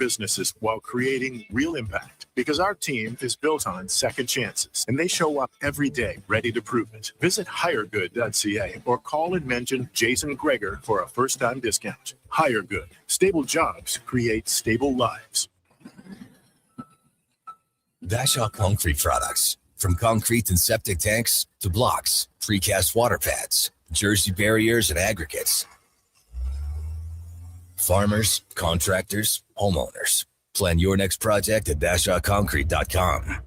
businesses while creating real impact. Because our team is built on second chances, and they show up every day ready to prove it. Visit hiregood.ca or call and mention Jason Gregor for a first-time discount. Hire Good. Stable jobs create stable lives. Bashaw Concrete Products. From concrete and septic tanks to blocks, precast water pads, jersey barriers, and aggregates. Farmers, contractors, homeowners. Plan your next project at BashawConcrete.com.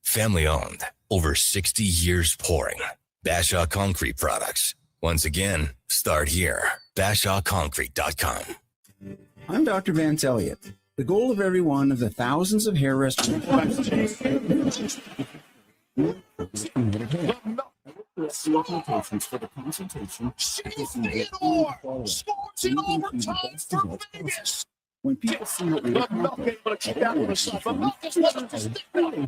Family owned, over 60 years pouring. Bashaw Concrete Products. Once again, start here. BashawConcrete.com. I'm Dr. Vance Elliot. The goal of every one of the thousands of hair restoration for the consultation. Sports in overtime for Vegas. When people see what we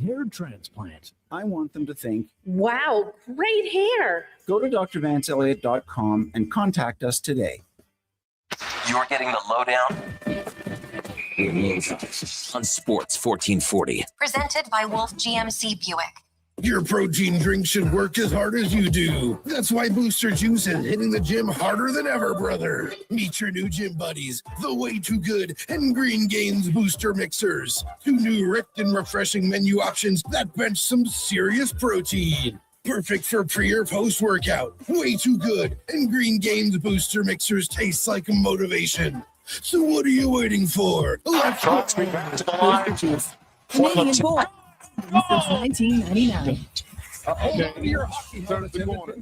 hair transplant, I want them to think, wow, great hair. Go to drvanceelliot.com and contact us today. You're getting the lowdown on Sports 1440. Presented by Wolf GMC Buick. Your protein drink should work as hard as you do. That's why Booster Juice is hitting the gym harder than ever, brother. Meet your new gym buddies, the Way Too Good and Green Gains Booster Mixers. 2 new ripped and refreshing menu options that bench some serious protein. Perfect for pre or post-workout. Way Too Good and Green Gains Booster Mixers taste like motivation. So what are you waiting for? Let's go. Canadian boy since 1999. Your hockey started the corner.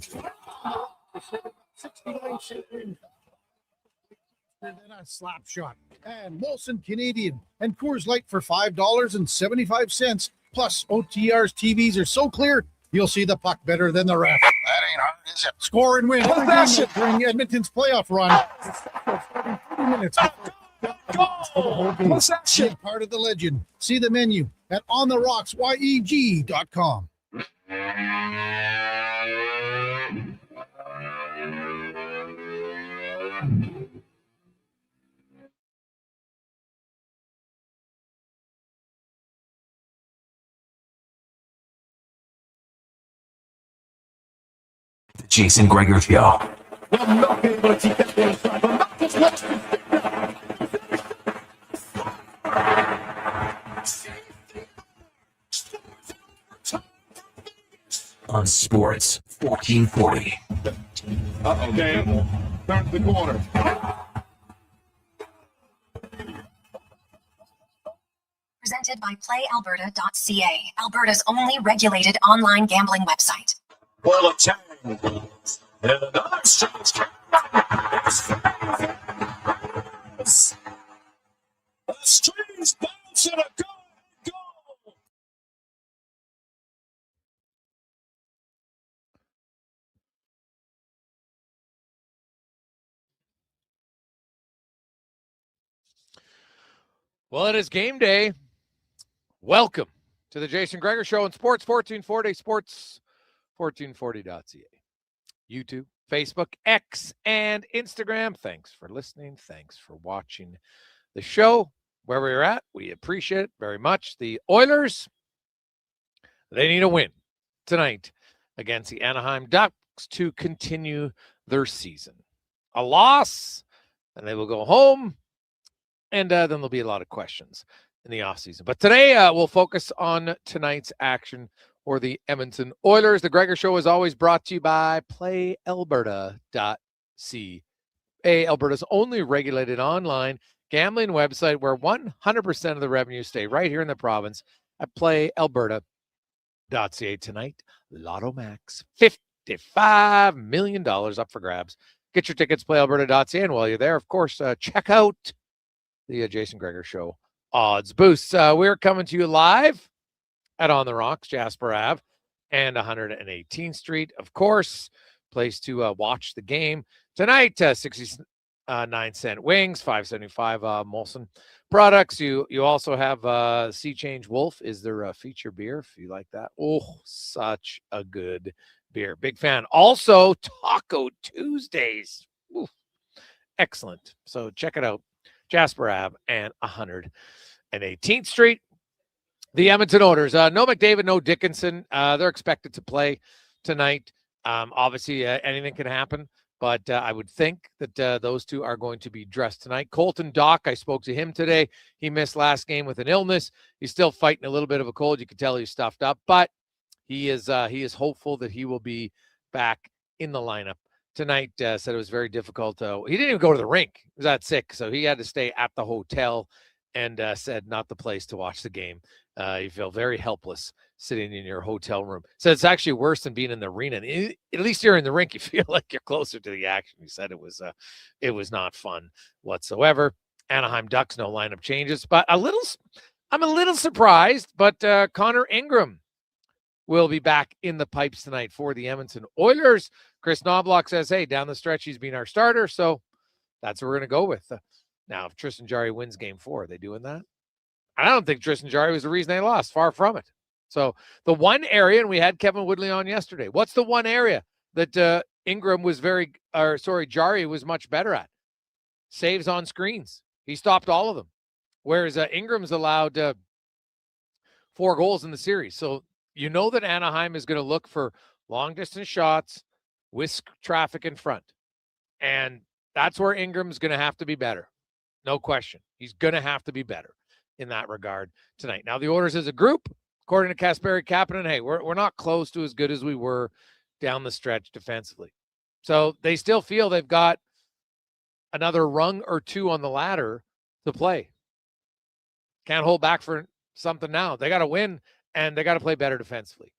69 and then a slap shot. And Molson Canadian and Coors Light for $5.75. Plus, OTR's TVs are so clear, you'll see the puck better than the ref. That ain't hard, is it? Score and win every game during Edmonton's playoff run. 30 minutes. What's that shit? Part of the legend. See the menu at ontherocks.yeg.com. The Jason Gregor Show. On Sports 1440. Okay, start the corner. Presented by Playalberta.ca, Alberta's only regulated online gambling website. Well, a tang. And another strange a strange bounce and a goal. Well, it is game day. Welcome to the Jason Gregor Show on Sports 1440, sports1440.ca. YouTube, Facebook, X, and Instagram. Thanks for listening. Thanks for watching the show. Where we're at, we appreciate it very much. The Oilers, they need a win tonight against the Anaheim Ducks to continue their season. A loss, and they will go home. And then there'll be a lot of questions in the offseason. But today we'll focus on tonight's action for the Edmonton Oilers. The Gregor Show is always brought to you by Playalberta.ca, Alberta's only regulated online gambling website where 100% of the revenue stay right here in the province at Playalberta.ca. Tonight, Lotto Max, $55 million up for grabs. Get your tickets, Playalberta.ca. And while you're there, of course, check out the Jason Gregor Show odds boosts. We're coming to you live at On the Rocks, Jasper Ave, and 118th Street. Of course, place to watch the game tonight. 69-cent wings, $5.75 Molson products. You also have Sea Change Wolf is their feature beer if you like that. Oh, such a good beer. Big fan. Also, Taco Tuesdays. Oof. excellent. So check it out. Jasper Ave and 118th Street. The Edmonton Oilers. No McDavid, no Dickinson. They're expected to play tonight. Obviously, anything can happen, but I would think that those two are going to be dressed tonight. Colton Dock, I spoke to him today. He missed last game with an illness. He's still fighting a little bit of a cold. You can tell he's stuffed up, but he is hopeful that he will be back in the lineup tonight. Said it was very difficult. He didn't even go to the rink. He was that sick, so he had to stay at the hotel, and said not the place to watch the game. You feel very helpless sitting in your hotel room. So it's actually worse than being in the arena. At least you're in the rink, you feel like you're closer to the action. He said it was not fun whatsoever. Anaheim Ducks, no lineup changes, but I'm a little surprised, but Connor Ingram will be back in the pipes tonight for the Edmonton Oilers. Chris Knobloch says, hey, down the stretch, he's been our starter, so that's what we're going to go with. Now, if Tristan Jarry wins game 4, are they doing that? I don't think Tristan Jarry was the reason they lost. Far from it. So the one area, and we had Kevin Woodley on yesterday, what's the one area that Ingram was Jarry was much better at? Saves on screens. He stopped all of them. Whereas Ingram's allowed 4 goals in the series. So you know that Anaheim is going to look for long-distance shots with traffic in front. And that's where Ingram's going to have to be better. No question. He's going to have to be better in that regard tonight. Now, the Oilers as a group, according to Kasperi Kapanen, hey, we're not close to as good as we were down the stretch defensively. So they still feel they've got another rung or 2 on the ladder to play. Can't hold back for something now. They got to win, and they got to play better defensively.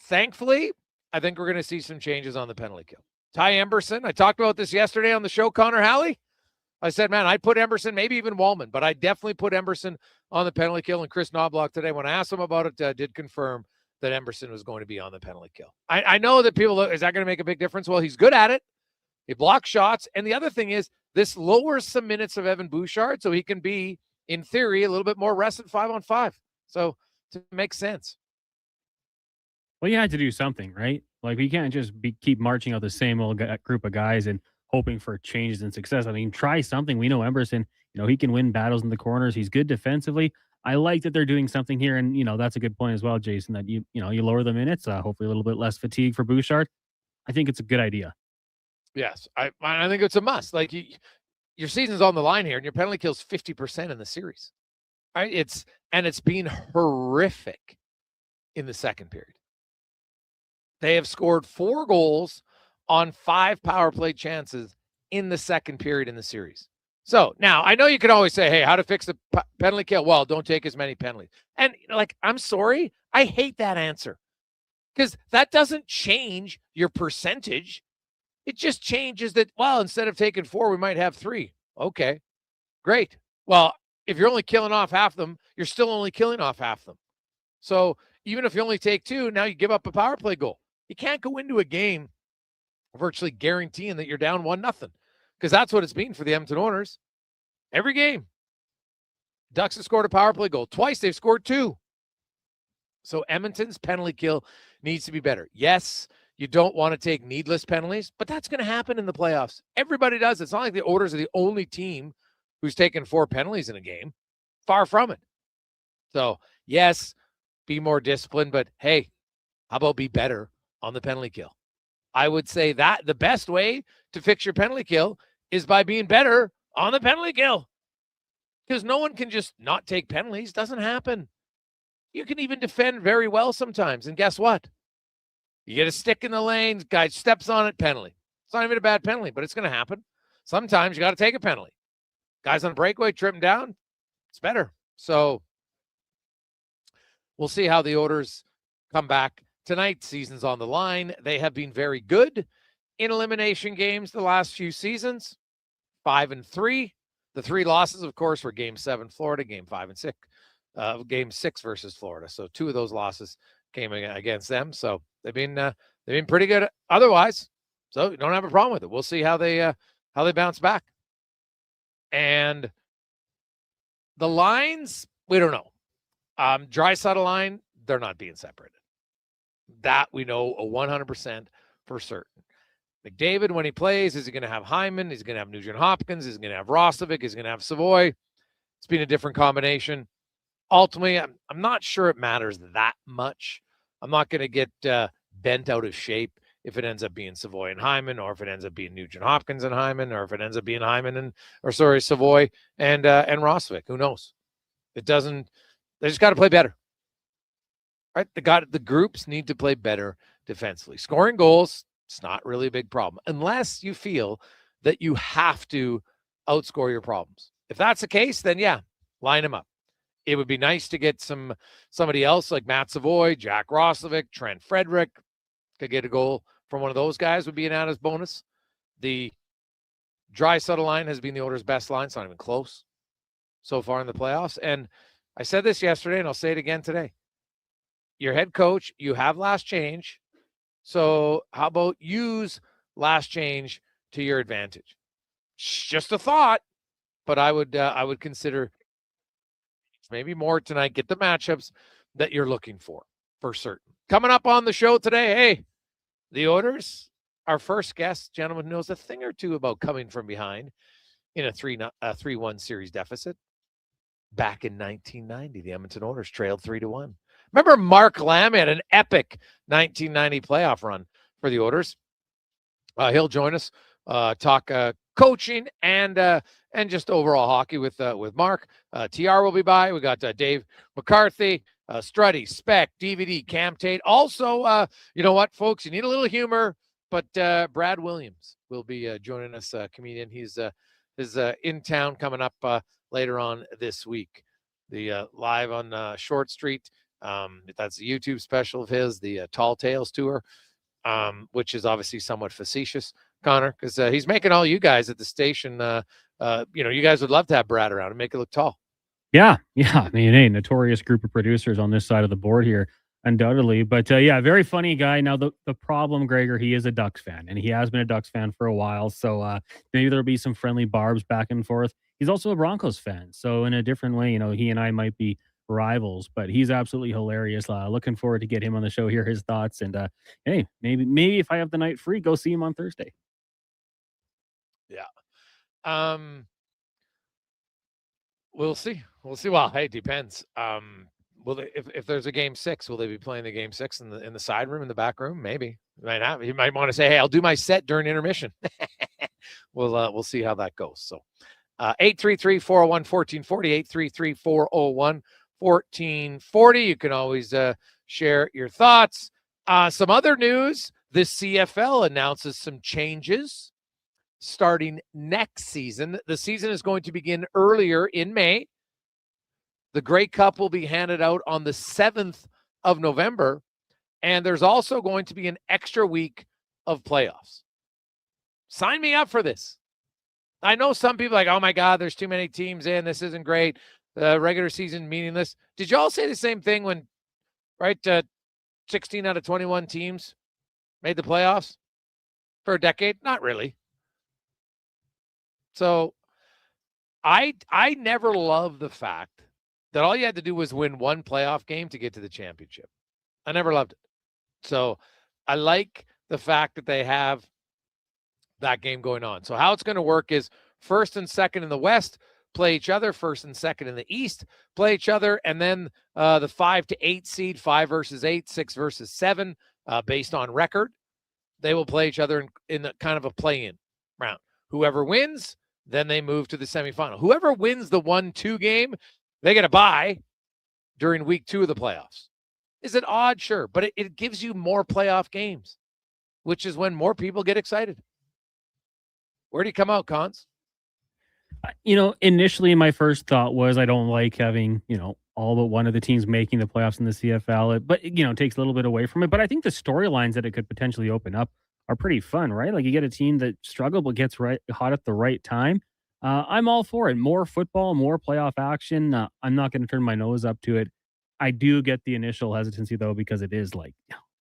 Thankfully, I think we're going to see some changes on the penalty kill. Ty Emberson, I talked about this yesterday on the show, Connor Halley. I said, man, I'd put Emberson, maybe even Wallman, but I definitely put Emberson on the penalty kill. And Chris Knobloch today, when I asked him about it, did confirm that Emberson was going to be on the penalty kill. I know that people, is that going to make a big difference? Well, he's good at it. He blocks shots. And the other thing is, this lowers some minutes of Evan Bouchard, so he can be, in theory, a little bit more rested 5-on-5. So it makes sense. Well, you had to do something, right? Like, we can't just keep marching out the same old group of guys and hoping for changes and success. I mean, try something. We know Emberson, he can win battles in the corners. He's good defensively. I like that they're doing something here. And, that's a good point as well, Jason, that you lower the minutes, hopefully a little bit less fatigue for Bouchard. I think it's a good idea. Yes. I think it's a must. Like, your season's on the line here, and your penalty kill's 50% in the series. Right? It's been horrific in the second period. They have scored 4 goals on 5 power play chances in the second period in the series. So now I know you can always say, hey, how to fix the penalty kill? Well, don't take as many penalties. And I'm sorry, I hate that answer, because that doesn't change your percentage. It just changes that, well, instead of taking 4, we might have 3. Okay, great. Well, if you're only killing off half them, you're still only killing off half them. So even if you only take 2, now you give up a power play goal. You can't go into a game virtually guaranteeing that you're down 1-0, because that's what it's been for the Edmonton Oilers. Every game, Ducks have scored a power play goal. Twice they've scored 2. So Edmonton's penalty kill needs to be better. Yes, you don't want to take needless penalties, but that's going to happen in the playoffs. Everybody does. It's not like the Oilers are the only team who's taken 4 penalties in a game. Far from it. So, yes, be more disciplined, but hey, how about be better on the penalty kill? I would say that the best way to fix your penalty kill is by being better on the penalty kill, because no one can just not take penalties. Doesn't happen. You can even defend very well sometimes. And guess what? You get a stick in the lane, guy steps on it, penalty. It's not even a bad penalty, but it's going to happen. Sometimes you got to take a penalty. Guys on a breakaway, trip him down. It's better. So we'll see how the Oilers come back tonight. Season's on the line. They have been very good in elimination games the last few seasons. 5-3. The 3 losses, of course, were Game 7 Florida, Game 5 and 6, Game 6 versus Florida. So 2 of those losses came against them. So they've been pretty good otherwise. So you don't have a problem with it. We'll see how they bounce back. And the lines, we don't know. Draisaitl line, they're not being separated. That we know 100% for certain. McDavid, when he plays, is he going to have Hyman? Is he going to have Nugent Hopkins? Is he going to have Roslovic? Is he going to have Savoy? It's been a different combination. Ultimately, I'm not sure it matters that much. I'm not going to get bent out of shape if it ends up being Savoy and Hyman, or if it ends up being Nugent Hopkins and Hyman, or if it ends up being Savoy and Roslovic. Who knows? It doesn't. They just got to play better, right? The groups need to play better defensively. Scoring goals, it's not really a big problem unless you feel that you have to outscore your problems. If that's the case, then yeah, line them up. It would be nice to get somebody else like Matt Savoy, Jack Roslovic, Trent Frederick. Could get a goal from one of those guys would be an added bonus. The Draisaitl line has been the Oilers' best line. It's not even close so far in the playoffs. And I said this yesterday, and I'll say it again today. Your head coach, you have last change. So how about use last change to your advantage? Just a thought, but I would consider maybe more tonight. Get the matchups that you're looking for certain. Coming up on the show today, hey, the Oilers, our first guest, gentleman, knows a thing or two about coming from behind in a 3-1 series deficit. Back in 1990, the Edmonton Oilers trailed 3-1. Remember Mark Lamb had an epic 1990 playoff run for the Oilers. He'll join us, talk coaching and just overall hockey with Mark. TR will be by. We got Dave McCarthy, Struddy, Speck, DVD, Cam Tate. Also, you know what, folks? You need a little humor, but Brad Williams will be joining us, comedian. He's in town coming up later on this week. The live on Short Street. That's a YouTube special of his, the Tall Tales Tour, which is obviously somewhat facetious, Connor, because he's making all you guys at the station. You guys would love to have Brad around and make it look tall. Yeah. I mean, a notorious group of producers on this side of the board here, undoubtedly. But very funny guy. Now, the problem, Gregor, he is a Ducks fan, and he has been a Ducks fan for a while. So maybe there'll be some friendly barbs back and forth. He's also a Broncos fan. So in a different way, he and I might be rivals, but he's absolutely hilarious. Looking forward to get him on the show, hear his thoughts. And hey, maybe if I have the night free, go see him on Thursday. Yeah. We'll see. Well, hey, it depends. If there's a game 6, will they be playing the game 6 in the side room, in the back room? Maybe. You might want to say, hey, I'll do my set during intermission. We'll see how that goes. So 833-401-1440, 833-401-1440. You can always share your thoughts. Some other news, the CFL announces some changes starting next season. The season is going to begin earlier in May. The Grey Cup will be handed out on the 7th of November. And there's also going to be an extra week of playoffs. Sign me up for this. I know some people are like, oh my God, there's too many teams in. This isn't great. The regular season meaningless. Did you all say the same thing when, 16 out of 21 teams made the playoffs for a decade? Not really. So I never loved the fact that all you had to do was win one playoff game to get to the championship. I never loved it. So I like the fact that they have that game going on. So how it's going to work is first and second in the West play each other, first and second in the East play each other, and then the 5 to 8 seed, 5 versus 8, 6 versus 7, based on record, they will play each other in the kind of a play-in round. Whoever wins, then they move to the semifinal. Whoever wins the 1-2 game, they get a bye during week 2 of the playoffs. Is it odd? Sure. But it gives you more playoff games, which is when more people get excited. Where do you come out, Cons? Initially my first thought was I don't like having, all but one of the teams making the playoffs in the CFL. But, it takes a little bit away from it. But I think the storylines that it could potentially open up are pretty fun, right? Like you get a team that struggled but gets hot at the right time. I'm all for it. More football, more playoff action. I'm not going to turn my nose up to it. I do get the initial hesitancy, though, because it is like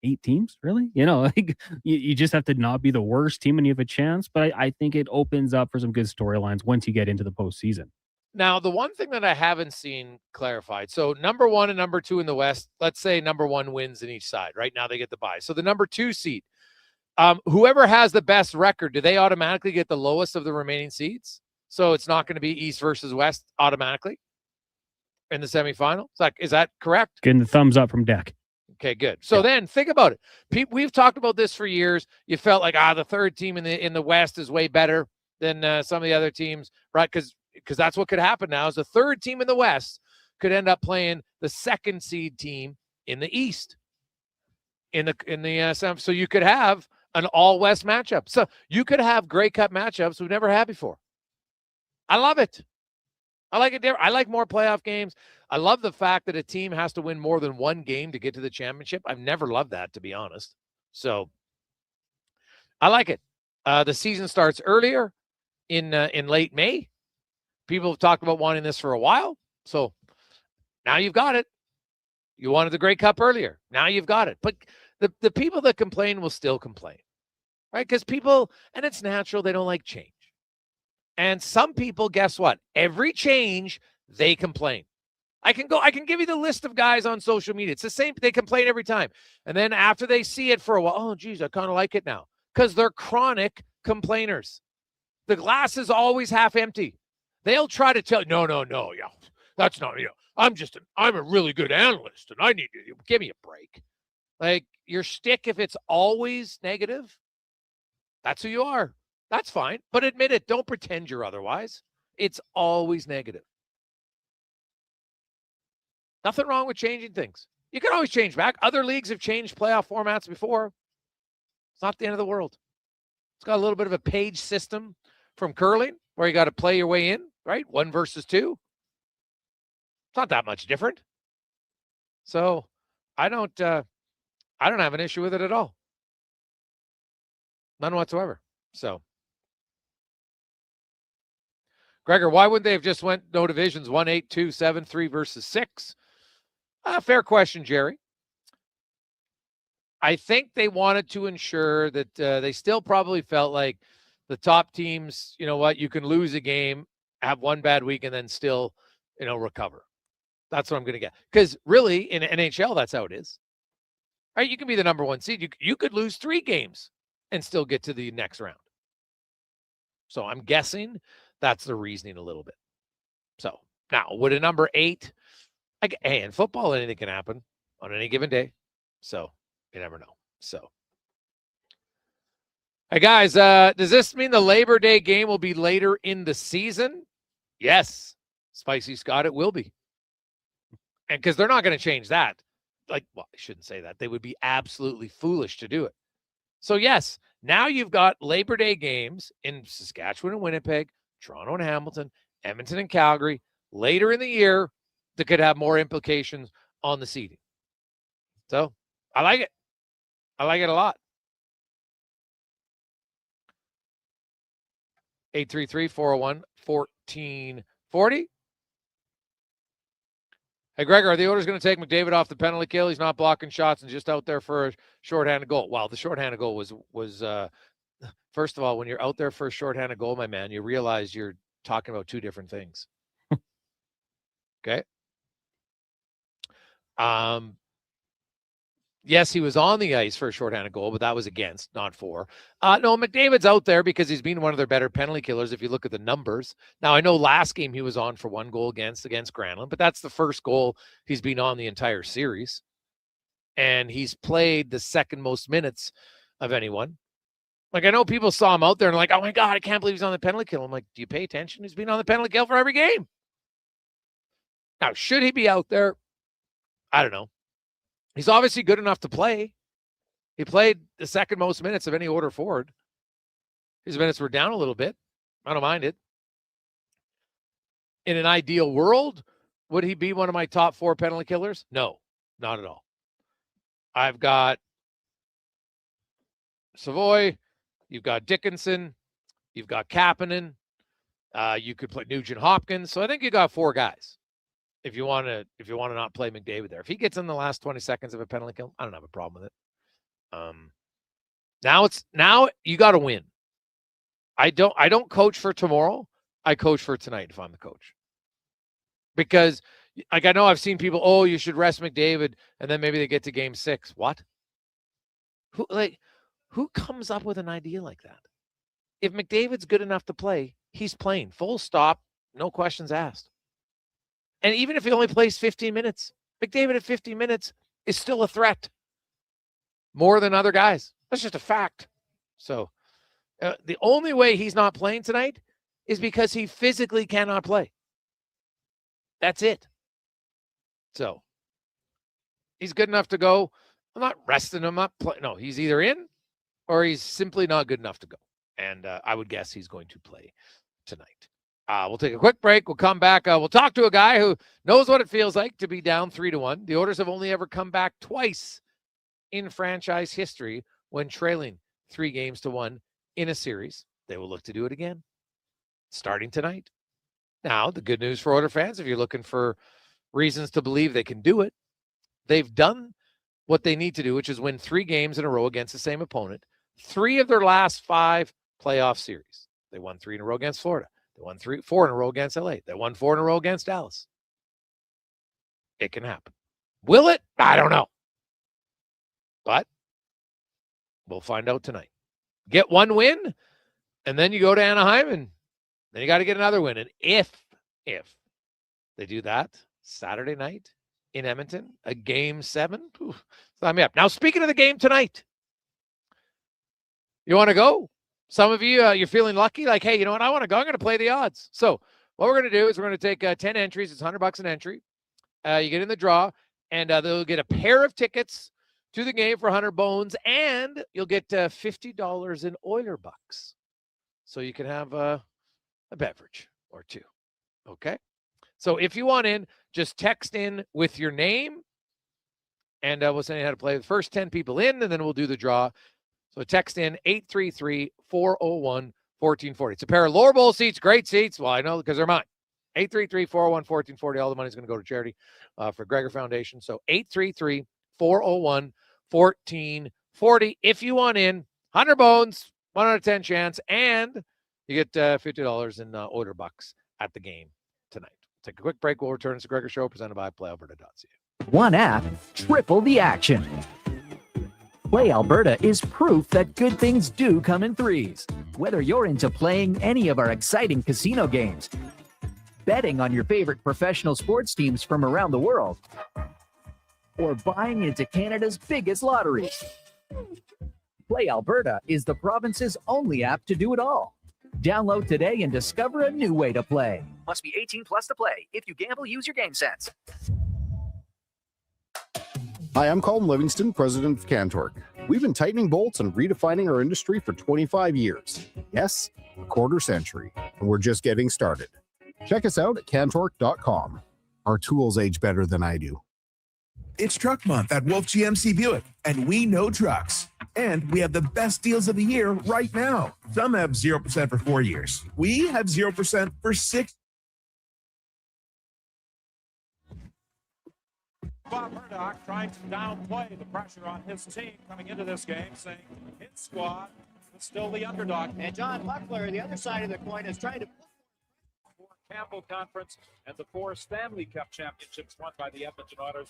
8 teams, really? You just have to not be the worst team and you have a chance. But I think it opens up for some good storylines once you get into the postseason. Now, the one thing that I haven't seen clarified, so number 1 and number 2 in the West, let's say number 1 wins in each side. Right now they get the bye. So the number 2 seed, Whoever has the best record, do they automatically get the lowest of the remaining seeds? So it's not going to be East versus West automatically in the semifinal? Is that correct? Getting the thumbs up from Deck. Okay, good. So then think about it. We've talked about this for years. You felt like, the third team in the West is way better than some of the other teams, right? Because that's what could happen now is the third team in the West could end up playing the second seed team in the East. So you could have an all-West matchup. So you could have Grey Cup matchups we've never had before. I love it. I like it. I like more playoff games. I love the fact that a team has to win more than one game to get to the championship. I've never loved that, to be honest. So I like it. The season starts earlier in late May. People have talked about wanting this for a while. So now you've got it. You wanted the Grey Cup earlier. Now you've got it. But the people that complain will still complain, right? Because people, and it's natural, they don't like change. And some people, guess what? Every change, they complain. I can give you the list of guys on social media. It's the same. They complain every time. And then after they see it for a while, oh, geez, I kind of like it now. Because they're chronic complainers. The glass is always half empty. They'll try to tell, no, yeah, that's not, I'm a really good analyst and I need to give me a break. Like your shtick, if it's always negative, that's who you are. That's fine. But admit it. Don't pretend you're otherwise. It's always negative. Nothing wrong with changing things. You can always change back. Other leagues have changed playoff formats before. It's not the end of the world. It's got a little bit of a page system from curling where you got to play your way in, right? 1 versus 2. It's not that much different. So I don't have an issue with it at all. None whatsoever. So Gregor, why wouldn't they have just went no divisions 1, 8, 2, 7, 3 versus 6? Fair question, Jerry. I think they wanted to ensure that they still probably felt like the top teams, you know what, you can lose a game, have one bad week, and then still, recover. That's what I'm going to get. Because really, in NHL, that's how it is. Right? You can be the number 1 seed. You could lose 3 games and still get to the next round. So I'm guessing that's the reasoning a little bit. So now, would a number 8, hey, in football, anything can happen on any given day. So you never know. So, hey, guys, does this mean the Labor Day game will be later in the season? Yes. Spicy Scott, it will be. And because they're not going to change that. I shouldn't say that. They would be absolutely foolish to do it. So, yes, now you've got Labor Day games in Saskatchewan and Winnipeg, Toronto and Hamilton, Edmonton and Calgary later in the year that could have more implications on the seeding. So, I like it. I like it a lot. 833-401-1440. Hey, Gregor, are the Oilers going to take McDavid off the penalty kill? He's not blocking shots and just out there for a shorthanded goal. Well, the shorthanded goal was first of all, when you're out there for a shorthanded goal, my man, you realize you're talking about 2 different things. Okay. Yes, he was on the ice for a shorthanded goal, but that was against, not for. No, McDavid's out there because he's been one of their better penalty killers if you look at the numbers. Now, I know last game he was on for 1 goal against Granlund, but that's the first goal he's been on the entire series. And he's played the second most minutes of anyone. Like, I know people saw him out there and like, oh my God, I can't believe he's on the penalty kill. I'm like, do you pay attention? He's been on the penalty kill for every game. Now, should he be out there? I don't know. He's obviously good enough to play. He played the second most minutes of any order forward. His minutes were down a little bit. I don't mind it. In an ideal world, would he be one of my top 4 penalty killers? No, not at all. I've got Savoy. You've got Dickinson. You've got Kapanen. You could play Nugent Hopkins. So I think you got 4 guys. If you want to not play McDavid there, if he gets in the last 20 seconds of a penalty kill, I don't have a problem with it. Now you got to win. I don't coach for tomorrow. I coach for tonight if I'm the coach. Because I know I've seen people, oh, you should rest McDavid, and then maybe they get to game 6. What? Who comes up with an idea like that? If McDavid's good enough to play, he's playing. Full stop. No questions asked. And even if he only plays 15 minutes, McDavid at 15 minutes is still a threat. More than other guys. That's just a fact. So the only way he's not playing tonight is because he physically cannot play. That's it. So he's good enough to go. I'm not resting him up. No, he's either in or he's simply not good enough to go. And I would guess he's going to play tonight. We'll take a quick break. We'll come back. We'll talk to a guy who knows what it feels like to be down 3-1. The Oilers have only ever come back twice in franchise history when trailing 3-1 in a series. They will look to do it again starting tonight. Now, the good news for Oilers fans, if you're looking for reasons to believe they can do it, they've done what they need to do, which is win 3 games in a row against the same opponent. 3 of their last 5 playoff series. They won 3 in a row against Florida. They won 4 in a row against LA. They won 4 in a row against Dallas. It can happen. Will it? I don't know. But we'll find out tonight. Get 1 win, and then you go to Anaheim, and then you got to get another win. And if they do that Saturday night in Edmonton, a game 7, sign me up. Now, speaking of the game tonight, you want to go? Some of you, you're feeling lucky, like, hey, you know what? I want to go. I'm going to play the odds. So what we're going to do is we're going to take 10 entries. It's $100 an entry. You get in the draw, and they'll get a pair of tickets to the game for 100 bones, and you'll get $50 in Oiler bucks. So you can have a beverage or 2. Okay? So if you want in, just text in with your name, and we'll send you how to play. The first 10 people in, and then we'll do the draw. So text in 833-401-1440. It's a pair of lower bowl seats, great seats. Well, I know because they're mine. 833-401-1440. All the money's going to go to charity for Gregor Foundation. So 833-401-1440. If you want in, 100 bones, 1 out of 10 chance, and you get $50 in Oiler bucks at the game tonight. Take a quick break. We'll return to the Gregor Show presented by Playalberta.ca. One app, triple the action. Playalberta is proof that good things do come in threes. Whether you're into playing any of our exciting casino games, betting on your favorite professional sports teams from around the world, or buying into Canada's biggest lotteries, Playalberta is the province's only app to do it all. Download today and discover a new way to play. Must be 18 plus to play. If you gamble, use your game sense. Hi, I'm Colin Livingston, president of Cantork. We've been tightening bolts and redefining our industry for 25 years. Yes, a quarter century, and we're just getting started. Check us out at cantork.com. Our tools age better than I do. It's Truck Month at Wolf GMC Buick, and we know trucks. And we have the best deals of the year right now. Some have 0% for 4 years. We have 0% for 6. Bob Murdoch trying to downplay the pressure on his team coming into this game, saying his squad is still the underdog. And John Buckler, the other side of the coin, is trying to... 4 Campbell Conference and the 4 Stanley Cup championships won by the Edmonton Oilers.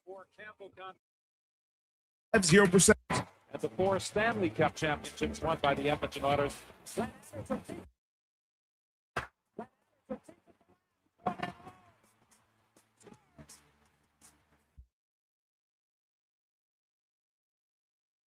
For Campbell Conference. 0%. And the 4 Stanley Cup championships won by the Edmonton Oilers.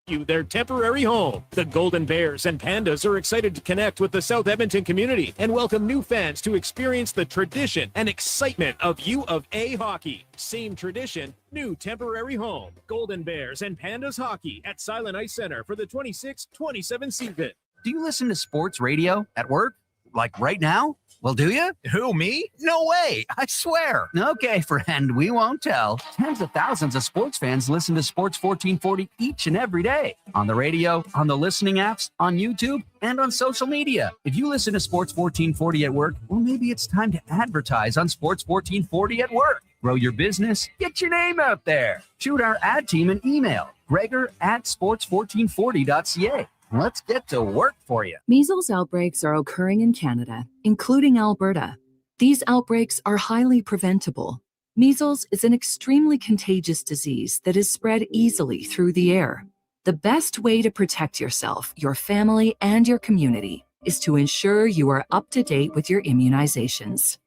Their temporary home. The Golden Bears and Pandas are excited to connect with the South Edmonton community and welcome new fans to experience the tradition and excitement of U of A hockey. Same tradition, new temporary home. Golden Bears and Pandas hockey at Silent Ice Center for the 26-27 season. Do you listen to sports radio at work? Like right now? Well, do you? Who, me? No way, I swear. Okay, friend, we won't tell. Tens of thousands of sports fans listen to Sports 1440 each and every day. On the radio, on the listening apps, on YouTube, and on social media. If you listen to Sports 1440 at work, well, maybe it's time to advertise on Sports 1440 at work. Grow your business, get your name out there. Shoot our ad team an email, Gregor@sports1440.ca. Let's get to work for you. Measles outbreaks are occurring in Canada, including Alberta. These outbreaks are highly preventable. Measles is an extremely contagious disease that is spread easily through the air. The best way to protect yourself, your family, and your community is to ensure you are up to date with your immunizations.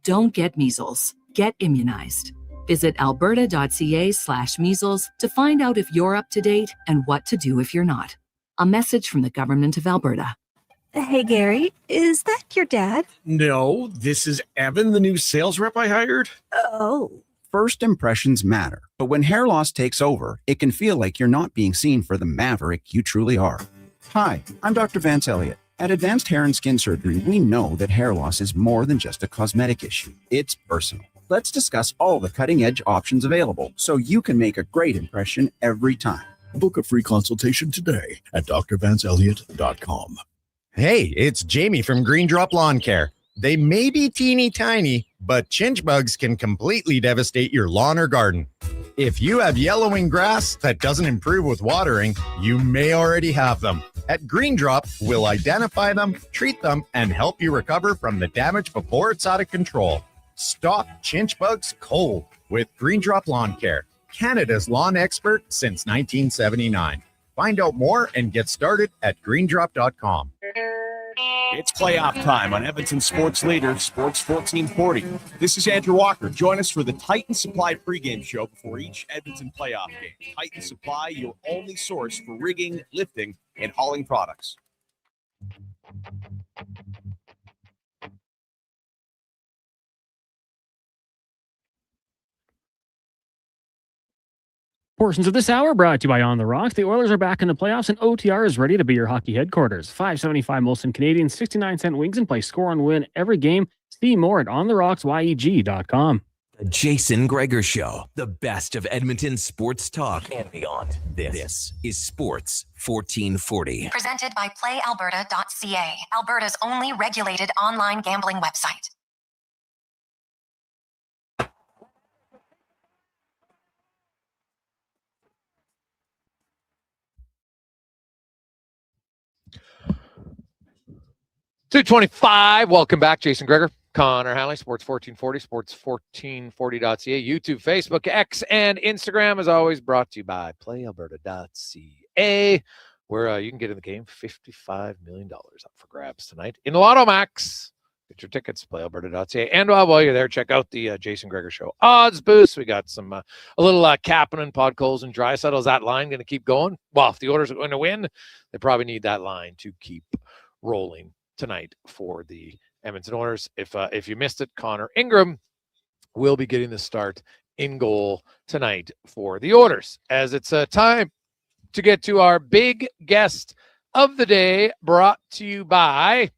Don't get measles. Get immunized. Visit alberta.ca/measles to find out if you're up to date and what to do if you're not. A message from the Government of Alberta. Hey, Gary, is that your dad? No, this is Evan, the new sales rep I hired. Oh. First impressions matter, but when hair loss takes over, it can feel like you're not being seen for the maverick you truly are. Hi, I'm Dr. Vance Elliot. At Advanced Hair and Skin Surgery, we know that hair loss is more than just a cosmetic issue. It's personal. Let's discuss all the cutting-edge options available so you can make a great impression every time. Book a free consultation today at drvanceelliot.com. Hey, it's Jamie from Green Drop Lawn Care. They may be teeny tiny, but chinch bugs can completely devastate your lawn or garden. If you have yellowing grass that doesn't improve with watering, you may already have them. At Green Drop, we'll identify them, treat them, and help you recover from the damage before it's out of control. Stop chinch bugs cold with Green Drop Lawn Care, Canada's lawn expert since 1979. Find out more and get started at greendrop.com. It's playoff time on Edmonton Sports Leader, Sports 1440. This is Andrew Walker. Join us for the Titan Supply pregame show before each Edmonton playoff game. Titan Supply, your only source for rigging, lifting, and hauling products. Portions of this hour brought to you by On the Rocks. The Oilers are back in the playoffs, and OTR is ready to be your hockey headquarters. $5.75 Molson Canadian, 69-cent wings, and play score and win every game. See more at ontherocksYEG.com. The Jason Gregor Show, the best of Edmonton sports talk and beyond. This is Sports 1440. Presented by Playalberta.ca, Alberta's only regulated online gambling website. $2:25. Welcome back, Jason Gregor, Connor Halley, Sports 1440, sports1440.ca, YouTube, Facebook, X, and Instagram. As always, brought to you by Playalberta.ca, where you can get in the game. $55 million up for grabs tonight in Lotto Max. Get your tickets, Playalberta.ca. And while you're there, check out the Jason Gregor Show odds boost. We got some a little Kapanen, Podkolzin, and Draisaitl. Is that line going to keep going? Well, if the Oilers are going to win, they probably need that line to keep rolling tonight for the Edmonton Oilers. If you missed it, Connor Ingram will be getting the start in goal tonight for the Oilers, as it's time to get to our big guest of the day, brought to you by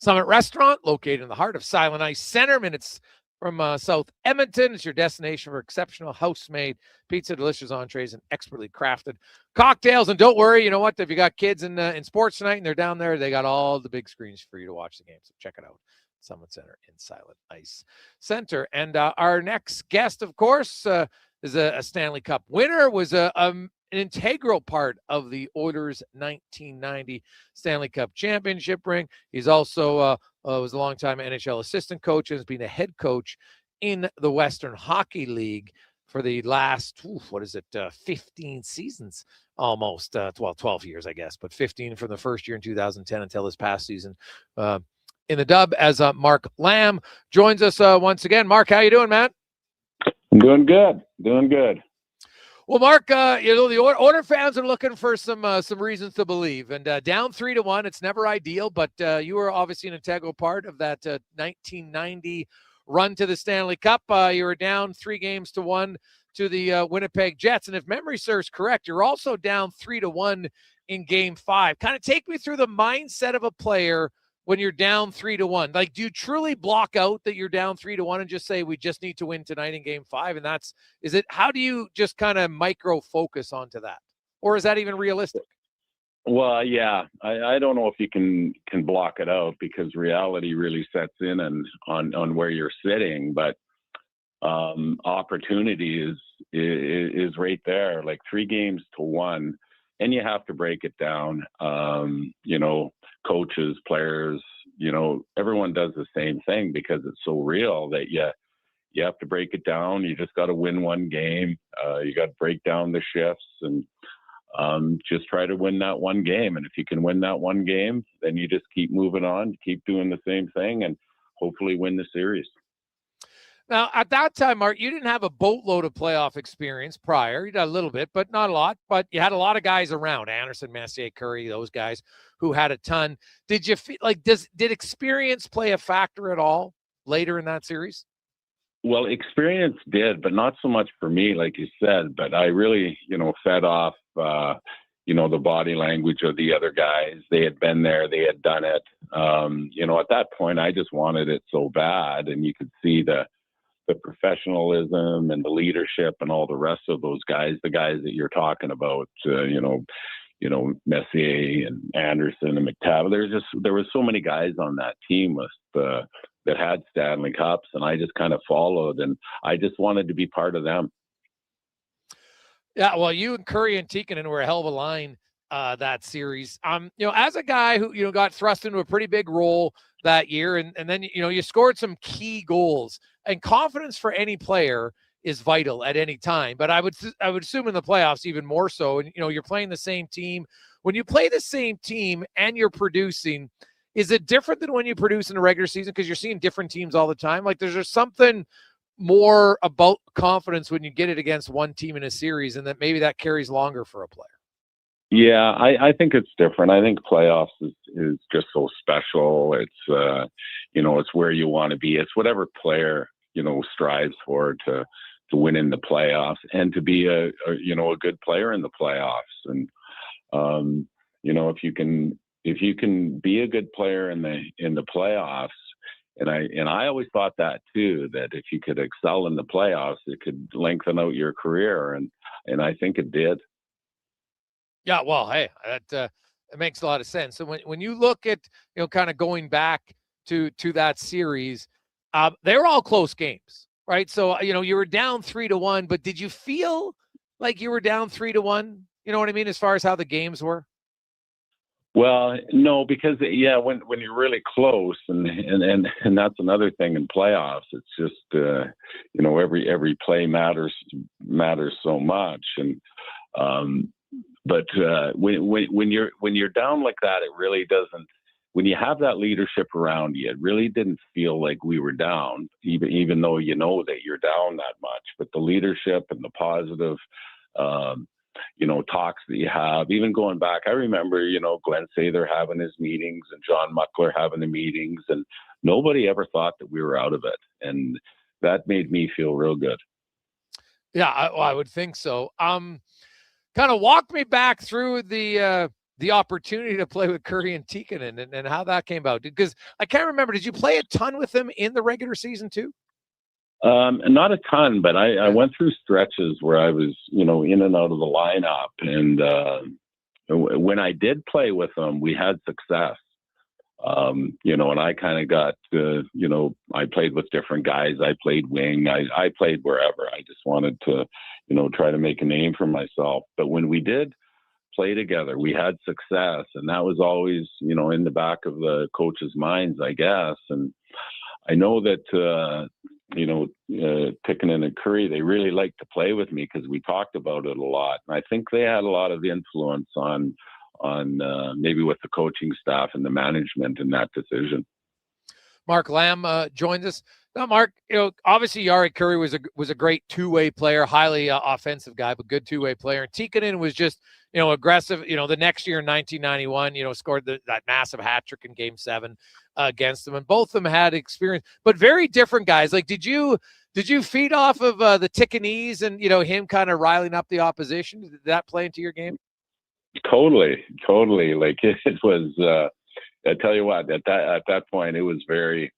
Summit Restaurant, located in the heart of Silent Ice Center, minutes from South Edmonton. It's your destination for exceptional house-made pizza, delicious entrees, and expertly crafted cocktails. And don't worry, you know what? If you got kids in sports tonight and they're down there, they got all the big screens for you to watch the game. So check it out. Summit Center in Silent Ice Center. And our next guest, of course, is a Stanley Cup winner, was an integral part of the Oilers' 1990 Stanley Cup championship ring. He's also was a longtime NHL assistant coach and has been a head coach in the Western Hockey League for the last, 15 seasons almost. 12 years, I guess, but 15 from the first year in 2010 until this past season in the dub, as Mark Lamb joins us once again. Mark, how you doing, man? I'm doing good. Well, Mark, the Oiler fans are looking for some reasons to believe, and down 3-1. It's never ideal, but you were obviously an integral part of that 1990 run to the Stanley Cup. You were down 3-1 to the Winnipeg Jets, and if memory serves correct, you're also down 3-1 in Game 5. Kind of take me through the mindset of a player when you're down 3-1. Like, do you truly block out that you're down 3-1 and just say, we just need to win tonight in Game 5? And how do you just kind of micro focus onto that? Or is that even realistic? Well, yeah, I don't know if you can block it out, because reality really sets in on where you're sitting. But opportunity is right there. Like 3-1, and you have to break it down. You know, coaches, players, you know, everyone does the same thing because it's so real that you have to break it down. You just got to win one game. You got to break down the shifts and just try to win that one game. And if you can win that one game, then you just keep moving on, keep doing the same thing, and hopefully win the series. Now, at that time, Mark, you didn't have a boatload of playoff experience prior. You had a little bit, but not a lot. But you had a lot of guys around, Anderson, Messier, Curry, those guys who had a ton. Did you feel like did experience play a factor at all later in that series? Well, experience did, but not so much for me, like you said. But I really, you know, fed off, you know, the body language of the other guys. They had been there, they had done it. You know, at that point, I just wanted it so bad, and you could see the professionalism and the leadership and all the rest of those guys, the guys that you're talking about, you know, Messier and Anderson and McDavid. There was so many guys on that team that had Stanley Cups, and I just kind of followed, and I just wanted to be part of them. Yeah, well, you and Curry and Tikkanen were a hell of a line that series. You know, as a guy who, you know, got thrust into a pretty big role that year, and then, you know, you scored some key goals, and confidence for any player is vital at any time. But I would assume in the playoffs even more so. And, you know, you're playing the same team. When you play the same team and you're producing, is it different than when you produce in a regular season? Because you're seeing different teams all the time. Like, there's just something more about confidence when you get it against one team in a series, and that maybe that carries longer for a player. Yeah, I think it's different. I think playoffs is just so special. It's, you know, it's where you want to be. It's whatever player, you know, strives for to win in the playoffs and to be a you know, a good player in the playoffs. And, you know, if you can be a good player in the playoffs, and I always thought that too, that if you could excel in the playoffs, it could lengthen out your career. And I think it did. Yeah, well, hey, that it makes a lot of sense. So when you look at, you know, kind of going back to that series, they were all close games, right? So, you know, you were down 3-1, but did you feel like you were down 3-1? You know what I mean, as far as how the games were? Well, no, because when you're really close, and that's another thing in playoffs. It's just you know, every play matters so much, and but when you're down like that, it really doesn't. When you have that leadership around you, it really didn't feel like we were down, even though you know that you're down that much. But the leadership and the positive, you know, talks that you have, even going back, I remember, you know, Glenn Sather having his meetings and John Muckler having the meetings, and nobody ever thought that we were out of it. And that made me feel real good. Yeah, I would think so. Kind of walk me back through the opportunity to play with Curry and Tikkanen and how that came about. Because I can't remember, did you play a ton with them in the regular season too? Not a ton, but I went through stretches where I was, you know, in and out of the lineup. And when I did play with them, we had success. You know, and I kind of got, you know, I played with different guys. I played wing. I played wherever. I just wanted to, you know, try to make a name for myself. But when we did play together, we had success. And that was always, you know, in the back of the coaches' minds, I guess. And I know that, you know, Tikkanen and Curry, they really liked to play with me because we talked about it a lot. And I think they had a lot of influence on maybe with the coaching staff and the management in that decision. Mark Lamb joins us. Now, Mark, you know, obviously Jari Kurri was a great two-way player, highly offensive guy, but good two-way player. And Tikkanen was just, you know, aggressive. You know, the next year in 1991, you know, scored that massive hat trick in Game 7 against them, and both of them had experience, but very different guys. Like, did you feed off of the Tikkanese and, you know, him kind of riling up the opposition? Did that play into your game? Totally. Like it was. I tell you what, at that point, it was very,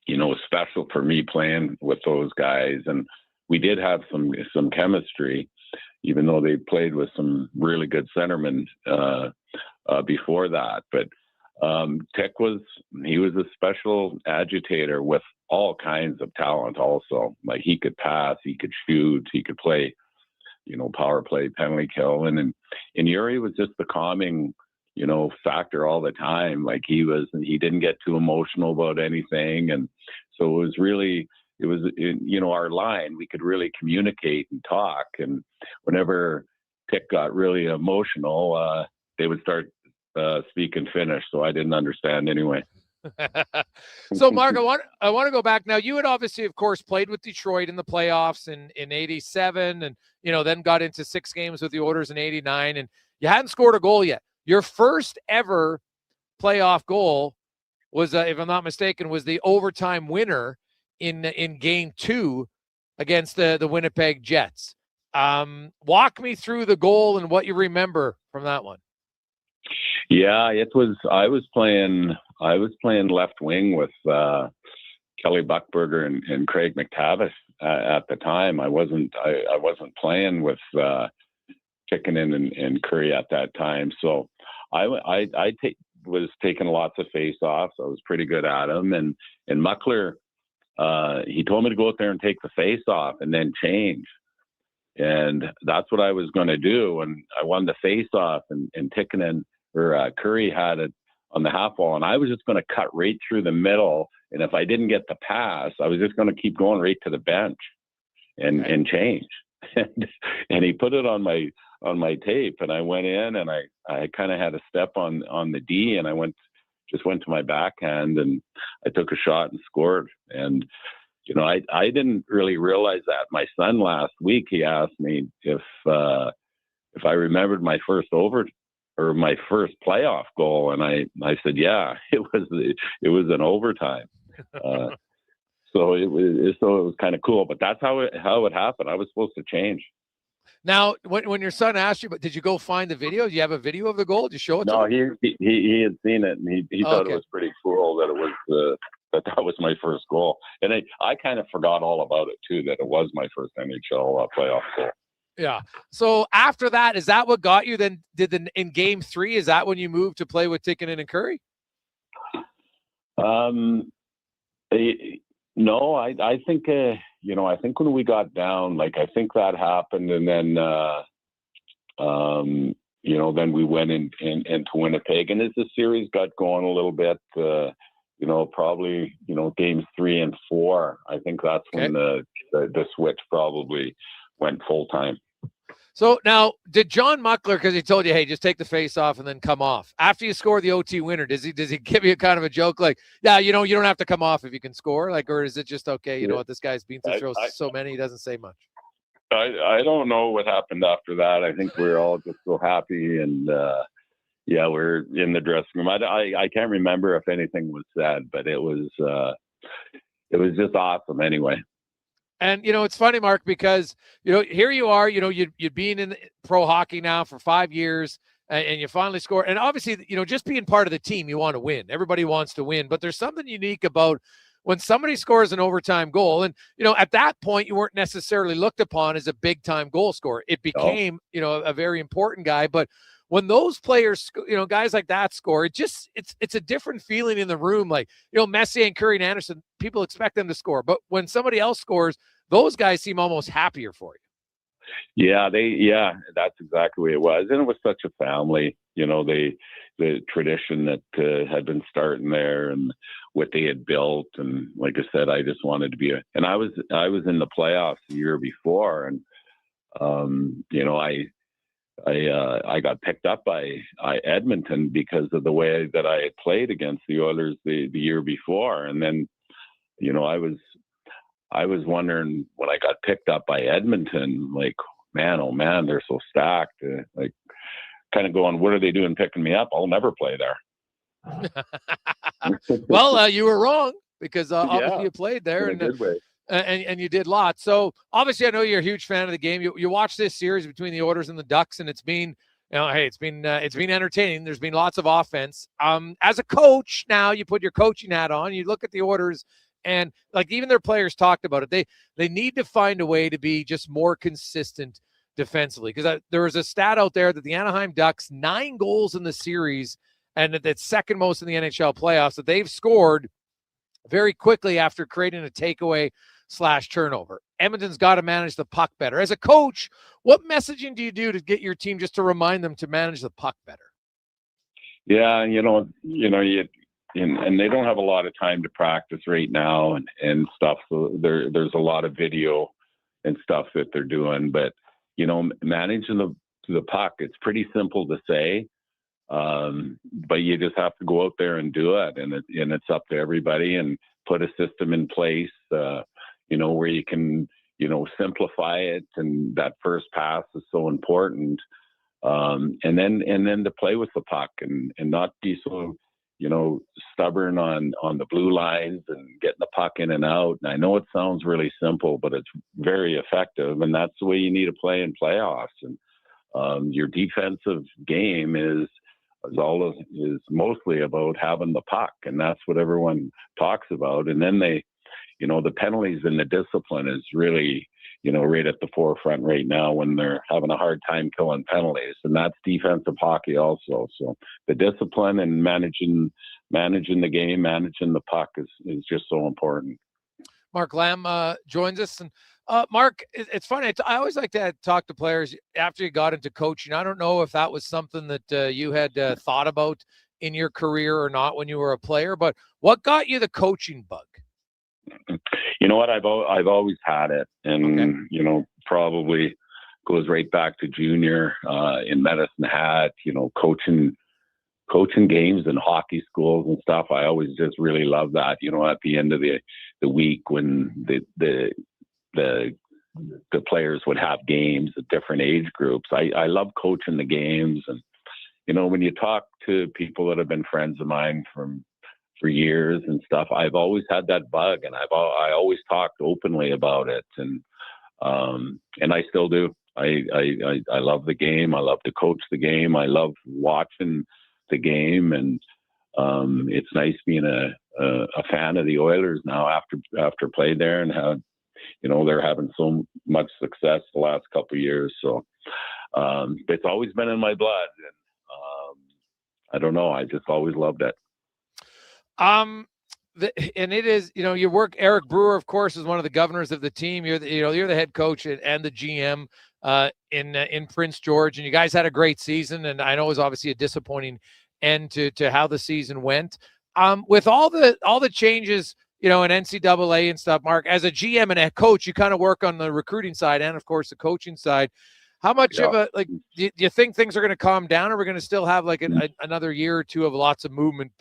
you know, special for me playing with those guys, and we did have some chemistry, even though they played with some really good centermen before that. But Tick was a special agitator with all kinds of talent. Also, like he could pass, he could shoot, he could play power play, penalty kill. And Yuri was just the calming, factor all the time. Like he didn't get too emotional about anything. And so it was our line, we could really communicate and talk. And whenever Pick got really emotional, they would start speaking Finnish. So I didn't understand anyway. So Mark, I want to go back now. You had obviously, of course, played with Detroit in the playoffs in 87 and, then got into 6 games with the Oilers in 89, and you hadn't scored a goal yet. Your first ever playoff goal was, if I'm not mistaken, was the overtime winner in game 2 against the Winnipeg Jets. Walk me through the goal and what you remember from that one. Yeah, I was playing left wing with Kelly Buchberger and Craig McTavish at the time. I wasn't playing with Chickenen and Curry at that time. So I was taking lots of face-offs. I was pretty good at them. And Muckler, he told me to go out there and take the face-off and then change. And that's what I was going to do. And I won the face-off, and Chickenen or Curry had it on the half wall, and I was just going to cut right through the middle. And if I didn't get the pass, I was just going to keep going right to the bench and change. And he put it on my tape, and I went in, and I kind of had a step on the D, and I went to my backhand, and I took a shot and scored. And I didn't really realize that. My son last week, he asked me if I remembered my first my first playoff goal, and I said, yeah, it was an overtime. So it was kind of cool, but that's how it happened. I was supposed to change. Now, when your son asked you, but did you go find the video? Do you have a video of the goal? Did you show it to him? No, he had seen it, and he thought it was pretty cool that it was that was my first goal. And I kind of forgot all about it too, that it was my first NHL playoff goal. Yeah. So after that, is that what got you then? In game 3, is that when you moved to play with Tikkanen and Curry? No, I think I think when we got down, like I think that happened, and then then we went into Winnipeg, and as the series got going a little bit, probably games 3 and 4, I think that's when the switch probably went full time. So now, did John Muckler, because he told you, hey, just take the face off and then come off after you score the OT winner, does he give you a kind of a joke like, yeah, you don't have to come off if you can score, like, or is it just okay? You know what, this guy's been through so many, he doesn't say much. I don't know what happened after that. I think we're all just so happy, and we're in the dressing room. I can't remember if anything was said, but it was just awesome anyway. And, it's funny, Mark, because, here you are, you'd been in pro hockey now for 5 years, and you finally score. And obviously, just being part of the team, you want to win. Everybody wants to win. But there's something unique about when somebody scores an overtime goal. And, at that point, you weren't necessarily looked upon as a big-time goal scorer. It became, a very important guy. But when those players, guys like that score, it's a different feeling in the room. Like, Messier and Curry and Anderson, people expect them to score. But when somebody else scores, those guys seem almost happier for you. Yeah, that's exactly what it was. And it was such a family, the tradition that had been starting there and what they had built. And like I said, I just wanted to be and I was in the playoffs the year before, and I got picked up by Edmonton because of the way that I had played against the Oilers the year before. And then, I was wondering when I got picked up by Edmonton, like, man, oh man, they're so stacked. Like, kind of going, what are they doing picking me up? I'll never play there. Well, you were wrong, because obviously you played there in a good way. And you did lots. So obviously, I know you're a huge fan of the game. You watch this series between the Oilers and the Ducks, and it's been, it's been entertaining. There's been lots of offense. As a coach, now you put your coaching hat on. You look at the Oilers, and like even their players talked about it. They need to find a way to be just more consistent defensively, because there was a stat out there that the Anaheim Ducks, 9 goals in the series, and that's second most in the NHL playoffs, that they've scored very quickly after creating a takeaway /turnover. Edmonton's got to manage the puck better. As a coach, what messaging do you do to get your team just to remind them to manage the puck better? Yeah, and they don't have a lot of time to practice right now and stuff. So there's a lot of video and stuff that they're doing. But, managing the puck, it's pretty simple to say. But you just have to go out there and do it. And it's up to everybody and put a system in place, where you can, simplify it. And that first pass is so important. And then to play with the puck and not be so, stubborn on the blue lines and getting the puck in and out. And I know it sounds really simple, but it's very effective. And that's the way you need to play in playoffs. And your defensive game is mostly about having the puck. And that's what everyone talks about. And then the penalties and the discipline is really, right at the forefront right now when they're having a hard time killing penalties. And that's defensive hockey also. So the discipline and managing the game, managing the puck is just so important. Mark Lamb joins us. And Mark, it's funny. I always like to talk to players after you got into coaching. I don't know if that was something that you had thought about in your career or not when you were a player, but what got you the coaching bug? You know what? I've always had it, and probably goes right back to junior in Medicine Hat. Coaching games in hockey schools and stuff. I always just really loved that. At the end of the week when the players would have games at different age groups. I love coaching the games, and when you talk to people that have been friends of mine for years and stuff, I've always had that bug, and I always talked openly about it, and I still do. I love the game. I love to coach the game. I love watching the game, and it's nice being a fan of the Oilers now after playing there and how they're having so much success the last couple of years. So it's always been in my blood, and I don't know. I just always loved it. And it is, your work. Eric Brewer, of course, is one of the governors of the team. You're the head coach and the GM in Prince George, and you guys had a great season. And I know it was obviously a disappointing end to how the season went. With all the changes, in NCAA and stuff, Mark, as a GM and a coach, you kind of work on the recruiting side and, of course, the coaching side. How much of do you think things are going to calm down, or we're going to still have another year or two of lots of movement,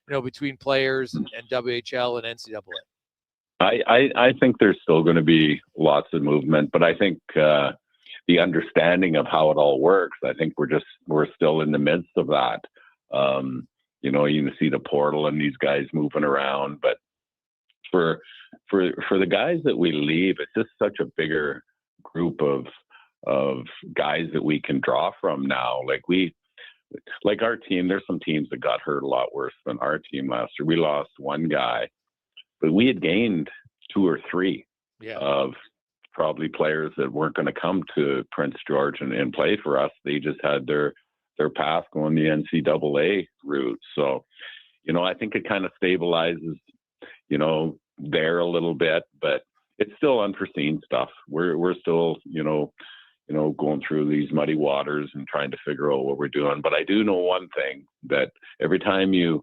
between players and WHL and NCAA? I think there's still going to be lots of movement, but I think the understanding of how it all works, I think we're still in the midst of that. You can see the portal and these guys moving around, but for the guys that we leave, it's just such a bigger group of guys that we can draw from now. Like our team, there's some teams that got hurt a lot worse than our team last year. We lost one guy, but we had gained 2 or 3 of probably players that weren't going to come to Prince George and play for us. They just had their path going the NCAA route. So, I think it kind of stabilizes, there a little bit, but it's still unforeseen stuff. We're still, going through these muddy waters and trying to figure out what we're doing. But I do know one thing, that every time you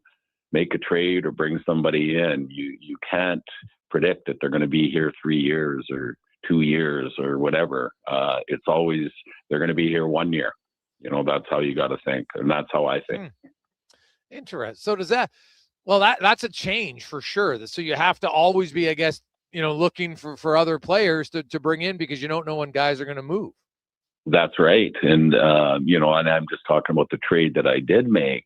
make a trade or bring somebody in, you can't predict that they're going to be here 3 years or 2 years or whatever. It's always, they're going to be here 1 year. That's how you got to think. And that's how I think. Interesting. So does that's a change for sure. So you have to always be, I guess, looking for other players to bring in, because you don't know when guys are going to move. That's right. And, and I'm just talking about the trade that I did make.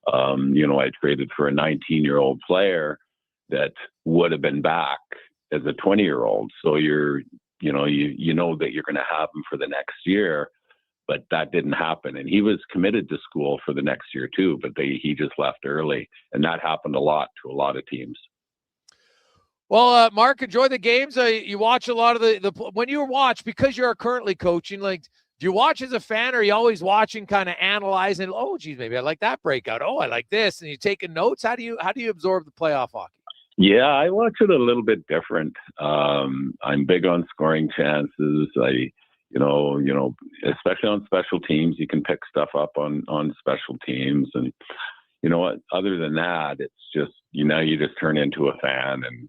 I traded for a 19-year-old player that would have been back as a 20-year-old. So you know that you're going to have him for the next year, but that didn't happen. And he was committed to school for the next year too, but he just left early. And that happened a lot to a lot of teams. Well, Mark, enjoy the games. You watch a lot of when you watch, because you're currently coaching, do you watch as a fan, or are you always watching, kind of analyzing? Oh, geez, maybe I like that breakout. Oh, I like this. And you taking notes. How do you absorb the playoff hockey? Yeah, I watch it a little bit different. I'm big on scoring chances. Especially on special teams, you can pick stuff up on special teams. And you know what? Other than that, it's just, you just turn into a fan, and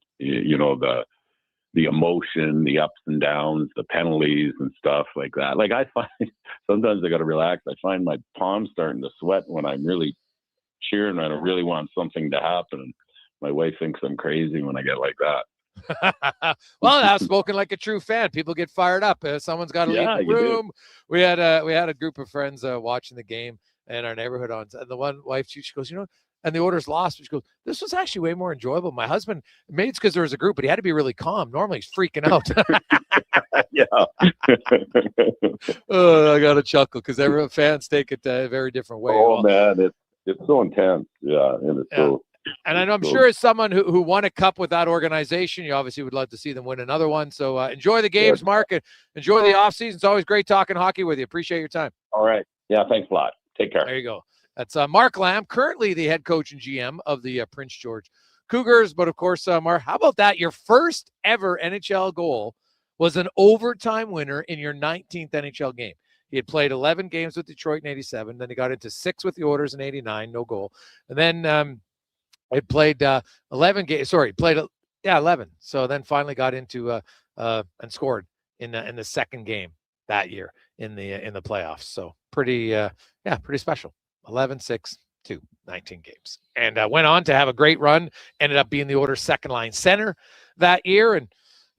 the emotion, the ups and downs, the penalties and stuff like that. Like, I find sometimes I got to relax. I find my palms starting to sweat when I'm really cheering and I really want something to happen. My wife thinks I'm crazy when I get like that. Well, now spoken like a true fan. People get fired up. Someone's got to leave the room. We had a group of friends watching the game in our neighborhood and the one wife, she goes, and the Oilers lost. She goes, this was actually way more enjoyable. My husband, maybe it's because there was a group, but he had to be really calm. Normally he's freaking out. Yeah. I got to chuckle because everyone fans take it a very different way. Oh, man, it's so intense. Yeah, and it's so. And I'm sure as someone who won a cup with that organization, you obviously would love to see them win another one. So enjoy the games, Mark, and enjoy the offseason. It's always great talking hockey with you. Appreciate your time. All right. Yeah, thanks a lot. Take care. There you go. That's Mark Lamb, currently the head coach and GM of the Prince George Cougars. But, of course, Mark, how about that? Your first ever NHL goal was an overtime winner in your 19th NHL game. He had played 11 games with Detroit in 87. Then he got into 6 with the Oilers in 89, no goal. And then it played 11 games. Sorry, played 11. So then finally got into and scored in the second game that year in the playoffs. So pretty special. 11-6-2, 19 games, and went on to have a great run. Ended up being the Oilers' second line center that year. And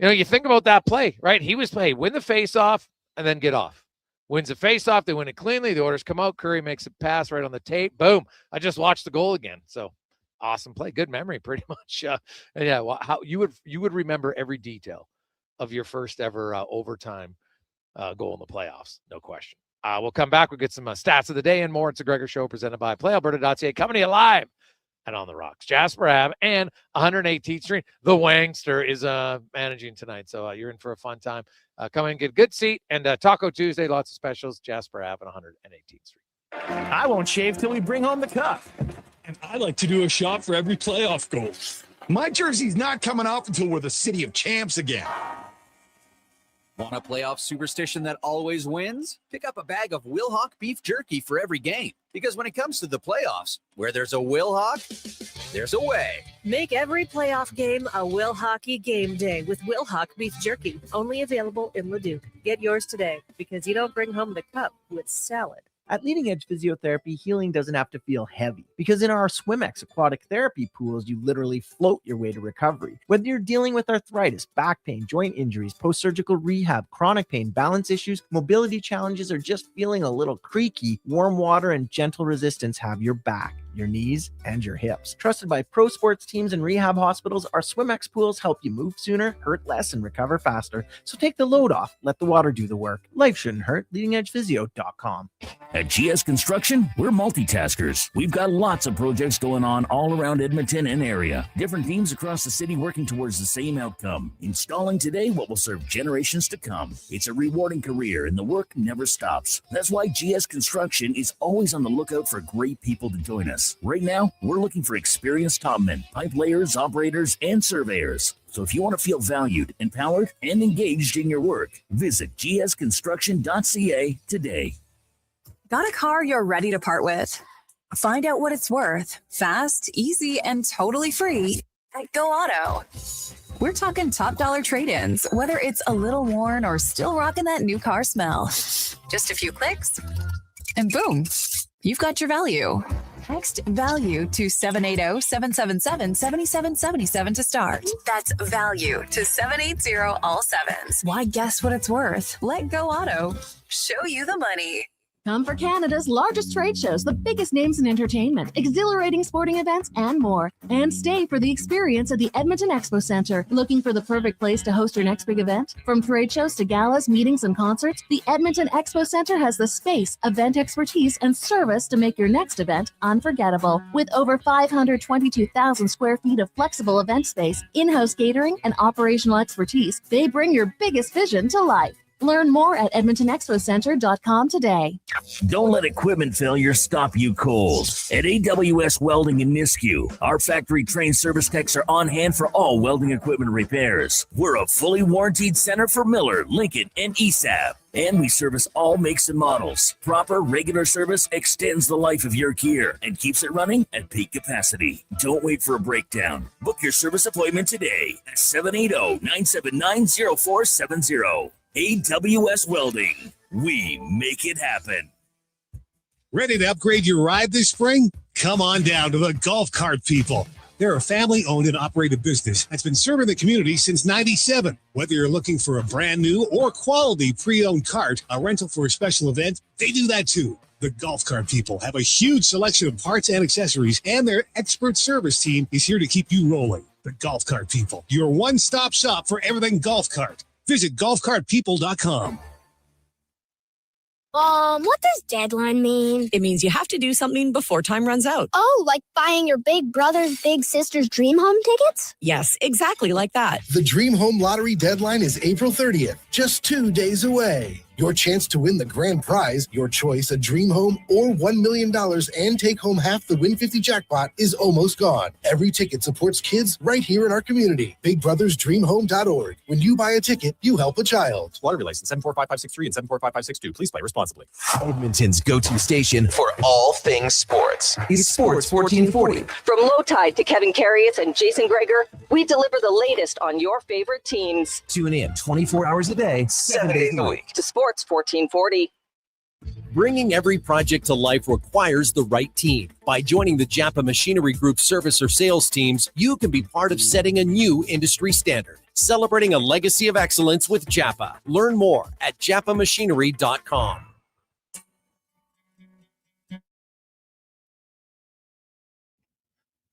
you think about that play, right? He was win the face-off and then get off. Wins the face-off, they win it cleanly. The Oilers come out. Curry makes a pass right on the tape. Boom! I just watched the goal again. So. Awesome play, good memory, pretty much. And yeah, well, how you would remember every detail of your first ever overtime goal in the playoffs, no question. We'll come back. We'll get some stats of the day and more. It's a Gregor Show presented by Playalberta.ca, coming to you live and on the Rocks. Jasper Ave and 118th Street. The Wangster is managing tonight, so you're in for a fun time. Come in, get a good seat, and Taco Tuesday, lots of specials. Jasper Ave and 118th Street. I won't shave till we bring home the cup. And I like to do a shot for every playoff goal. My jersey's not coming off until we're the city of champs again. Want a playoff superstition that always wins? Pick up a bag of Wilhauk beef jerky for every game. Because when it comes to the playoffs, where there's a Wilhauk, there's a way. Make every playoff game a Wilhockey game day with Wilhauk beef jerky. Only available in Leduc. Get yours today because you don't bring home the cup with salad. At Leading Edge Physiotherapy, healing doesn't have to feel heavy because in our SwimX aquatic therapy pools, you literally float your way to recovery. Whether you're dealing with arthritis, back pain, joint injuries, post-surgical rehab, chronic pain, balance issues, mobility challenges, or just feeling a little creaky, warm water and gentle resistance have your back, your knees, and your hips. Trusted by pro sports teams and rehab hospitals, our SwimX pools help you move sooner, hurt less, and recover faster. So take the load off. Let the water do the work. Life shouldn't hurt. LeadingEdgePhysio.com. At GS Construction, we're multitaskers. We've got lots of projects going on all around Edmonton and area. Different teams across the city working towards the same outcome. Installing today what will serve generations to come. It's a rewarding career and the work never stops. That's why GS Construction is always on the lookout for great people to join us. Right now, we're looking for experienced topmen, pipe layers, operators, and surveyors. So if you want to feel valued, empowered, and engaged in your work, visit gsconstruction.ca today. Got a car you're ready to part with? Find out what it's worth, fast, easy, and totally free at Go Auto. We're talking top dollar trade-ins, whether it's a little worn or still rocking that new car smell. Just a few clicks, and boom, you've got your value. Text value to 780-777-7777 to start. That's value to 780 all sevens. Why guess what it's worth? Let Go Auto show you the money. Come for Canada's largest trade shows, the biggest names in entertainment, exhilarating sporting events, and more. And stay for the experience at the Edmonton Expo Centre. Looking for the perfect place to host your next big event? From trade shows to galas, meetings, and concerts, the Edmonton Expo Centre has the space, event expertise, and service to make your next event unforgettable. With over 522,000 square feet of flexible event space, in-house catering, and operational expertise, they bring your biggest vision to life. Learn more at EdmontonExpoCenter.com today. Don't let equipment failure stop you cold. At AWS Welding in Nisku, our factory-trained service techs are on hand for all welding equipment repairs. We're a fully warranted center for Miller, Lincoln, and ESAB. And we service all makes and models. Proper, regular service extends the life of your gear and keeps it running at peak capacity. Don't wait for a breakdown. Book your service appointment today at 780-979-0470. AWS Welding. We make it happen. Ready to upgrade your ride this spring? Come on down to the Golf Cart People. They're a family-owned and operated business that's been serving the community since '97. Whether you're looking for a brand new or quality pre-owned cart, a rental for a special event, they do that too. The Golf Cart People have a huge selection of parts and accessories, and their expert service team is here to keep you rolling. The Golf Cart People, your one-stop shop for everything golf cart. Visit golfcartpeople.com. What does deadline mean? It means you have to do something before time runs out. Oh, like buying your big brother's, big sister's dream home tickets? Yes, exactly like that. The Dream Home Lottery deadline is April 30th, just 2 days away. Your chance to win the grand prize, your choice, a dream home or $1 million and take home half the Win 50 jackpot is almost gone. Every ticket supports kids right here in our community. BigBrothersDreamHome.org. When you buy a ticket, you help a child. Lottery license 745563 and 745562. Please play responsibly. Edmonton's go-to station for all things sports is Sports 1440. From Low Tide to Kevin Carrius and Jason Gregor, we deliver the latest on your favorite teams. Tune in 24 hours a day, 7 days a week. To Sports 1440. Bringing every project to life requires the right team. By joining the Japa Machinery Group service or sales teams, you can be part of setting a new industry standard. Celebrating a legacy of excellence with Japa. Learn more at japamachinery.com.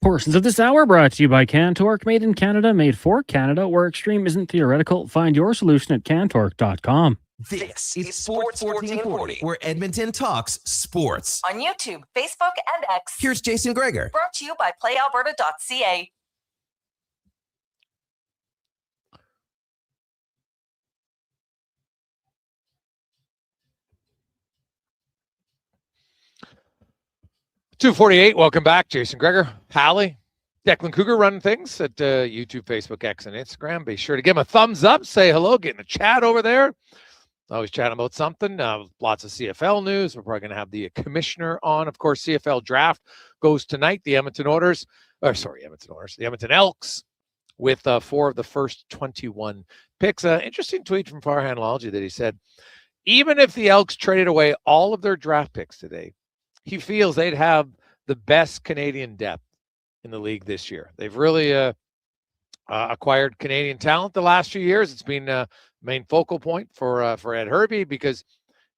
Portions of this hour brought to you by Cantork, made in Canada, made for Canada, where extreme isn't theoretical. Find your solution at cantork.com. This is Sports 1440, where Edmonton talks sports. On YouTube, Facebook, and X. Here's Jason Gregor. Brought to you by Playalberta.ca. .248, welcome back. Jason Gregor, Hallie, Declan Cougar running things at YouTube, Facebook, X, and Instagram. Be sure to give them a thumbs up. Say hello. Get in the chat over there. Always chatting about something. Lots of CFL news. We're probably going to have the commissioner on. Of course, CFL draft goes tonight. The Edmonton Elks with 4 of the first 21 picks. Interesting tweet from Farhan Lalji that he said, even if the Elks traded away all of their draft picks today, he feels they'd have the best Canadian depth in the league this year. They've really acquired Canadian talent the last few years. It's been a main focal point for Ed Hervey, because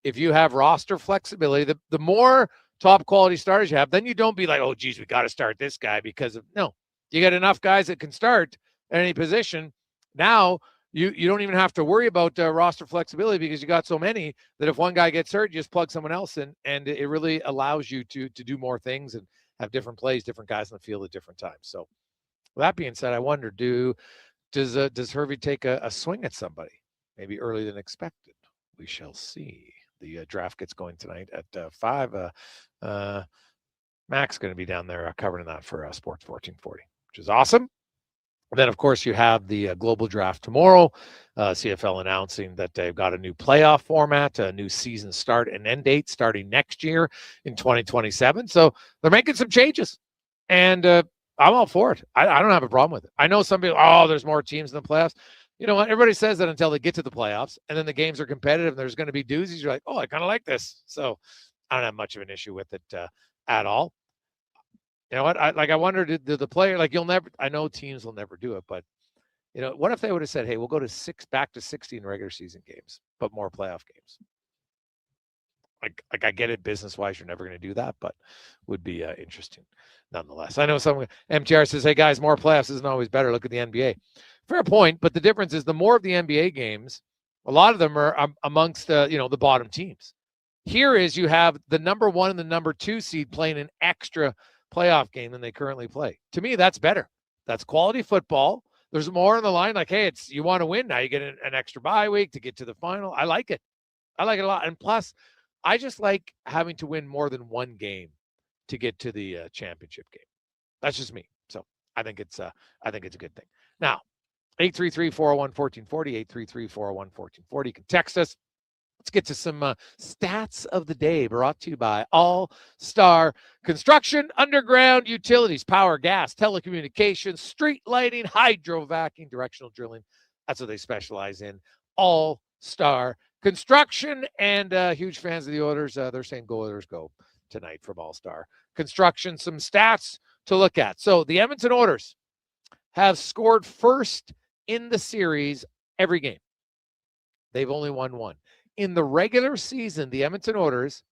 if you have roster flexibility, the more top quality starters you have, then you don't be like, oh, geez, we got to start this guy because of, no, you got enough guys that can start at any position. Now you don't even have to worry about roster flexibility, because you got so many that if one guy gets hurt, you just plug someone else in, and it really allows you to do more things and have different plays, different guys in the field at different times. So with that being said, I wonder, does Hervey take a swing at somebody maybe earlier than expected? We shall see. The draft gets going tonight at 5. Mac's going to be down there covering that for Sports 1440, which is awesome. And then, of course, you have the global draft tomorrow. CFL announcing that they've got a new playoff format, a new season start and end date starting next year in 2027. So they're making some changes, and I'm all for it. I don't have a problem with it. I know some people, there's more teams in the playoffs. You know what? Everybody says that until they get to the playoffs, and then the games are competitive and there's going to be doozies. You're like, I kind of like this. So I don't have much of an issue with it at all. You know what? I wonder, did the player, I know teams will never do it, but what if they would have said, hey, we'll go to back to 16 regular season games, but more playoff games? I get it, business-wise, you're never going to do that, but would be interesting nonetheless. I know some MTR says, hey, guys, more playoffs isn't always better. Look at the NBA. Fair point, but the difference is the more of the NBA games, a lot of them are amongst the bottom teams. Here is you have the number 1 and the number 2 seed playing an extra playoff game than they currently play. To me, that's better. That's quality football. there's more on the line. Like, hey, you want to win now. You get an extra bye week to get to the final. I like it. I like it a lot. And plus, I just like having to win more than one game to get to the championship game. That's just me. So I think it's a good thing. Now, 833-401-1440, 833-401-1440. You can text us. Let's get to some stats of the day brought to you by All Star Construction, underground utilities, power, gas, telecommunications, street lighting, hydrovacing, directional drilling. That's what they specialize in. All Star Construction, and huge fans of the Oilers. They're saying go Oilers go tonight from All Star Construction. Some stats to look at. So the Edmonton Oilers have scored first in the series every game. They've only won one. In the regular season, the Edmonton Oilers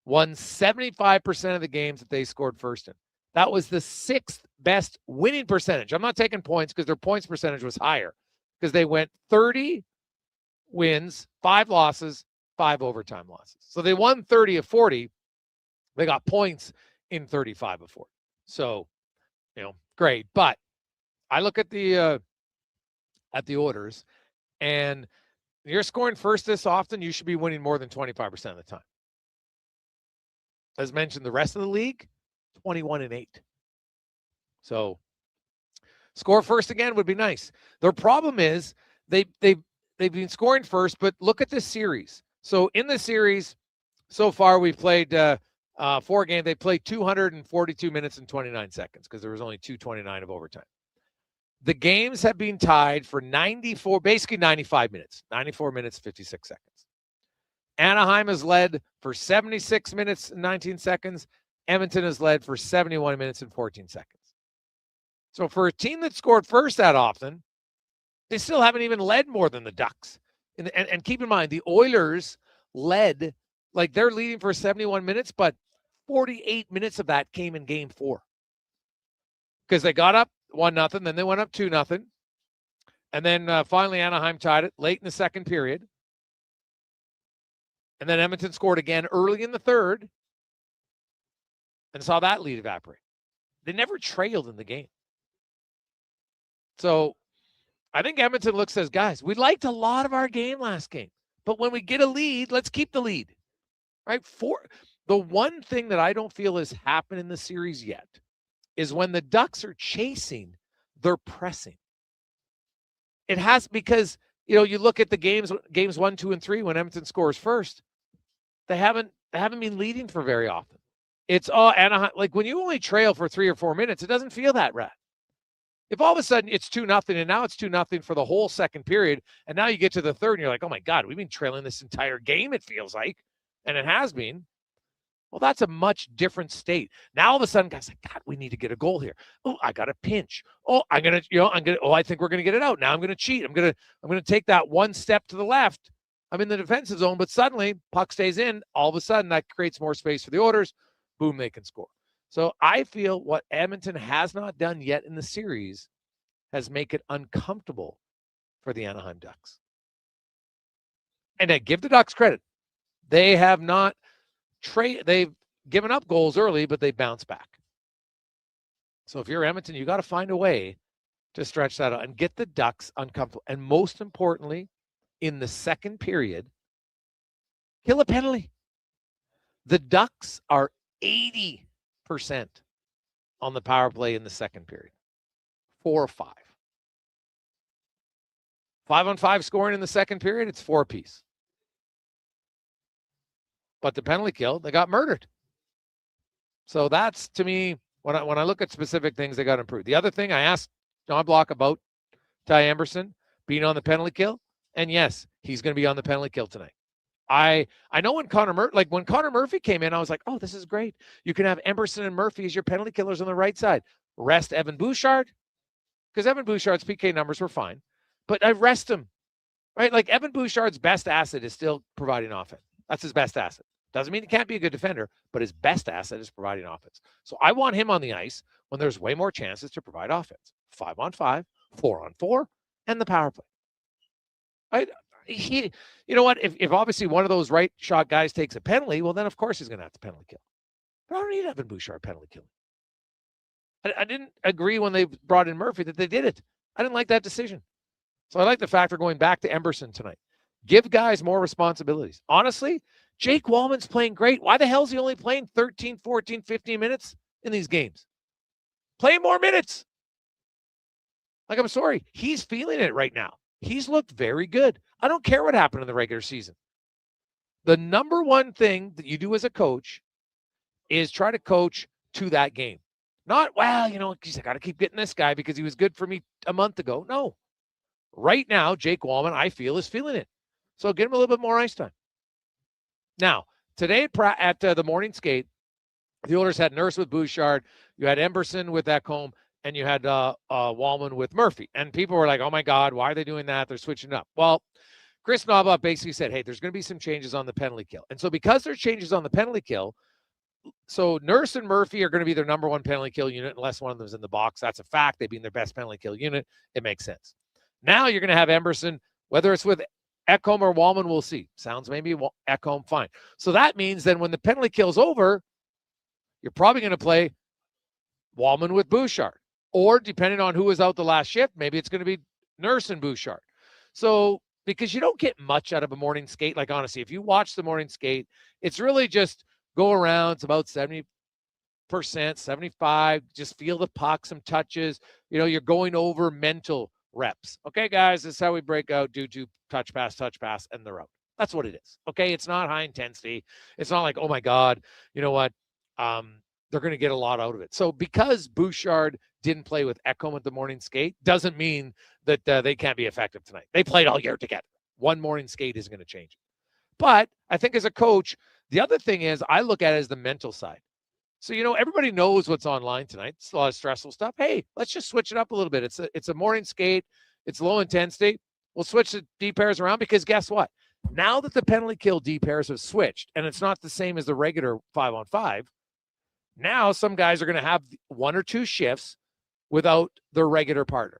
won 75% of the games that they scored first in. That was the 6th best winning percentage. I'm not taking points because their points percentage was higher because they went 30 wins, 5 losses, 5 overtime losses. So they won 30 of 40. They got points in 35 of 40. So, great. But I look at the Oilers, and you're scoring first this often, you should be winning more than 25% of the time. As mentioned, the rest of the league, 21-8. So score first again would be nice. Their problem is they've been scoring first, but look at this series. So in the series so far, we've played 4 games. They played 242 minutes and 29 seconds because there was only 229 of overtime. The games have been tied for 95 minutes, 94 minutes, 56 seconds. Anaheim has led for 76 minutes and 19 seconds. Edmonton has led for 71 minutes and 14 seconds. So for a team that scored first that often, they still haven't even led more than the Ducks. And keep in mind, the Oilers led, like they're leading for 71 minutes, but 48 minutes of that came in game 4. Because they got up 1-0, then they went up 2-0. And then finally Anaheim tied it late in the second period. And then Edmonton scored again early in the third and saw that lead evaporate. They never trailed in the game. So I think Edmonton says, guys, we liked a lot of our game last game, but when we get a lead, let's keep the lead. Right? The one thing that I don't feel has happened in the series yet is when the Ducks are chasing, they're pressing. It has, because, you look at the games 1, 2, and 3 when Edmonton scores first, they haven't been leading for very often. It's Anaheim. Like when you only trail for 3 or 4 minutes, it doesn't feel that rad. If all of a sudden it's 2-0 and now it's 2-0 for the whole second period, and now you get to the third and you're like, oh my God, we've been trailing this entire game, it feels like, and it has been. Well, that's a much different state. Now all of a sudden, guys, like, God, we need to get a goal here. Oh, I got a pinch. Oh, I think we're gonna get it out. Now I'm gonna cheat. I'm gonna take that one step to the left. I'm in the defensive zone, but suddenly puck stays in. All of a sudden, that creates more space for the Oilers. Boom, they can score. So I feel what Edmonton has not done yet in the series has made it uncomfortable for the Anaheim Ducks. And I give the Ducks credit. They have not they've given up goals early, but they bounce back. So if you're Edmonton, you got to find a way to stretch that out and get the Ducks uncomfortable. And most importantly, in the second period, kill a penalty. The Ducks are 80% on the power play in the second period. 4 or 5. 5-on-5 scoring in the second period, it's 4 apiece. But the penalty kill, they got murdered. So that's, to me, when I look at specific things, they got to improve. The other thing, I asked John Block about Ty Emberson being on the penalty kill, and yes, he's going to be on the penalty kill tonight. I know when Connor Murphy came in, I was like, oh, this is great. You can have Emberson and Murphy as your penalty killers on the right side. Rest Evan Bouchard, because Evan Bouchard's PK numbers were fine, but I rest him, right? Like Evan Bouchard's best asset is still providing offense. That's his best asset. Doesn't mean he can't be a good defender, but his best asset is providing offense. So I want him on the ice when there's way more chances to provide offense. 5-on-5, 4-on-4, and the power play. You know what? If obviously one of those right shot guys takes a penalty, well, then of course he's going to have to penalty kill. But I don't need Evan Bouchard penalty killing. I didn't agree when they brought in Murphy that they did it. I didn't like that decision. So I like the fact they're going back to Emberson tonight. Give guys more responsibilities. Honestly, Jake Wallman's playing great. Why the hell is he only playing 13, 14, 15 minutes in these games? Play more minutes. Like, I'm sorry. He's feeling it right now. He's looked very good. I don't care what happened in the regular season. The number one thing that you do as a coach is try to coach to that game. Not, well, you know, geez, I got to keep getting this guy because he was good for me a month ago. No. Right now, Jake Wallman, I feel, is feeling it. So get him a little bit more ice time. Now, today at the morning skate, the Oilers had Nurse with Bouchard, you had Emberson with Ekholm, and you had Wallman with Murphy. And people were like, oh, my God, why are they doing that? They're switching up. Well, Chris Knobloch basically said, hey, there's going to be some changes on the penalty kill. And so because there's changes on the penalty kill, so Nurse and Murphy are going to be their number one penalty kill unit unless one of them is in the box. That's a fact. They've been their best penalty kill unit. It makes sense. Now you're going to have Emberson, whether it's with Ekholm or Wallman, we'll see. Sounds maybe Ekholm, fine. So that means then when the penalty kill's over, you're probably going to play Wallman with Bouchard. Or depending on who was out the last shift, maybe it's going to be Nurse and Bouchard. So because you don't get much out of a morning skate, like honestly, if you watch the morning skate, it's really just go around. It's about 70%, 75%. Just feel the puck, some touches. You know, you're going over mental reps. Okay, guys, this is how we break out, do touch pass, and they're out. That's what it is. Okay, it's not high intensity. It's not like, oh my God, you know what? They're going to get a lot out of it. So because Bouchard didn't play with Ekholm at the morning skate, doesn't mean that they can't be effective tonight. They played all year together. One morning skate isn't going to change it. But I think as a coach, the other thing is I look at it as the mental side. So, you know, everybody knows what's online tonight. It's a lot of stressful stuff. Hey, let's just switch it up a little bit. It's a morning skate. It's low intensity. We'll switch the D pairs around because guess what? Now that the penalty kill D pairs have switched and it's not the same as the regular 5-on-5, now some guys are going to have one or two shifts without their regular partner.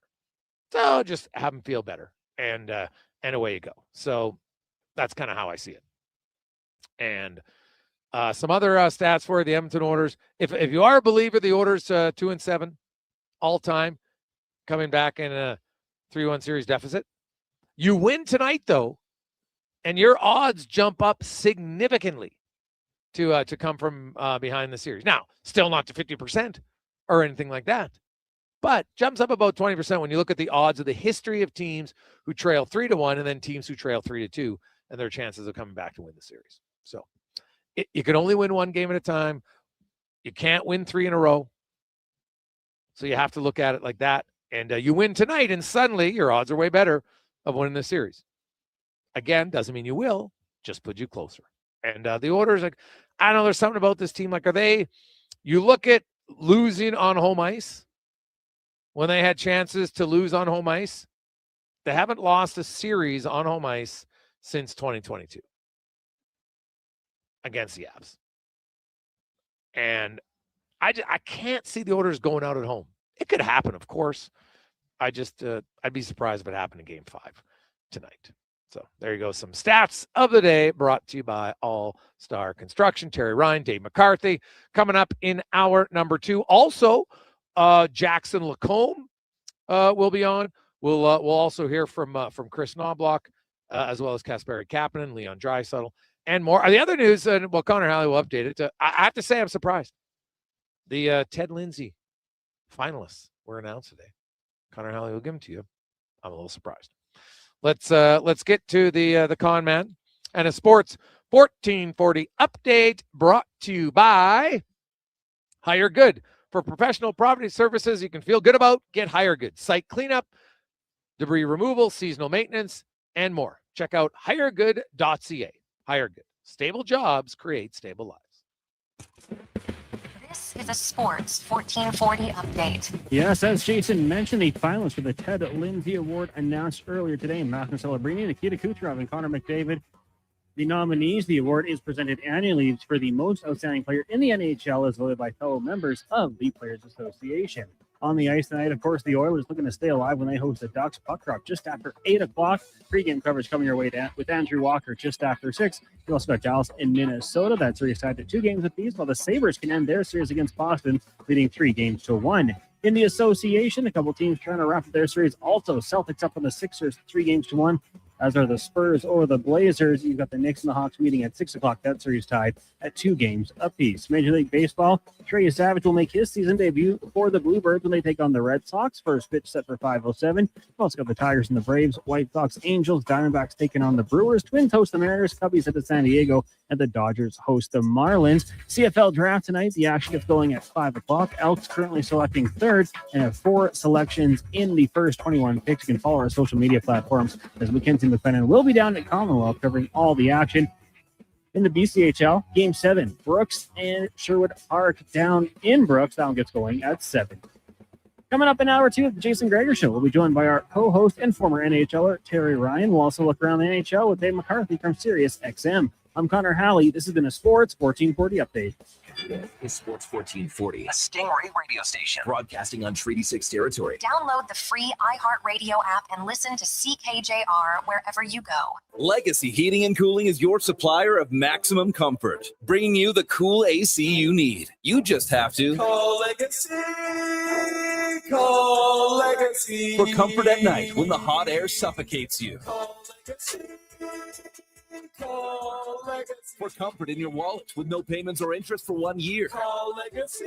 So just have them feel better and away you go. So that's kind of how I see it. And some other stats for the Edmonton Oilers. If you are a believer, the Oilers 2-7 all time, coming back in a 3-1 series deficit. You win tonight though, and your odds jump up significantly to come from behind the series. Now, still not to 50% or anything like that, but jumps up about 20% when you look at the odds of the history of teams who trail 3-1 and then teams who trail 3-2 and their chances of coming back to win the series. So you can only win one game at a time. You can't win 3 in a row. So you have to look at it like that. And you win tonight, and suddenly your odds are way better of winning the series. Again, doesn't mean you will, just put you closer. And the Oilers, like, I don't know, there's something about this team. Like, you look at losing on home ice when they had chances to lose on home ice. They haven't lost a series on home ice since 2022 against the Avs. And I can't see the Oilers going out at home. It could happen, of course. I'd be surprised if it happened in Game 5 tonight. So there you go. Some stats of the day brought to you by All Star Construction. Terry Ryan, Dave McCarthy coming up in hour number 2. Also, Jackson Lacombe will be on. We'll also hear from Chris Knobloch, as well as Kasperi Kapanen, Leon Draisaitl, and more. The other news, and Connor Halley will update it. I have to say I'm surprised. The Ted Lindsay finalists were announced today. Connor Halley will give them to you. I'm a little surprised. Let's get to the con man and a sports 1440 update brought to you by Hire Good. For professional property services you can feel good about, get Hire Good. Site cleanup, debris removal, seasonal maintenance, and more. Check out hiregood.ca. Hire Good. Stable jobs create stable lives. This is a Sports 1440 update. Yes, as Jason mentioned, the finalists for the Ted Lindsay Award announced earlier today. Matthew Celebrini, Nikita Kucherov, and Connor McDavid. The nominees, the award is presented annually for the most outstanding player in the NHL as voted by fellow members of the Players Association. On the ice tonight, of course, the Oilers looking to stay alive when they host the Ducks. Puck drop just after 8 o'clock. Pre-game coverage coming your way with Andrew Walker just after 6. You also got Dallas in Minnesota. That series tied to 2 games apiece, while the Sabres can end their series against Boston, leading 3-1. In the association, a couple teams trying to wrap up their series. Also, Celtics up on the Sixers 3-1, as are the Spurs over the Blazers. You've got the Knicks and the Hawks meeting at 6 o'clock. That series tied at 2 games apiece. Major League Baseball, Trey Savage will make his season debut for the Bluebirds when they take on the Red Sox. First pitch set for 5:07. We've also got the Tigers and the Braves, White Sox, Angels, Diamondbacks taking on the Brewers. Twins host the Mariners, Cubbies head to San Diego, and the Dodgers host the Marlins. CFL draft tonight. The action gets going at 5 o'clock. Elks currently selecting third and have 4 selections in the first 21 picks. You can follow our social media platforms as Mackenzie McFadden will be down at Commonwealth covering all the action. In the BCHL, Game 7, Brooks and Sherwood Park down in Brooks. That one gets going at 7. Coming up in hour 2 of the Jason Gregor Show, we'll be joined by our co-host and former NHLer, Terry Ryan. We'll also look around the NHL with Dave McCarthy from Sirius XM. I'm Connor Halley. This has been a Sports 1440 update. It's Sports 1440, a Stingray radio station broadcasting on Treaty 6 territory. Download the free iHeartRadio app and listen to CKJR wherever you go. Legacy Heating and Cooling is your supplier of maximum comfort, bringing you the cool AC you need. You just have to call Legacy. Call Legacy. For comfort at night when the hot air suffocates you. Call Legacy. Call Legacy. For comfort in your wallet with no payments or interest for 1 year. Call Legacy.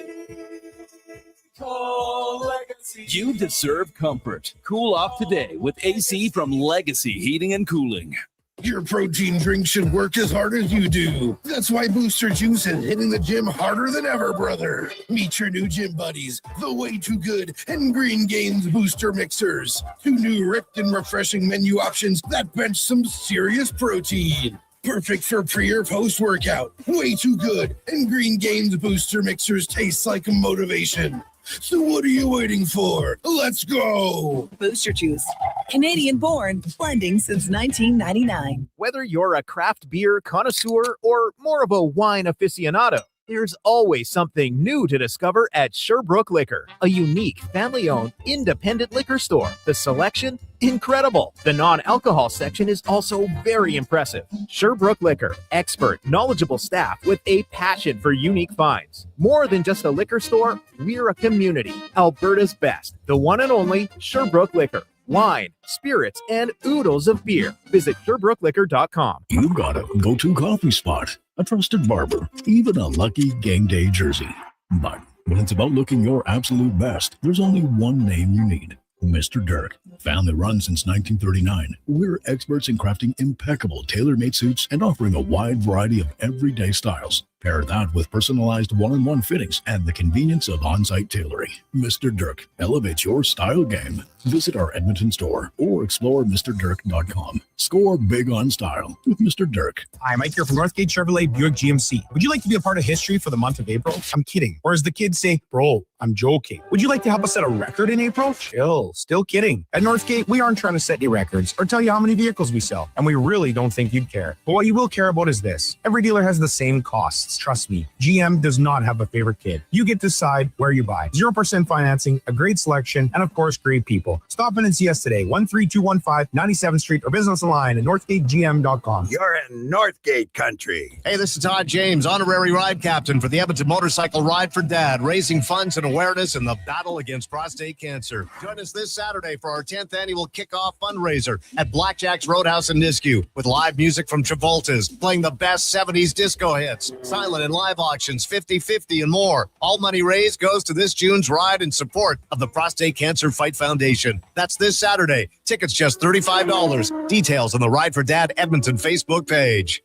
Call Legacy. You deserve comfort. Cool off today with AC from Legacy Heating and Cooling. Your protein drink should work as hard as you do. That's why Booster Juice is hitting the gym harder than ever, brother. Meet your new gym buddies, the Way Too Good and Green Gains Booster Mixers. 2 new ripped and refreshing menu options that bench some serious protein. Perfect for pre or post-workout. Way Too Good and Green Gains Booster Mixers taste like motivation. So what are you waiting for? Let's go! Booster Juice. Canadian born, blending since 1999. Whether you're a craft beer connoisseur or more of a wine aficionado, there's always something new to discover at Sherbrooke Liquor, a unique, family-owned, independent liquor store. The selection, incredible. The non-alcohol section is also very impressive. Sherbrooke Liquor, expert, knowledgeable staff with a passion for unique finds. More than just a liquor store, we're a community. Alberta's best, the one and only Sherbrooke Liquor. Wine, spirits, and oodles of beer. Visit SherbrookeLiquor.com. You got a go-to coffee spot, a trusted barber, even a lucky game day jersey. But when it's about looking your absolute best, there's only one name you need. Mr. Dirk. Family run since 1939. We're experts in crafting impeccable tailor-made suits and offering a wide variety of everyday styles. Pair that with personalized one-on-one fittings and the convenience of on-site tailoring. Mr. Dirk elevates your style game. Visit our Edmonton store or explore MrDirk.com. Score big on style with Mr. Dirk. Hi, Mike here from Northgate Chevrolet Buick GMC. Would you like to be a part of history for the month of April? I'm kidding. Or as the kids say, bro, I'm joking. Would you like to help us set a record in April? Chill. Still kidding. At Northgate, we aren't trying to set any records or tell you how many vehicles we sell, and we really don't think you'd care. But what you will care about is this. Every dealer has the same costs. Trust me, GM does not have a favorite kid. You get to decide where you buy. 0% financing, a great selection, and of course, great people. Stop in and see us today, 13215 97th Street, or business online at northgategm.com. You're in Northgate country. Hey, this is Todd James, honorary ride captain for the Edmonton Motorcycle Ride for Dad, raising funds and awareness in the battle against prostate cancer. Join us this Saturday for our 10th annual kickoff fundraiser at Blackjack's Roadhouse in Nisku, with live music from Travolta's, playing the best 70s disco hits, silent and live auctions, 50-50 and more. All money raised goes to this June's ride in support of the Prostate Cancer Fight Foundation. That's this Saturday. Tickets just $35. Details on the Ride for Dad Edmonton Facebook page.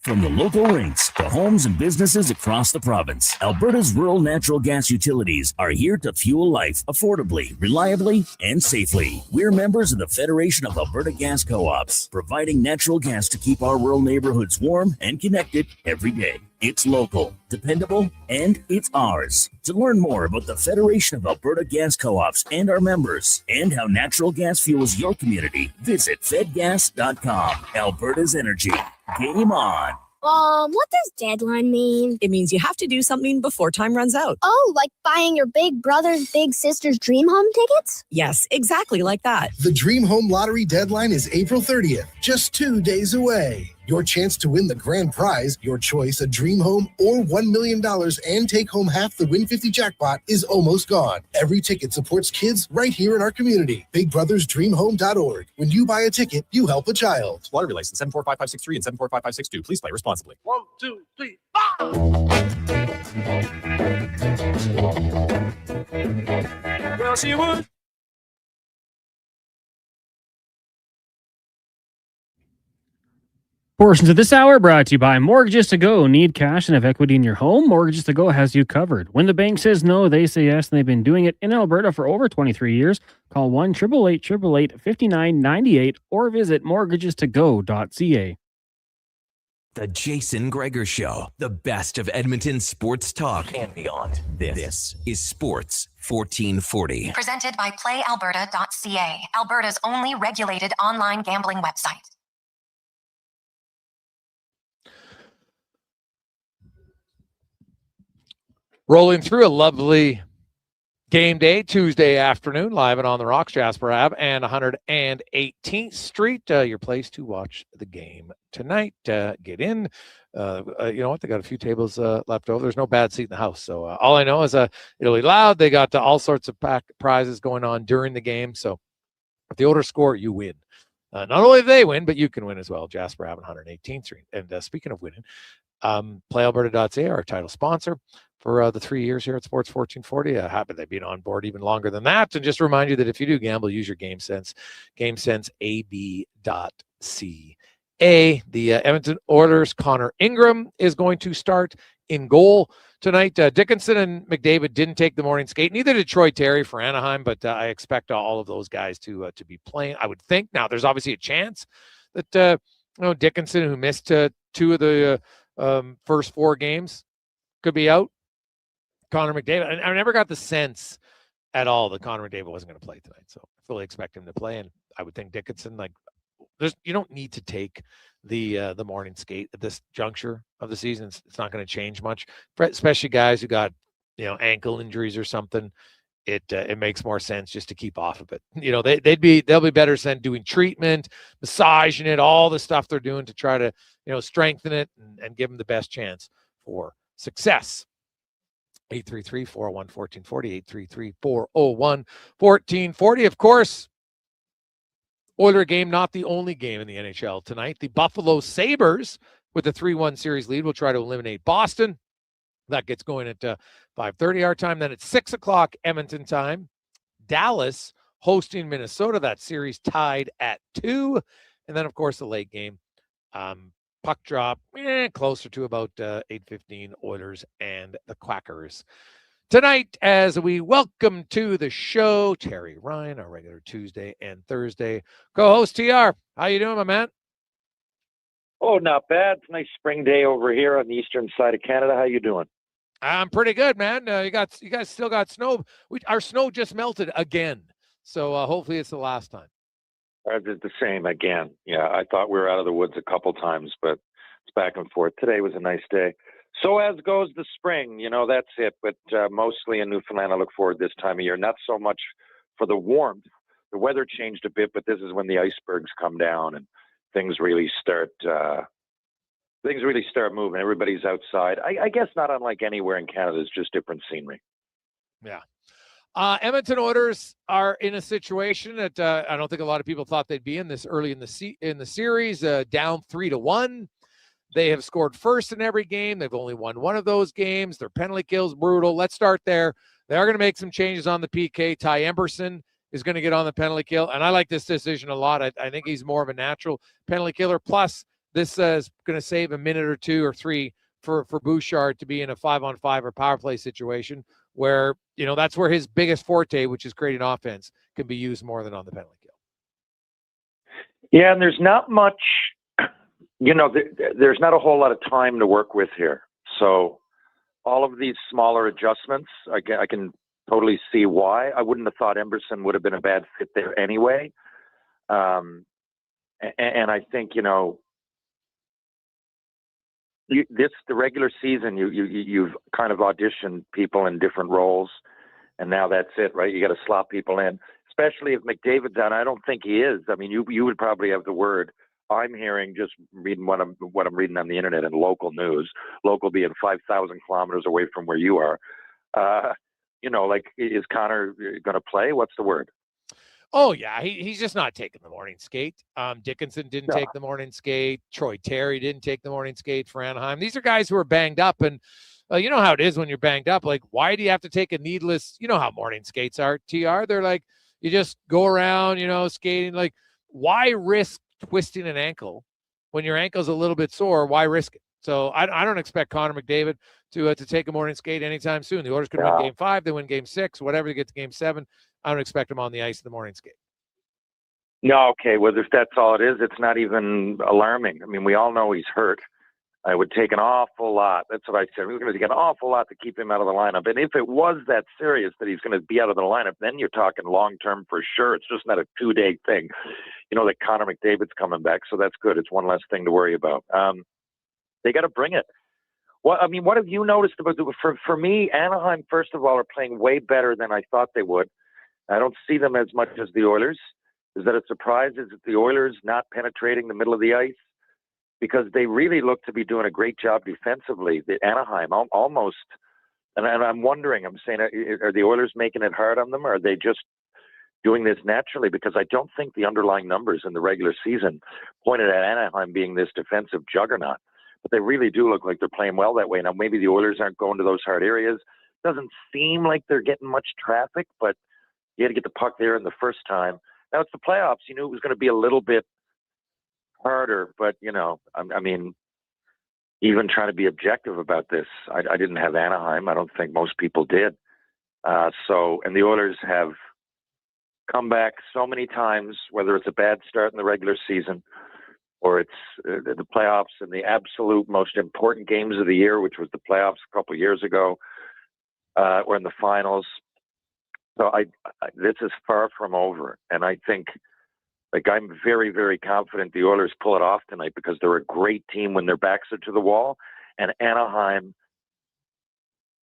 From the local rinks to homes and businesses across the province, Alberta's rural natural gas utilities are here to fuel life affordably, reliably, and safely. We're members of the Federation of Alberta Gas Co-ops, providing natural gas to keep our rural neighborhoods warm and connected every day. It's local, dependable, and it's ours. To learn more about the Federation of Alberta Gas Co-ops and our members, and how natural gas fuels your community, visit fedgas.com. Alberta's energy. Game on. What does deadline mean? It means you have to do something before time runs out. Oh, like buying your big brother's big sister's dream home tickets? Yes, exactly like that. The Dream Home Lottery deadline is April 30th, just 2 days away. Your chance to win the grand prize, your choice, a dream home or $1 million and take home half the Win 50 jackpot is almost gone. Every ticket supports kids right here in our community. BigBrothersDreamHome.org. When you buy a ticket, you help a child. Lottery license 745563 and 745562. Please play responsibly. 1, 2, 3, 4. Well, she would. Portions of this hour brought to you by Mortgages to Go. Need cash and have equity in your home? Mortgages to Go has you covered. When the bank says no, they say yes, and they've been doing it in Alberta for over 23 years. Call 1-888-888-5998 or visit mortgagestogo.ca. The Jason Gregor Show, the best of Edmonton sports talk and beyond. This is Sports 1440. Presented by Playalberta.ca, Alberta's only regulated online gambling website. Rolling through a lovely game day Tuesday afternoon, live and on the rocks, Jasper Ave and 118th Street. Your place to watch the game tonight. Get in. You know what? They got a few tables left over. There's no bad seat in the house. So all I know is it'll be loud. They got all sorts of prizes going on during the game. So if the Oilers score, you win. Not only do they win, but you can win as well. Jasper Ave, 118th Street. And speaking of winning, Playalberta.ca, our title sponsor for the 3 years here at Sports 1440. Happy they've been on board even longer than that. And just remind you that if you do gamble, use your GameSense, GameSenseAB.ca. The Edmonton Oilers, Connor Ingram is going to start in goal tonight. Dickinson and McDavid didn't take the morning skate. Neither did Troy Terry for Anaheim, but I expect all of those guys to be playing, I would think. Now, there's obviously a chance that Dickinson, who missed 2 of the first 4 games, could be out. Connor McDavid, I never got the sense at all that Connor McDavid wasn't going to play tonight. So I fully expect him to play. And I would think Dickinson, you don't need to take the morning skate at this juncture of the season. It's not going to change much, especially guys who got, ankle injuries or something. It makes more sense just to keep off of it. They'll be better sent doing treatment, massaging it, all the stuff they're doing to try to, strengthen it and give them the best chance for success. 833-401-1440, 833-401-1440. Of course, Oiler game, not the only game in the NHL tonight. The Buffalo Sabres, with a 3-1 series lead, will try to eliminate Boston. That gets going at 5:30 our time. Then at 6 o'clock Edmonton time, Dallas hosting Minnesota. That series tied at 2. And then, of course, the late game. Puck drop, closer to about 8:15, Oilers and the Quackers. Tonight, as we welcome to the show, Terry Ryan, our regular Tuesday and Thursday co-host. TR, how you doing, my man? Oh, not bad. It's a nice spring day over here on the eastern side of Canada. How you doing? I'm pretty good, man. You guys still got snow. Our snow just melted again, so hopefully it's the last time. I did the same again. Yeah, I thought we were out of the woods a couple times, but it's back and forth. Today was a nice day. So as goes the spring, that's it. But mostly in Newfoundland, I look forward this time of year. Not so much for the warmth. The weather changed a bit, but this is when the icebergs come down and things really start moving. Everybody's outside. I guess not unlike anywhere in Canada. It's just different scenery. Yeah. Edmonton Oilers are in a situation that I don't think a lot of people thought they'd be in this early in the series, down 3-1. They have scored first in every game. They've only won one of those games. Their penalty kill's brutal. Let's start there. They are going to make some changes on the PK. Ty Emberson is going to get on the penalty kill, and I like this decision a lot. I think he's more of a natural penalty killer. Plus, this is going to save a minute or 2 or 3 for Bouchard to be in a 5-on-5 or power play situation where, that's where his biggest forte, which is creating offense, can be used more than on the penalty kill. Yeah, and there's not much, there's not a whole lot of time to work with here. So all of these smaller adjustments, I can totally see why. I wouldn't have thought Emberson would have been a bad fit there anyway. And I think, the regular season, you've kind of auditioned people in different roles, and now that's it, right? You got to slot people in, especially if McDavid's on. I don't think he is. I mean, you would probably have the word I'm hearing, just reading what I'm reading on the internet and local news, local being 5,000 kilometers away from where you are. Like, is Connor going to play? What's the word? Oh, yeah, he's just not taking the morning skate. Dickinson didn't take the morning skate. Troy Terry didn't take the morning skate for Anaheim. These are guys who are banged up, and you know how it is when you're banged up. Like, why do you have to take a needless, you know how morning skates are, TR? They're like, you just go around, skating. Like, why risk twisting an ankle when your ankle's a little bit sore? Why risk it? So I don't expect Connor McDavid to take a morning skate anytime soon. The Oilers could win Game 5, they win Game 6, whatever, they get to Game 7. I don't expect him on the ice in the morning skate. No, okay. Well, if that's all it is, it's not even alarming. I mean, we all know he's hurt. It would take an awful lot. That's what I said. We're going to take an awful lot to keep him out of the lineup. And if it was that serious that he's going to be out of the lineup, then you're talking long-term for sure. It's just not a 2-day thing. That Connor McDavid's coming back, so that's good. It's one less thing to worry about. They got to bring it. What have you noticed about for me, Anaheim, first of all, are playing way better than I thought they would. I don't see them as much as the Oilers. Is that a surprise? Is it the Oilers not penetrating the middle of the ice? Because they really look to be doing a great job defensively. The Anaheim almost, and I'm wondering, I'm saying, are the Oilers making it hard on them, or are they just doing this naturally? Because I don't think the underlying numbers in the regular season pointed at Anaheim being this defensive juggernaut. But they really do look like they're playing well that way. Now, maybe the Oilers aren't going to those hard areas. Doesn't seem like they're getting much traffic, but you had to get the puck there in the first time. Now it's the playoffs. You knew it was going to be a little bit harder, but, I mean, even trying to be objective about this, I didn't have Anaheim. I don't think most people did. And the Oilers have come back so many times, whether it's a bad start in the regular season or it's the playoffs and the absolute most important games of the year, which was the playoffs a couple of years ago, or in the finals. So this is far from over. And I think, I'm very, very confident the Oilers pull it off tonight because they're a great team when their backs are to the wall. And Anaheim,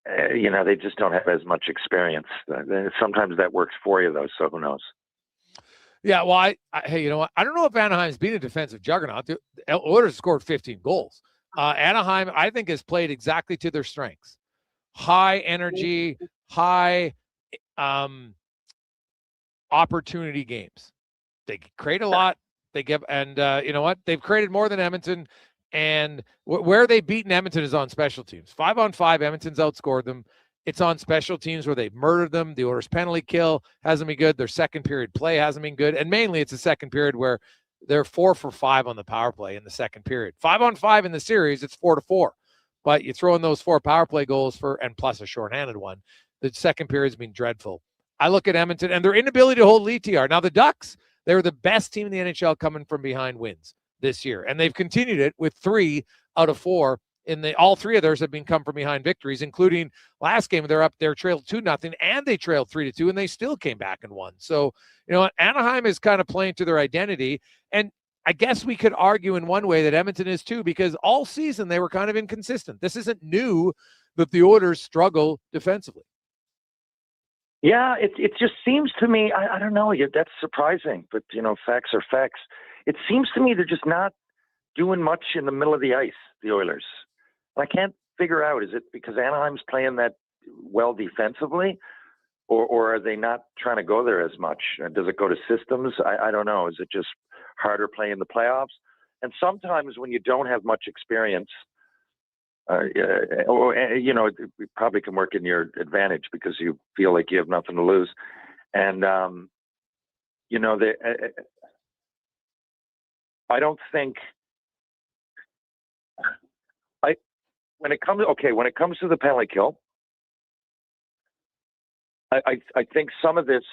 they just don't have as much experience. Sometimes that works for you, though, so who knows? Yeah, well, hey, you know what? I don't know if Anaheim's been a defensive juggernaut. The Oilers scored 15 goals. Anaheim, I think, has played exactly to their strengths. High energy, high opportunity games. They create a lot. They give, and you know what? They've created more than Edmonton. And where they've beaten Edmonton is on special teams. 5-on-5, Edmonton's outscored them. It's on special teams where they've murdered them. The Oilers' penalty kill hasn't been good. Their second period play hasn't been good. And mainly it's a second period where they're 4 for 5 on the power play in the second period. 5-on-5 in the series, it's 4-4. But you throw in those 4 power play goals and plus a shorthanded one. The second period's been dreadful. I look at Edmonton and their inability to hold lead TR. Now the Ducks, they were the best team in the NHL coming from behind wins this year. And they've continued it with 3 out of 4. All 3 of theirs have been come from behind victories, including last game. They're trailed 2-0 and they trailed 3-2 and they still came back and won. So, Anaheim is kind of playing to their identity. And I guess we could argue in one way that Edmonton is too, because all season they were kind of inconsistent. This isn't new that the Oilers struggle defensively. Yeah, it just seems to me, I don't know, that's surprising, but, facts are facts. It seems to me they're just not doing much in the middle of the ice, the Oilers. I can't figure out, is it because Anaheim's playing that well defensively, or are they not trying to go there as much? Does it go to systems? I don't know. Is it just harder playing the playoffs? And sometimes when you don't have much experience, it probably can work in your advantage because you feel like you have nothing to lose. And, I don't think when it comes to the penalty kill, I think some of this,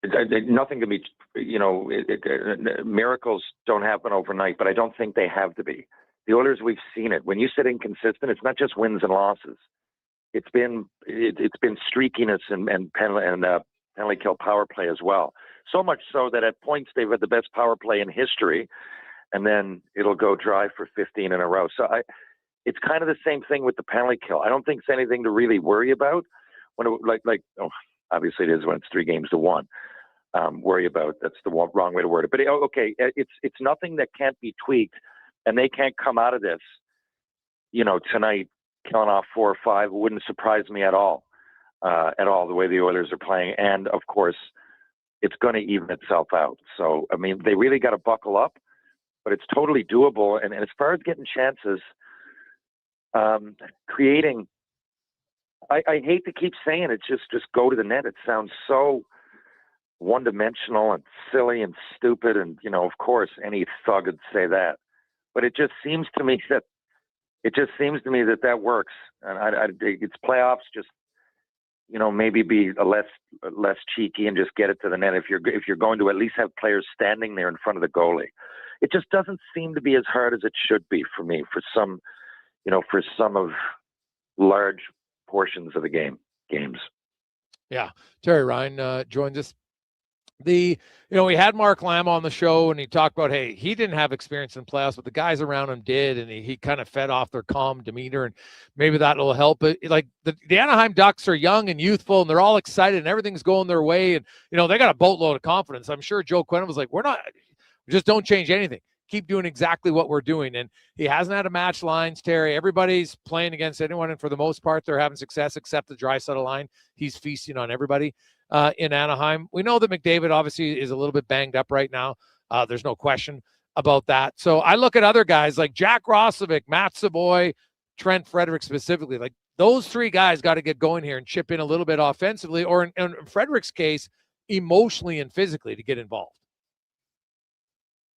nothing can be, miracles don't happen overnight, but I don't think they have to be. The Oilers, we've seen it. When you said inconsistent, it's not just wins and losses. It's been streakiness and penalty kill power play as well. So much so that at points they've had the best power play in history, and then it'll go dry for 15 in a row. So it's kind of the same thing with the penalty kill. I don't think it's anything to really worry about. When obviously it is when it's 3-1. worry about. That's the wrong way to word it. But okay, it's nothing that can't be tweaked, and they can't come out of this, tonight killing off 4 or 5. It wouldn't surprise me at all, the way the Oilers are playing. And of course, it's going to even itself out. So, I mean, they really got to buckle up, but it's totally doable. And as far as getting chances, creating, I hate to keep saying it, just go to the net. It sounds so one-dimensional and silly and stupid. And, of course, any thug would say that. But it just seems to me that that works. And it's playoffs, just, maybe be less cheeky and just get it to the net. If you're going to at least have players standing there in front of the goalie, it just doesn't seem to be as hard as it should be for me, for some of large portions of the games. Yeah. Terry Ryan joins us. We had Mark Lamb on the show, and he talked about, hey, he didn't have experience in playoffs, but the guys around him did, and he kind of fed off their calm demeanor, and maybe that will help. But like the Anaheim Ducks are young and youthful, and they're all excited, and everything's going their way, and they got a boatload of confidence. I'm sure Joe Quinn was like, just don't change anything. Keep doing exactly what we're doing. And he hasn't had to match lines, Terry. Everybody's playing against anyone, and for the most part, they're having success except the Draisaitl line. He's feasting on everybody in Anaheim. We know that McDavid obviously is a little bit banged up right now. There's no question about that. So I look at other guys like Jack Roslovic, Matt Savoy, Trent Frederick specifically. Like those 3 guys got to get going here and chip in a little bit offensively, or in Frederick's case, emotionally and physically to get involved.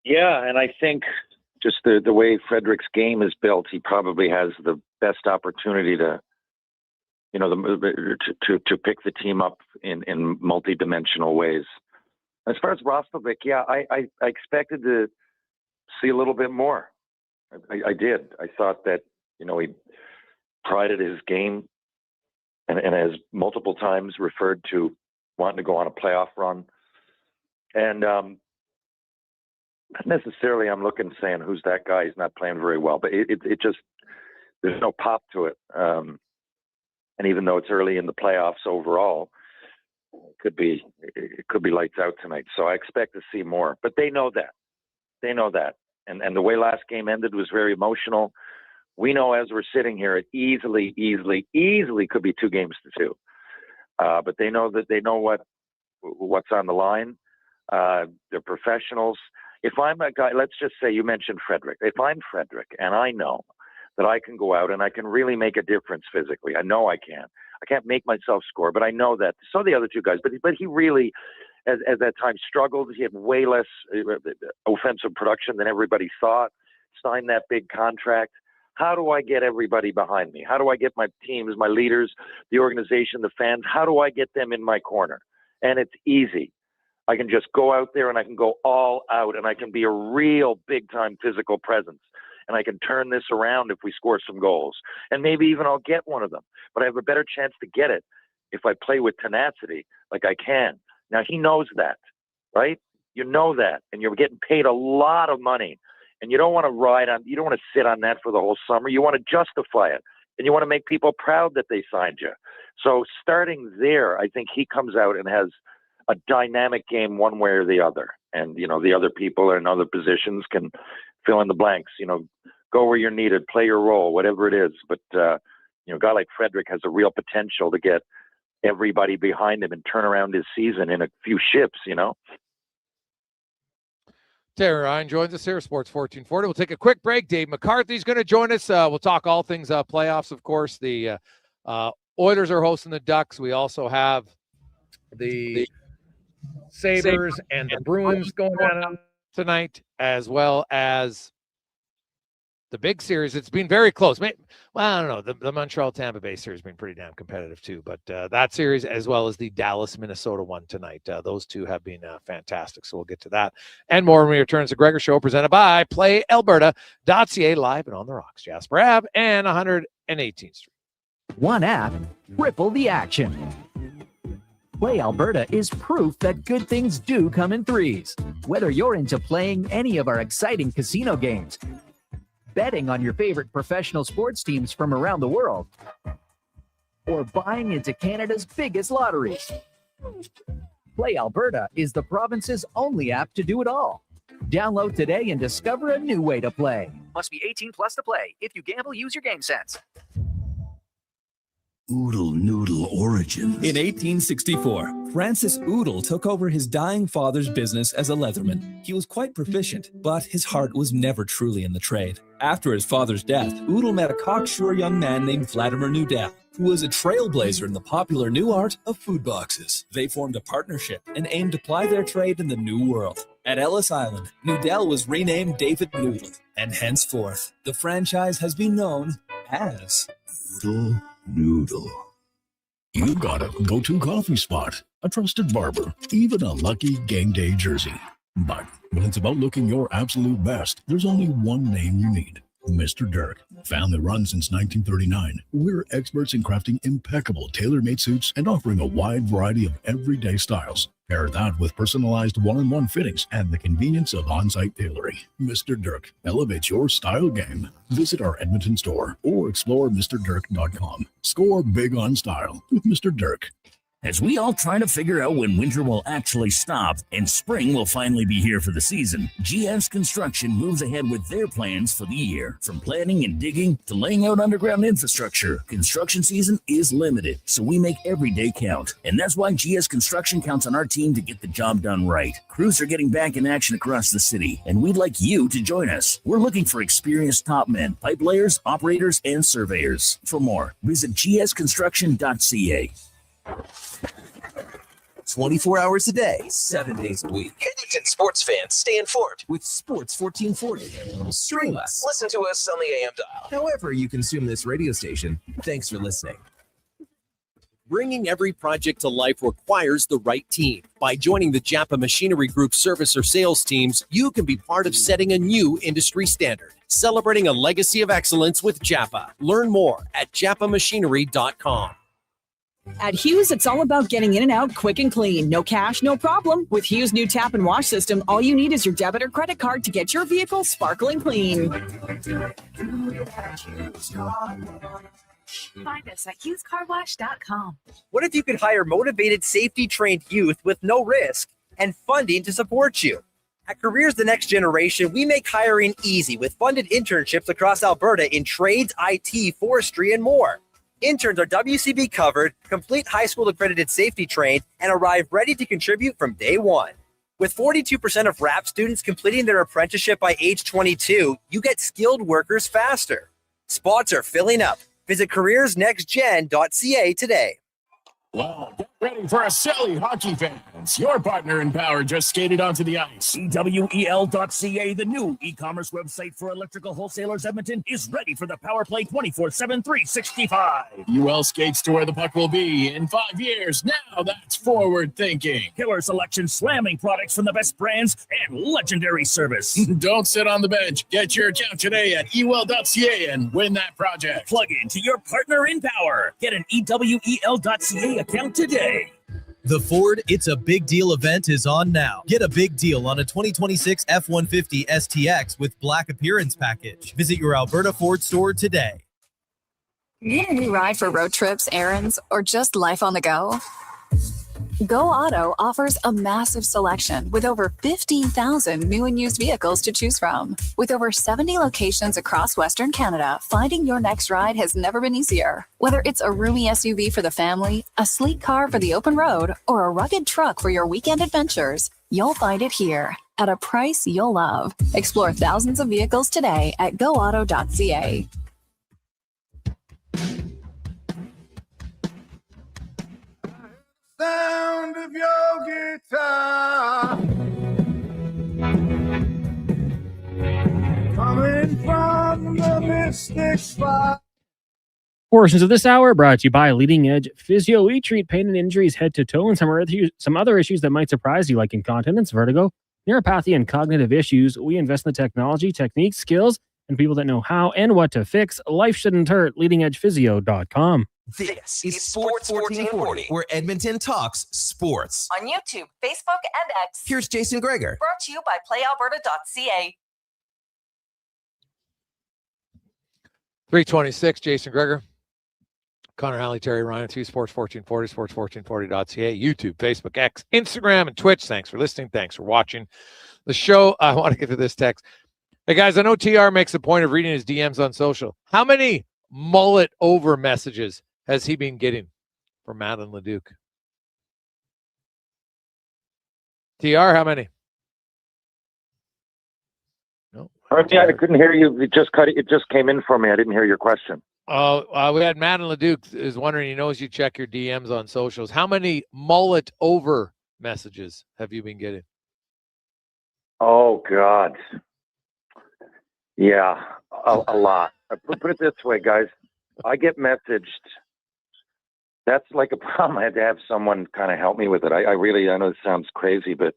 Yeah, and I think just the way Frederick's game is built, he probably has the best opportunity to pick the team up in multi-dimensional ways. As far as Roslovic, yeah, I expected to see a little bit more. I did. I thought that, he prided his game and has multiple times referred to wanting to go on a playoff run. And not necessarily I'm looking saying, who's that guy? He's not playing very well. But it just, there's no pop to it. And even though it's early in the playoffs overall, it could be lights out tonight. So I expect to see more. But they know that. And the way last game ended was very emotional. We know as we're sitting here, it easily could be 2-2. But they know what's on the line. They're professionals. If I'm a guy, let's just say you mentioned Frederick. If I'm Frederick and I know that I can go out and I can really make a difference physically, I know I can. I can't make myself score, but I know that. So the other 2 guys, but he really, as that time struggled, he had way less offensive production than everybody thought, signed that big contract. How do I get everybody behind me? How do I get my teams, my leaders, the organization, the fans? How do I get them in my corner? And it's easy. I can just go out there and I can go all out, and I can be a real big-time physical presence. And I can turn this around if we score some goals. And maybe even I'll get one of them. But I have a better chance to get it if I play with tenacity like I can. Now, he knows that, right? You know that. And you're getting paid a lot of money. And you don't want to you don't want to sit on that for the whole summer. You want to justify it. And you want to make people proud that they signed you. So starting there, I think he comes out and has a dynamic game one way or the other. And, the other people in other positions can fill in the blanks, go where you're needed, play your role, whatever it is. But, a guy like Frederick has a real potential to get everybody behind him and turn around his season in a few shifts, Terry Ryan joins us here, Sports 1440. We'll take a quick break. Dave McCarthy's going to join us. We'll talk all things playoffs, of course. The Oilers are hosting the Ducks. We also have the Sabres and the Bruins going on tonight, as well as the big series. It's been very close. Well, I don't know. The Montreal-Tampa Bay series has been pretty damn competitive too. But that series, as well as the Dallas-Minnesota one tonight, those 2 have been fantastic. So we'll get to that and more when we return. It's the Gregor Show presented by Playalberta.ca, live and on the rocks. Jasper Ave and 118th Street. One app, triple the action. Playalberta is proof that good things do come in threes. Whether you're into playing any of our exciting casino games, betting on your favorite professional sports teams from around the world, or buying into Canada's biggest lotteries, Playalberta is the province's only app to do it all. Download today and discover a new way to play. Must be 18 plus to play. If you gamble, use your game sense. Oodle Noodle origin. In 1864, Francis Oodle took over his dying father's business as a leatherman. He was quite proficient, but his heart was never truly in the trade. After his father's death, Oodle met a cocksure young man named Vladimir Nudell, who was a trailblazer in the popular new art of food boxes. They formed a partnership and aimed to ply their trade in the New World. At Ellis Island, Nudell was renamed David Noodle, and henceforth, the franchise has been known as Oodle Noodle. You got a go-to coffee spot, a trusted barber, even a lucky game day jersey. But when it's about looking your absolute best, there's only one name you need. Mr. Dirk. Family run since 1939. We're experts in crafting impeccable tailor-made suits and offering a wide variety of everyday styles. Pair that with personalized one-on-one fittings and the convenience of on-site tailoring. Mr. Dirk elevates your style game. Visit our Edmonton store or explore MrDirk.com. Score big on style with Mr. Dirk. As we all try to figure out when winter will actually stop and spring will finally be here for the season, GS Construction moves ahead with their plans for the year. From planning and digging to laying out underground infrastructure, construction season is limited, so we make every day count. And that's why GS Construction counts on our team to get the job done right. Crews are getting back in action across the city, and we'd like you to join us. We're looking for experienced top men, pipe layers, operators, and surveyors. For more, visit gsconstruction.ca. 24 hours a day, 7 days a week. Edmonton sports fans stay informed with Sports 1440. Stream us. Listen to us on the AM dial. However you consume this radio station, thanks for listening. Bringing every project to life requires the right team. By joining the Japa Machinery Group service or sales teams, you can be part of setting a new industry standard. Celebrating a legacy of excellence with Japa. Learn more at japamachinery.com. At Hughes, it's all about getting in and out quick and clean. No cash, no problem. With Hughes' new tap and wash system, all you need is your debit or credit card to get your vehicle sparkling clean. Find us at HughesCarWash.com. What if you could hire motivated, safety-trained youth with no risk and funding to support you? At Careers the Next Generation, we make hiring easy with funded internships across Alberta in trades, IT, forestry, and more. Interns are WCB covered, complete high school accredited safety trained, and arrive ready to contribute from day one. With 42% of RAP students completing their apprenticeship by age 22, you get skilled workers faster. Spots are filling up. Visit careersnextgen.ca today. Well, get ready for a silly hockey fans. Your partner in power just skated onto the ice. EWEL.ca, the new e-commerce website for electrical wholesalers Edmonton, is ready for the power play 24/7, 365. UL skates to where the puck will be in 5 years. Now that's forward thinking. Killer selection, slamming products from the best brands, and legendary service. Don't sit on the bench. Get your account today at ewell.ca and win that project. Plug into your partner in power. Get an EWEL.ca account today. The Ford It's a Big Deal event is on now. Get a big deal on a 2026 F-150 STX with Black Appearance Package. Visit your Alberta Ford store today. Need a new ride for road trips, errands, or just life on the go? Go Auto offers a massive selection with over 15,000 new and used vehicles to choose from. With over 70 locations across Western Canada, finding your next ride has never been easier. Whether it's a roomy SUV for the family, a sleek car for the open road, or a rugged truck for your weekend adventures, you'll find it here at a price you'll love. Explore thousands of vehicles today at goauto.ca. Sound of your guitar coming from the mystic spot. Portions of this hour brought to you by Leading Edge Physio. We treat pain and injuries head to toe and some other issues that might surprise you, like incontinence, vertigo, neuropathy, and cognitive issues. We invest in the technology, techniques, skills, and people that know how and what to fix. Life shouldn't hurt. LeadingEdgePhysio.com. This is Sports 1440, where Edmonton talks sports. On YouTube, Facebook, and X. Here's Jason Gregor. Brought to you by Playalberta.ca. 326, Jason Gregor. Connor Alley, Terry Ryan, 2 Sports 1440, sports1440.ca, YouTube, Facebook, X, Instagram, and Twitch. Thanks for listening. Thanks for watching the show. I want to get to this text. Hey, guys, I know TR makes a point of reading his DMs on social. How many mullet over messages has he been getting from Madeline Leduc? TR, how many? No. Yeah, I couldn't hear you. It just came in for me. I didn't hear your question. We had Madeline Leduc is wondering, he knows you check your DMs on socials. How many mullet over messages have you been getting? Oh, God. Yeah, a lot. Put it this way, guys. I get messaged. That's like a problem. I had to have someone kind of help me with it. I know this sounds crazy, but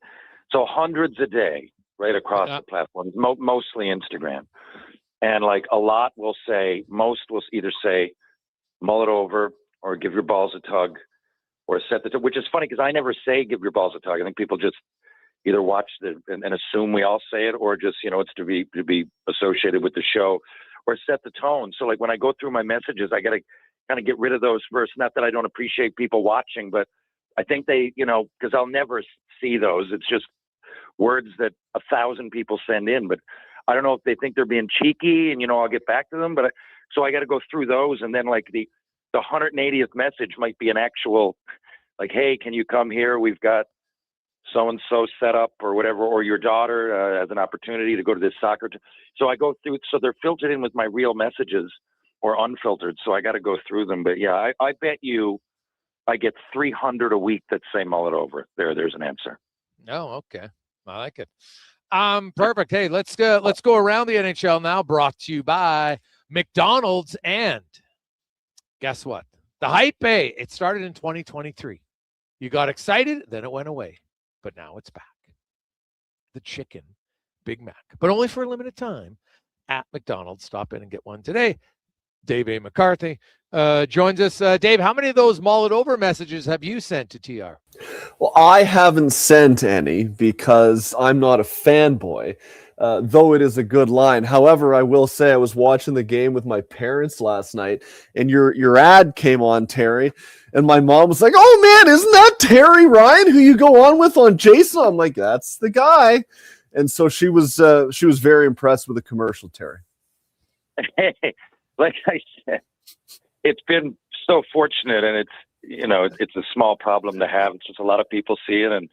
so hundreds a day right across the platforms, mostly Instagram. And like a lot will say, most will either say mull it over or give your balls a tug or set the, which is funny because I never say give your balls a tug. I think people just either watch and assume we all say it, or just, it's to be associated with the show, or set the tone. So like when I go through my messages, I got to kind of get rid of those first. Not that I don't appreciate people watching, but I think they, because I'll never see those. It's just words that 1,000 people send in, but I don't know if they think they're being cheeky and, I'll get back to them. But so I got to go through those. And then like the 180th message might be an actual, like, hey, can you come here? We've got so-and-so set up or whatever, or your daughter has an opportunity to go to this soccer. So I go through, so they're filtered in with my real messages or unfiltered. So I got to go through them. But yeah, I bet you I get 300 a week that say mull it over. There's an answer. Oh, okay. I like it. Perfect. Hey, let's go around the NHL now, brought to you by McDonald's. And guess what? The hype, it started in 2023. You got excited, then it went away. But now it's back. The chicken Big Mac, but only for a limited time at McDonald's. Stop in and get one today. Dave A. McCarthy joins us. Dave, how many of those mull it over messages have you sent to TR? Well, I haven't sent any because I'm not a fanboy, though it is a good line. However, I will say I was watching the game with my parents last night, and your ad came on, Terry, and my mom was like, "Oh man, isn't that Terry Ryan who you go on with on Jason?" I'm like, "That's the guy," and so she was very impressed with the commercial, Terry. Hey, like I said, it's been so fortunate, and it's a small problem to have. It's just a lot of people see it, and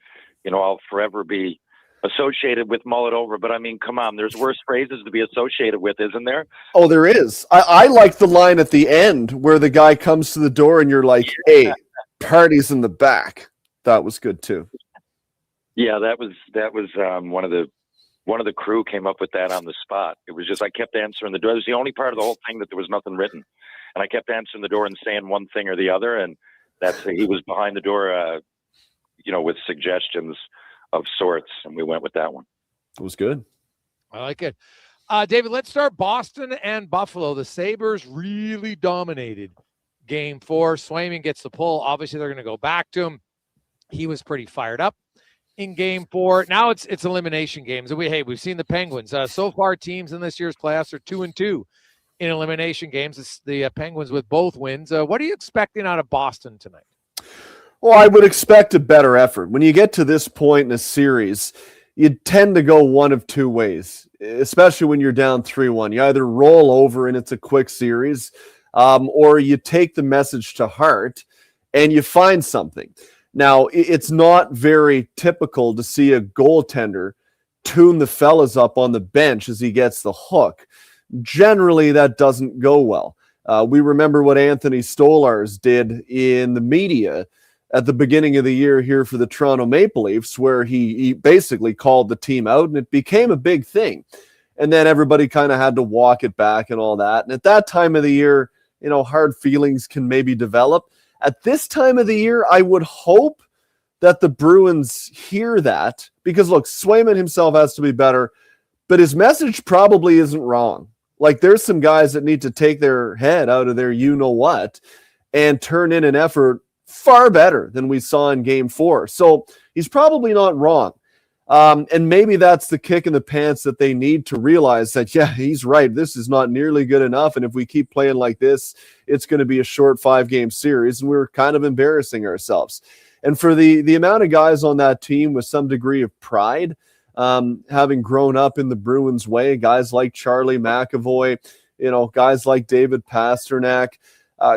I'll forever be associated with mull it over. But I mean, come on, there's worse phrases to be associated with, isn't there? Oh, there is. I like the line at the end where the guy comes to the door and you're like, "Hey, party's in the back." That was good too. Yeah, that was one of the crew came up with that on the spot. It was just I kept answering the door. It was the only part of the whole thing that there was nothing written, and I kept answering the door and saying one thing or the other, and he was behind the door, with suggestions of sorts, and we went with that one. It was good. I like it. David, let's start Boston and Buffalo. The Sabres really dominated Game 4. Swayman gets the pull. Obviously, they're going to go back to him. He was pretty fired up in Game 4. Now it's elimination games. We've seen the Penguins. So far, teams in this year's playoffs are 2-2 in elimination games. It's the Penguins with both wins. What are you expecting out of Boston tonight? Well, I would expect a better effort. When you get to this point in a series, you tend to go one of two ways, especially when you're down 3-1. You either roll over and it's a quick series, or you take the message to heart and you find something. Now, it's not very typical to see a goaltender tune the fellas up on the bench as he gets the hook. Generally, that doesn't go well. We remember what Anthony Stolarz did in the media at the beginning of the year here for the Toronto Maple Leafs, where he basically called the team out, and it became a big thing. And then everybody kind of had to walk it back and all that. And at that time of the year, hard feelings can maybe develop. At this time of the year, I would hope that the Bruins hear that, because look, Swayman himself has to be better, but his message probably isn't wrong. Like, there's some guys that need to take their head out of their you-know-what and turn in an effort far better than we saw in Game 4. So he's probably not wrong. And maybe that's the kick in the pants that they need to realize that, yeah, he's right. This is not nearly good enough. And if we keep playing like this, it's going to be a short 5-game series. And we're kind of embarrassing ourselves. And for the amount of guys on that team with some degree of pride, having grown up in the Bruins way, guys like Charlie McAvoy, guys like David Pasternak,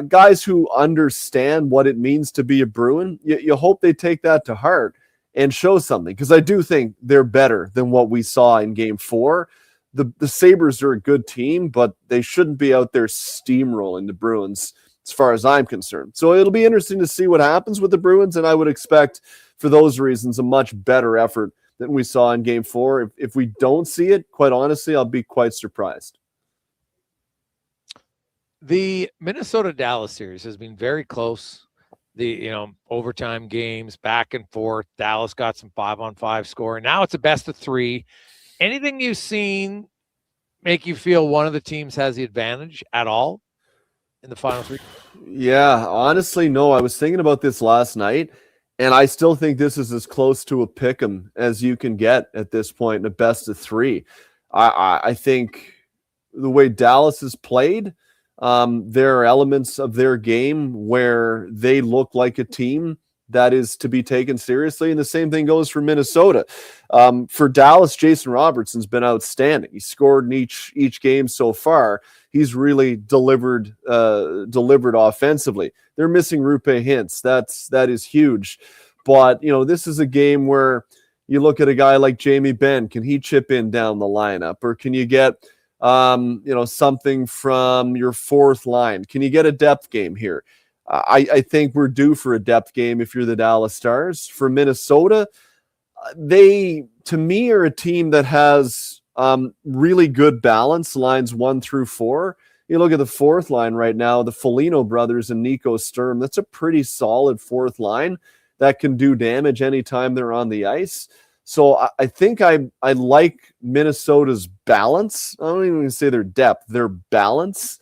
guys who understand what it means to be a Bruin, you hope they take that to heart and show something, because I do think they're better than what we saw in Game 4. The Sabres are a good team, but they shouldn't be out there steamrolling the Bruins as far as I'm concerned. So it'll be interesting to see what happens with the Bruins, and I would expect, for those reasons, a much better effort than we saw in Game 4. If we don't see it, quite honestly, I'll be quite surprised. The Minnesota-Dallas series has been very close. The overtime games, back and forth. Dallas got some 5-on-5 scoring. Now it's a best of 3. Anything you've seen make you feel one of the teams has the advantage at all in the final 3? Yeah, honestly, no. I was thinking about this last night, and I still think this is as close to a pick'em as you can get at this point in a best of 3. I think the way Dallas has played, there are elements of their game where they look like a team that is to be taken seriously, and the same thing goes for Minnesota. For Dallas, Jason Robertson's been outstanding. He scored in each game so far. He's really delivered offensively. They're missing Rupe Hintz. That is huge. But this is a game where you look at a guy like Jamie Benn. Can he chip in down the lineup, or can you get something from your fourth line? Can you get a depth game here? I think we're due for a depth game if you're the Dallas Stars. For Minnesota, they, to me, are a team that has really good balance, lines 1 through 4. You look at the fourth line right now, the Foligno brothers and Nico Sturm. That's a pretty solid fourth line that can do damage anytime they're on the ice. So I think I like Minnesota's balance. I don't even say their depth, their balance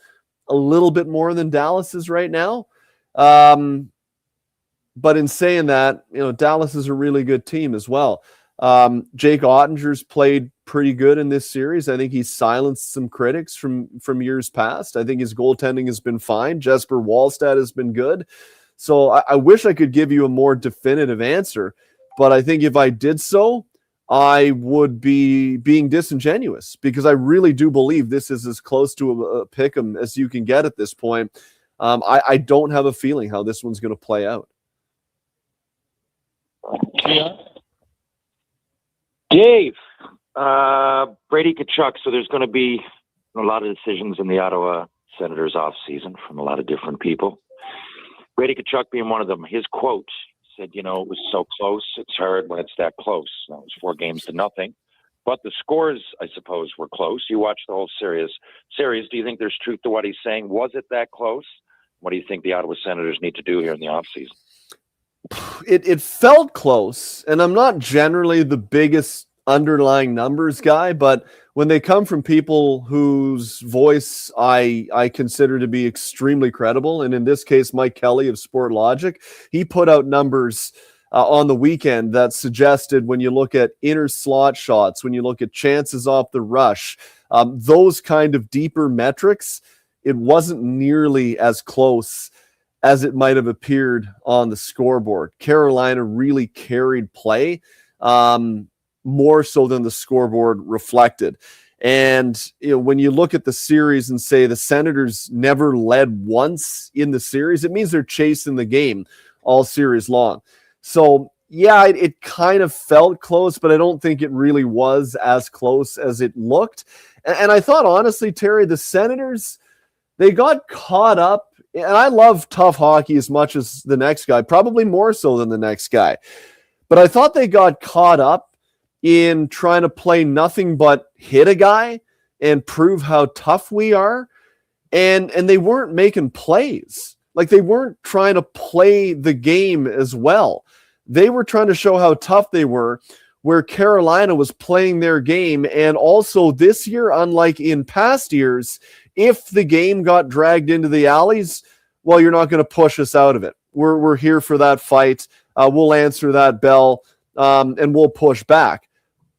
a little bit more than Dallas's right now. But in saying that, Dallas is a really good team as well. Jake Ottinger's played pretty good in this series. I think he's silenced some critics from years past. I think his goaltending has been fine. Jesper Wallstedt has been good. So I wish I could give you a more definitive answer, but I think if I did so, I would be being disingenuous, because I really do believe this is as close to a pick'em as you can get at this point. I don't have a feeling how this one's going to play out. Yeah. Dave, Brady Tkachuk. So there's going to be a lot of decisions in the Ottawa Senators offseason from a lot of different people. Brady Tkachuk being one of them. His quote said, it was so close. It's hard when it's that close. That was 4-0. But the scores, I suppose, were close. You watched the whole series. Do you think there's truth to what he's saying? Was it that close? What do you think the Ottawa Senators need to do here in the offseason? It felt close, and I'm not generally the biggest underlying numbers guy, but when they come from people whose voice I consider to be extremely credible, and in this case, Mike Kelly of Sport Logic, he put out numbers on the weekend that suggested, when you look at inner slot shots, when you look at chances off the rush, those kind of deeper metrics, it wasn't nearly as close as it might have appeared on the scoreboard. Carolina really carried play, more so than the scoreboard reflected. And when you look at the series and say the Senators never led once in the series, it means they're chasing the game all series long. So yeah, it kind of felt close, but I don't think it really was as close as it looked. And I thought, honestly, Terry, the Senators, they got caught up. And I love tough hockey as much as the next guy, probably more so than the next guy. But I thought they got caught up in trying to play nothing but hit a guy and prove how tough we are. And they weren't making plays. Like, they weren't trying to play the game as well. They were trying to show how tough they were, where Carolina was playing their game. And also this year, unlike in past years, if the game got dragged into the alleys, well, you're not going to push us out of it. We're here for that fight. We'll answer that bell, and we'll push back.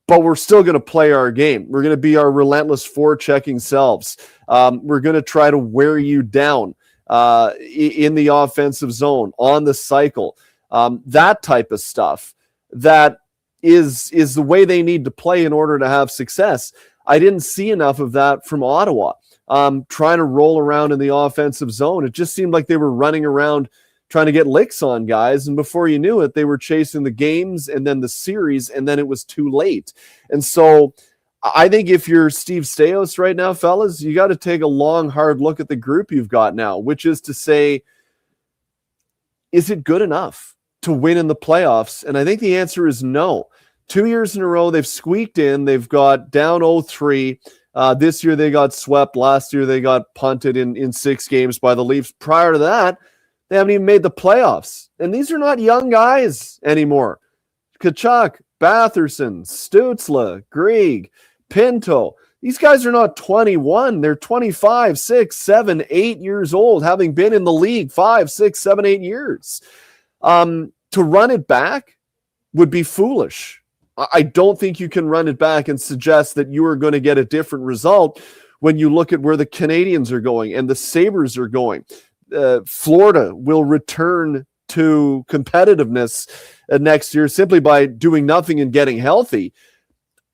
but we're still going to play our game. We're going to be our relentless forechecking selves. We're going to try to wear you down in the offensive zone, on the cycle, that type of stuff. That is the way they need to play in order to have success. I didn't see enough of that from Ottawa. Trying to roll around in the offensive zone. It just seemed like they were running around trying to get licks on guys, and before you knew it, they were chasing the games and then the series, and then it was too late. And so I think if you're Steve Staios right now, fellas, you got to take a long, hard look at the group you've got now, which is to say, is it good enough to win in the playoffs? And I think the answer is no. 2 years in a row, they've squeaked in. They've got down 0-3. This year they got swept. Last year they got punted in 6 games by the Leafs. Prior to that, they haven't even made the playoffs. And these are not young guys anymore. Tkachuk, Batherson, Stützle, Grieg, Pinto. These guys are not 21. They're 25, 6, 7, 8 years old, having been in the league 5, 6, 7, 8 years. To run it back would be foolish. I don't think you can run it back and suggest that you are going to get a different result when you look at where the Canadians are going and the Sabres are going. Florida will return to competitiveness next year simply by doing nothing and getting healthy.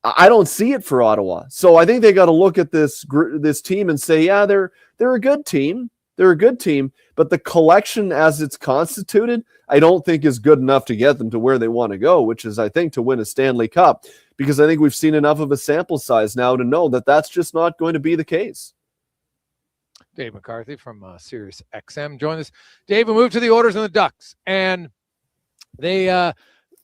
I don't see it for Ottawa. So I think they got to look at this team and say, yeah, they're a good team. They're a good team, but the collection as it's constituted, I don't think is good enough to get them to where they want to go, which is, I think, to win a Stanley Cup, because I think we've seen enough of a sample size now to know that that's just not going to be the case. Dave McCarthy from Sirius XM joined us. Dave, we moved to the Oilers and the Ducks, and they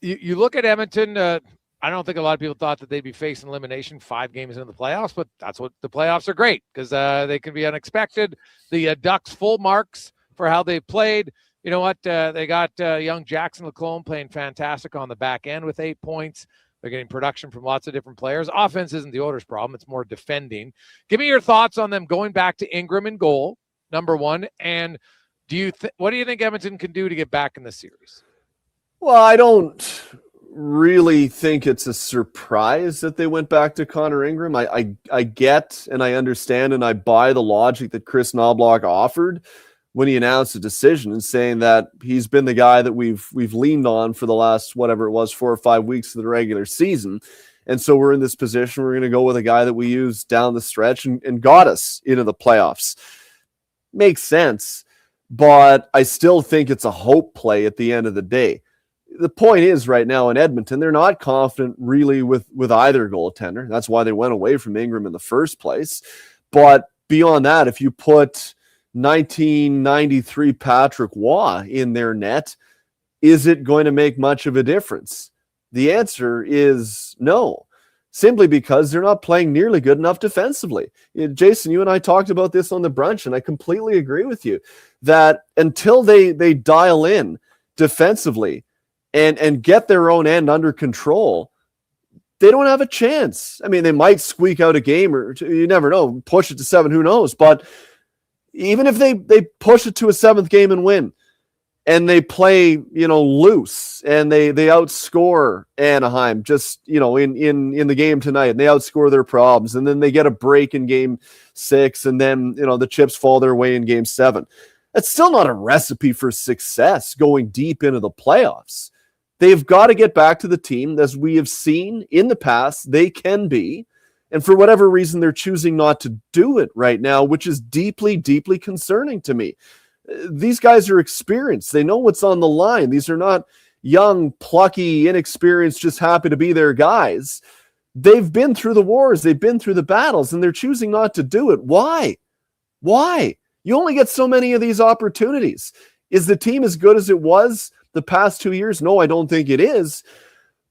you look at Edmonton. I don't think a lot of people thought that they'd be facing elimination 5 games into the playoffs, but that's what the playoffs are great, because they can be unexpected. The Ducks full marks for how they played. You know what? They got young Jackson Leclone playing fantastic on the back end with 8 points. They're getting production from lots of different players. Offense isn't the Oilers' problem. It's more defending. Give me your thoughts on them going back to Ingram in goal, number one. And what do you think Edmonton can do to get back in the series? Well, I don't really think it's a surprise that they went back to Connor Ingram. I get and I understand and I buy the logic that Chris Knobloch offered when he announced a decision and saying that he's been the guy that we've leaned on for the last, whatever it was, 4 or 5 weeks of the regular season. And so we're in this position. We're going to go with a guy that we used down the stretch and got us into the playoffs. Makes sense, but I still think it's a hope play at the end of the day. The point is right now in Edmonton, they're not confident really with either goaltender. That's why they went away from Ingram in the first place. But beyond that, if you put 1993 Patrick Waugh in their net, is it going to make much of a difference? The answer is no, simply because they're not playing nearly good enough defensively. Jason, you and I talked about this on the brunch, and I completely agree with you that until they dial in defensively and get their own end under control, they don't have a chance. I mean, they might squeak out a game or two, you never know, push it to 7, who knows? But even if they push it to a 7th game and win, and they play, loose, and they outscore Anaheim just, in the game tonight, and they outscore their problems, and then they get a break in game 6, and then, the chips fall their way in game 7. That's still not a recipe for success going deep into the playoffs. They've got to get back to the team, as we have seen in the past, they can be. And for whatever reason, they're choosing not to do it right now, which is deeply, deeply concerning to me. These guys are experienced. They know what's on the line. These are not young, plucky, inexperienced, just happy to be there guys. They've been through the wars. They've been through the battles, and they're choosing not to do it. Why? Why? You only get so many of these opportunities. Is the team as good as it was the past 2 years? No, I don't think it is.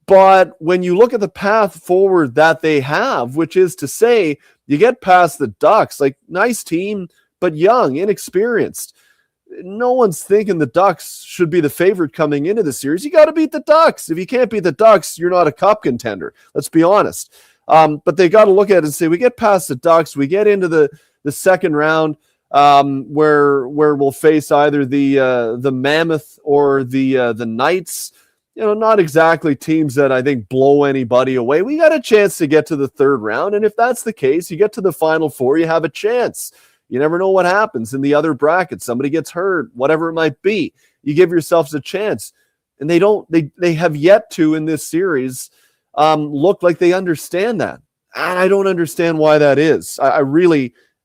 But when you look at the path forward that they have, which is to say, you get past the Ducks, like nice team, but young, inexperienced. No one's thinking the Ducks should be the favorite coming into the series. You got to beat the Ducks. If you can't beat the Ducks, you're not a cup contender. Let's be honest. But they got to look at it and say, we get past the Ducks, we get into the second round, where we'll face either the Mammoth or the Knights. not exactly teams that I think blow anybody away. We got a chance to get to the third round. And if that's the case, you get to the Final Four, you have a chance. You never know what happens in the other bracket. Somebody gets hurt, whatever it might be. You give yourselves a chance. And they have yet to, in this series, look like they understand that. And I don't understand why that is. I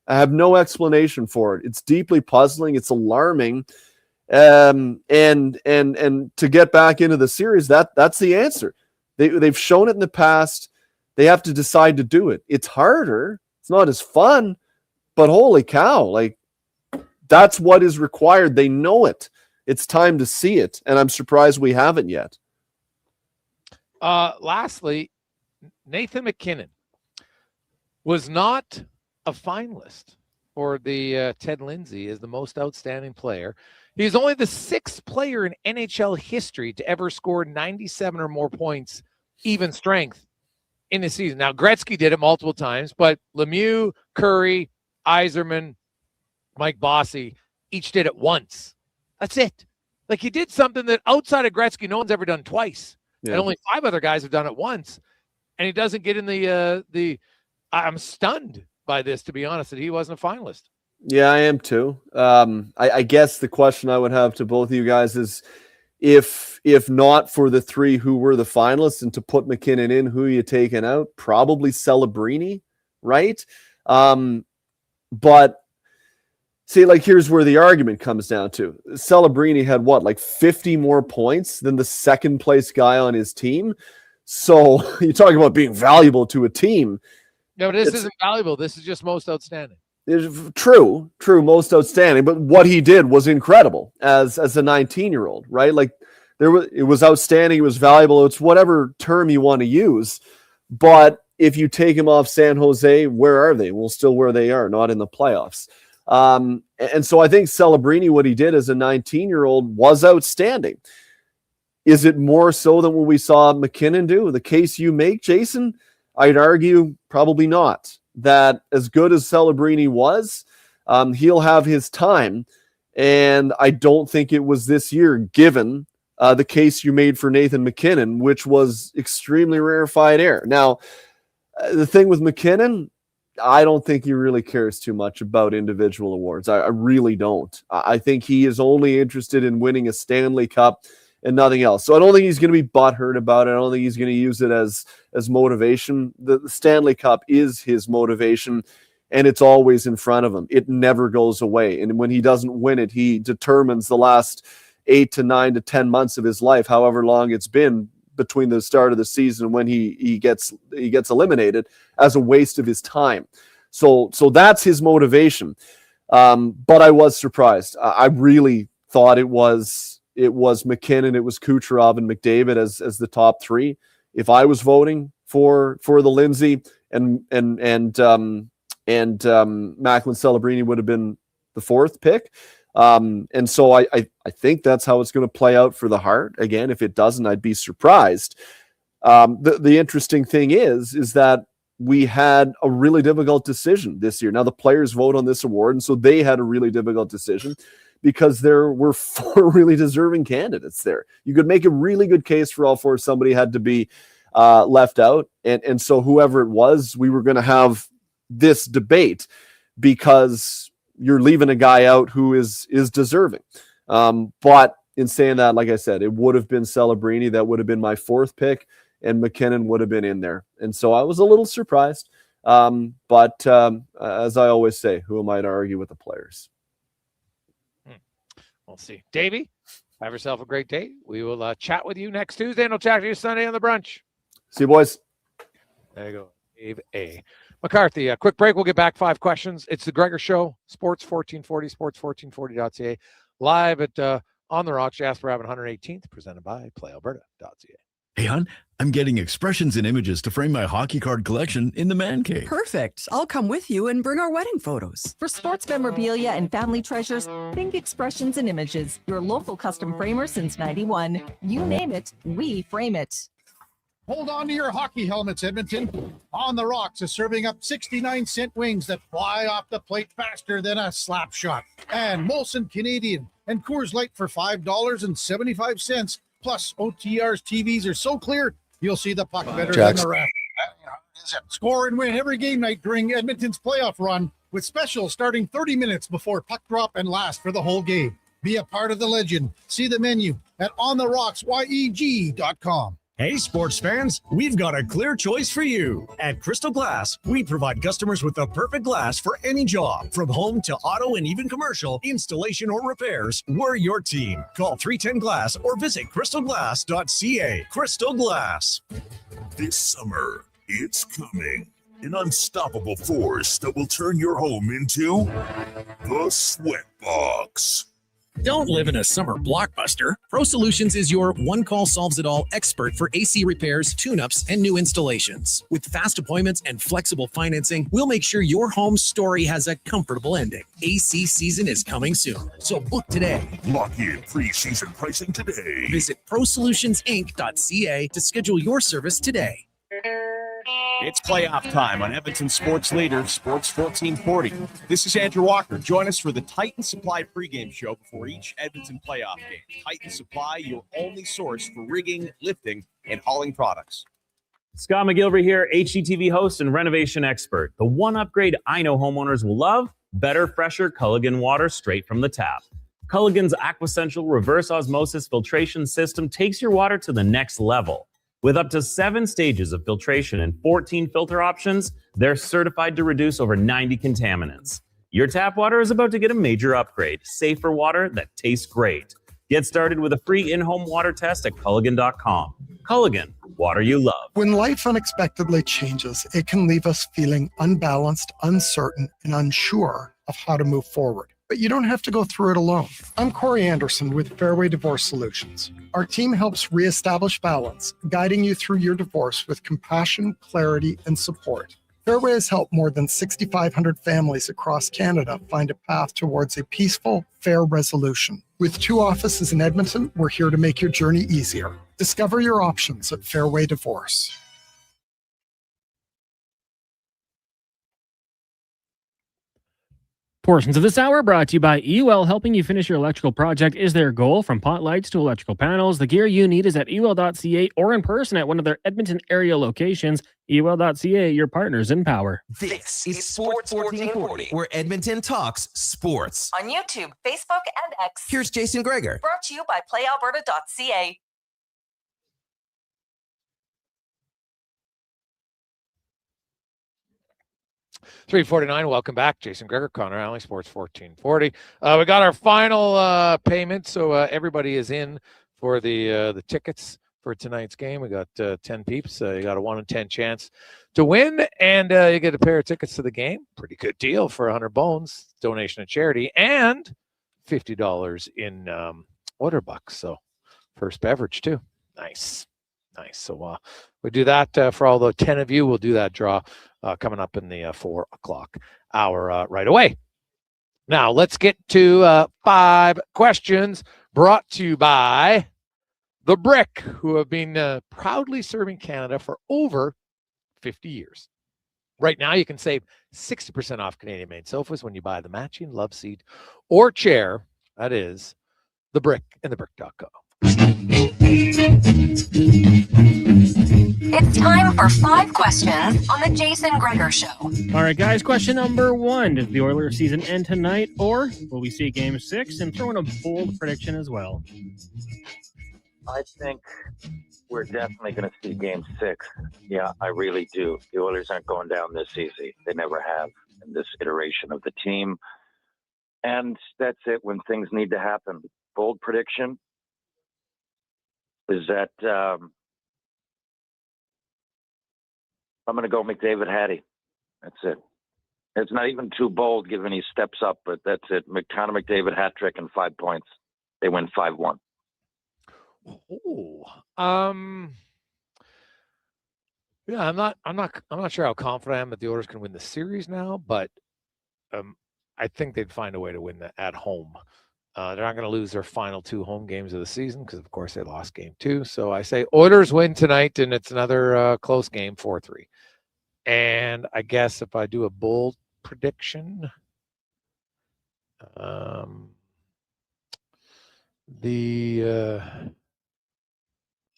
have no explanation for it. It's deeply puzzling. It's alarming. And to get back into the series, that's the answer. They've shown it in the past. They have to decide to do it. It's harder. It's not as fun, but holy cow, like that's what is required. They know it. It's time to see it. And I'm surprised we haven't yet. Lastly, Nathan MacKinnon was not a finalist for the Ted Lindsay as the most outstanding player. He's only the 6th player in NHL history to ever score 97 or more points, even strength, in the season. Now, Gretzky did it multiple times, but Lemieux, Curry, Yzerman, Mike Bossy each did it once. That's it. Like, he did something that outside of Gretzky, no one's ever done twice. Yeah. And only 5 other guys have done it once. And he doesn't get in the I'm stunned by this, to be honest, that he wasn't a finalist. Yeah, I am too. I guess the question I would have to both of you guys is, if not for the 3 who were the finalists and to put MacKinnon in, who are you taking out? Probably Celebrini, right? But see, like, here's where the argument comes down to. Celebrini had like 50 more points than the second place guy on his team. So you're talking about being valuable to a team. No, but this isn't valuable. This is just most outstanding. True, most outstanding. But what he did was incredible as a 19-year-old, right? Like, it was outstanding. It was valuable. It's whatever term you want to use. But if you take him off San Jose, where are they? Well, still where they are, not in the playoffs. And so I think Celebrini, what he did as a 19-year-old was outstanding. Is it more so than what we saw MacKinnon do? The case you make, Jason, I'd argue probably not. That as good as Celebrini was, he'll have his time. And I don't think it was this year, given the case you made for Nathan MacKinnon, which was extremely rarefied air. Now, the thing with MacKinnon, I don't think he really cares too much about individual awards. I really don't. I think he is only interested in winning a Stanley Cup and nothing else. So I don't think he's going to be butthurt about it. I don't think he's going to use it as motivation. The Stanley Cup is his motivation, and it's always in front of him. It never goes away. And when he doesn't win it, he determines the last 8 to 9 to 10 months of his life, however long it's been between the start of the season and when he gets eliminated, as a waste of his time. So that's his motivation. But I was surprised. I really thought it was MacKinnon, it was Kucherov and McDavid as the top 3. If I was voting for the Lindsay and Macklin Celebrini would have been the 4th pick. And so I think that's how it's going to play out for the Hart. Again, if it doesn't, I'd be surprised. The interesting thing is that we had a really difficult decision this year. Now the players vote on this award, and so they had a really difficult decision because there were 4 really deserving candidates there. You could make a really good case for all 4. Somebody had to be left out. And so whoever it was, we were going to have this debate because you're leaving a guy out who is deserving. But in saying that, like I said, it would have been Celebrini. That would have been my 4th pick, and MacKinnon would have been in there. And so I was a little surprised. But as I always say, who am I to argue with the players? We'll see. Davey, have yourself a great day. We will chat with you next Tuesday, and we'll chat to you Sunday on the brunch. See you, boys. There you go. Dave A. McCarthy, a quick break. We'll get back 5 questions. It's the Gregor Show, Sports 1440, sports1440.ca. Live at On the Rocks, Jasper Avenue 118th, presented by Playalberta.ca. Hey, hon, I'm getting expressions and images to frame my hockey card collection in the man cave. Perfect. I'll come with you and bring our wedding photos. For sports memorabilia and family treasures, think Expressions and Images, your local custom framer since 91. You name it, we frame it. Hold on to your hockey helmets, Edmonton. On the Rocks is serving up 69-cent wings that fly off the plate faster than a slap shot. And Molson Canadian and Coors Light for $5.75 Plus, OTR's TVs are so clear, you'll see the puck better Jackson. than the ref. Score and win every game night during Edmonton's playoff run with specials starting 30 minutes before puck drop and last for the whole game. Be a part of the legend. See the menu at ontherocks.yeg.com. Hey, sports fans, we've got a clear choice for you. At Crystal Glass, we provide customers with the perfect glass for any job. From home to auto and even commercial, installation or repairs, we're your team. Call 310-GLASS or visit crystalglass.ca. Crystal Glass. This summer, it's coming. An unstoppable force that will turn your home into the Sweatbox. Don't live in a summer blockbuster. Pro Solutions is your one-call solves-it-all expert for AC repairs, tune-ups, and new installations. With fast appointments and flexible financing, we'll make sure your home story has a comfortable ending. AC season is coming soon, so book today. Lock in pre-season pricing today. Visit prosolutionsinc.ca to schedule your service today. It's playoff time on Edmonton Sports Leader, Sports 1440. This is Andrew Walker. Join us for the Titan Supply pregame show before each Edmonton playoff game. Titan Supply, your only source for rigging, lifting, and hauling products. Scott McGilvery here, HGTV host and renovation expert. The one upgrade I know homeowners will love, better, fresher Culligan water straight from the tap. Culligan's Aquasential reverse osmosis filtration system takes your water to the next level. With up to 7 stages of filtration and 14 filter options, they're certified to reduce over 90 contaminants. Your tap water is about to get a major upgrade. Safer water that tastes great. Get started with a free in-home water test at Culligan.com. Culligan, water you love. When life unexpectedly changes, it can leave us feeling unbalanced, uncertain, and unsure of how to move forward. But you don't have to go through it alone. I'm Corey Anderson with Fairway Divorce Solutions. Our team helps reestablish balance, guiding you through your divorce with compassion, clarity, and support. Fairway has helped more than 6,500 families across Canada find a path towards a peaceful, fair resolution. With 2 offices in Edmonton, we're here to make your journey easier. Discover your options at Fairway Divorce. Portions of this hour brought to you by EUL, helping you finish your electrical project is their goal. From pot lights to electrical panels, the gear you need is at EUL.ca or in person at one of their Edmonton area locations. EUL.ca, your partners in power. This is Sports 1440, where Edmonton talks sports. On YouTube, Facebook, and X. Here's Jason Gregor. Brought to you by Playalberta.ca. $349. Welcome back, Jason Gregor, Connor Alley, Sports 1440. We got our final payment, so everybody is in for the tickets for tonight's game. We got 10 peeps. You got a 1 in 10 chance to win, and you get a pair of tickets to the game. Pretty good deal for 100 bones, donation to charity, and $50 in order bucks. So first beverage too. Nice. So we do that for all the 10 of you. We'll do that draw coming up in the 4 o'clock hour right away. Now let's get to 5 questions brought to you by The Brick, who have been proudly serving Canada for over 50 years. Right now, you can save 60% off Canadian-made sofas when you buy the matching love seat or chair. That is The Brick and thebrick.com. It's time for 5 questions on the Jason Gregor Show. All right, guys, question number 1. Does the Oilers season end tonight, or will we see Game 6? And throw in a bold prediction as well. I think we're definitely going to see Game 6. Yeah, I really do. The Oilers aren't going down this easy. They never have in this iteration of the team. And that's it when things need to happen. Bold prediction is that I'm going to go McDavid Hattie. That's it. It's not even too bold given he steps up, but that's it. Connor McDavid hat trick and 5 points. They win 5-1. Oh, yeah, I'm not sure how confident I am that the Oilers can win the series now, but I think they'd find a way to win that at home. They're not going to lose their final 2 home games of the season because, of course, they lost Game 2. So I say Oilers win tonight, and it's another close game, 4-3. And I guess if I do a bold prediction, the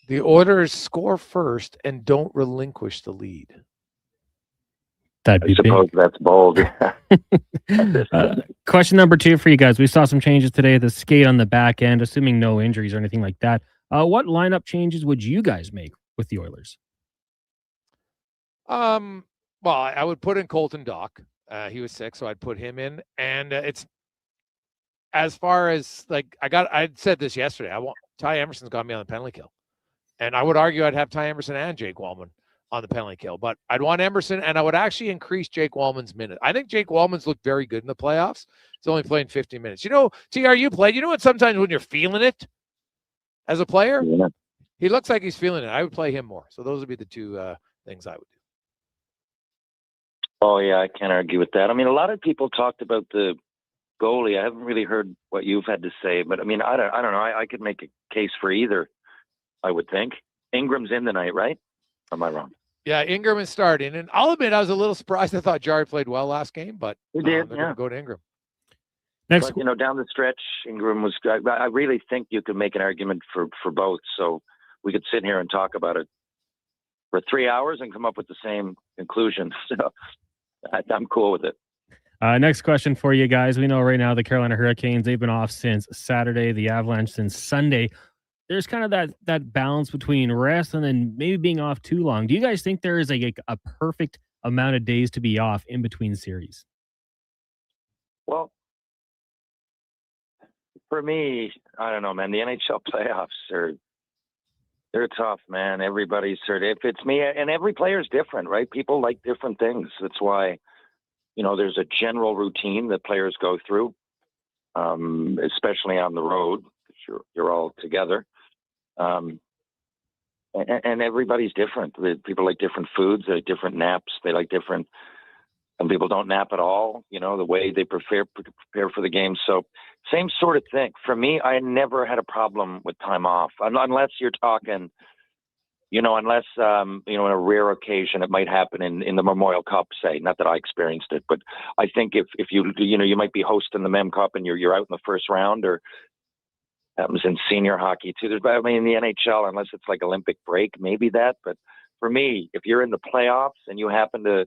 The Oilers score first and don't relinquish the lead. That'd be I suppose that's bold. Question number 2 for you guys. We saw some changes today. The skate on the back end, assuming no injuries or anything like that. What lineup changes would you guys make with the Oilers? Well, I would put in Colton Dock. He was sick, so I'd put him in. And it's as far as like I said this yesterday. Ty Emerson's got me on the penalty kill, and I would argue I'd have Ty Emerson and Jake Wallman on the penalty kill, but I'd want Emerson, and I would actually increase Jake Wallman's minute. I think Jake Wallman's looked very good in the playoffs. He's only playing 50 minutes. You know, TR, you played. You know what? Sometimes when you're feeling it as a player, he looks like he's feeling it. I would play him more. So those would be the two things I would do. Oh, yeah, I can't argue with that. I mean, a lot of people talked about the goalie. I haven't really heard what you've had to say, but I mean, I don't know. I could make a case for either, I would think. Ingram's in tonight, right? Or am I wrong? Yeah, Ingram is starting, and I'll admit I was a little surprised. I thought Jari played well last game, but he did. They're going to go to Ingram. But, you know, down the stretch, Ingram was. I really think you could make an argument for both. So we could sit here and talk about it for 3 hours and come up with the same conclusion. So I'm cool with it. Next question for you guys. We know right now the Carolina Hurricanes, they've been off since Saturday, the Avalanche since Sunday. There's kind of that balance between rest and then maybe being off too long. Do you guys think there is a perfect amount of days to be off in between series? Well, for me, I don't know, man. The NHL playoffs they're tough, man. Everybody's hurt. If it's me, and every player's different, right? People like different things. That's why, you know, there's a general routine that players go through, especially on the road. You're all together. And everybody's different. People like different foods, they like different naps, they like different, some people don't nap at all, you know, the way they prepare for the game. So same sort of thing. For me, I never had a problem with time off, unless you're talking, you know, unless, you know, in a rare occasion, it might happen in the Memorial Cup, say, not that I experienced it, but I think if you know, you might be hosting the Mem Cup and you're out in the first round, or happens in senior hockey too. I mean, in the NHL, unless it's like Olympic break, maybe that. But for me, if you're in the playoffs and you happen to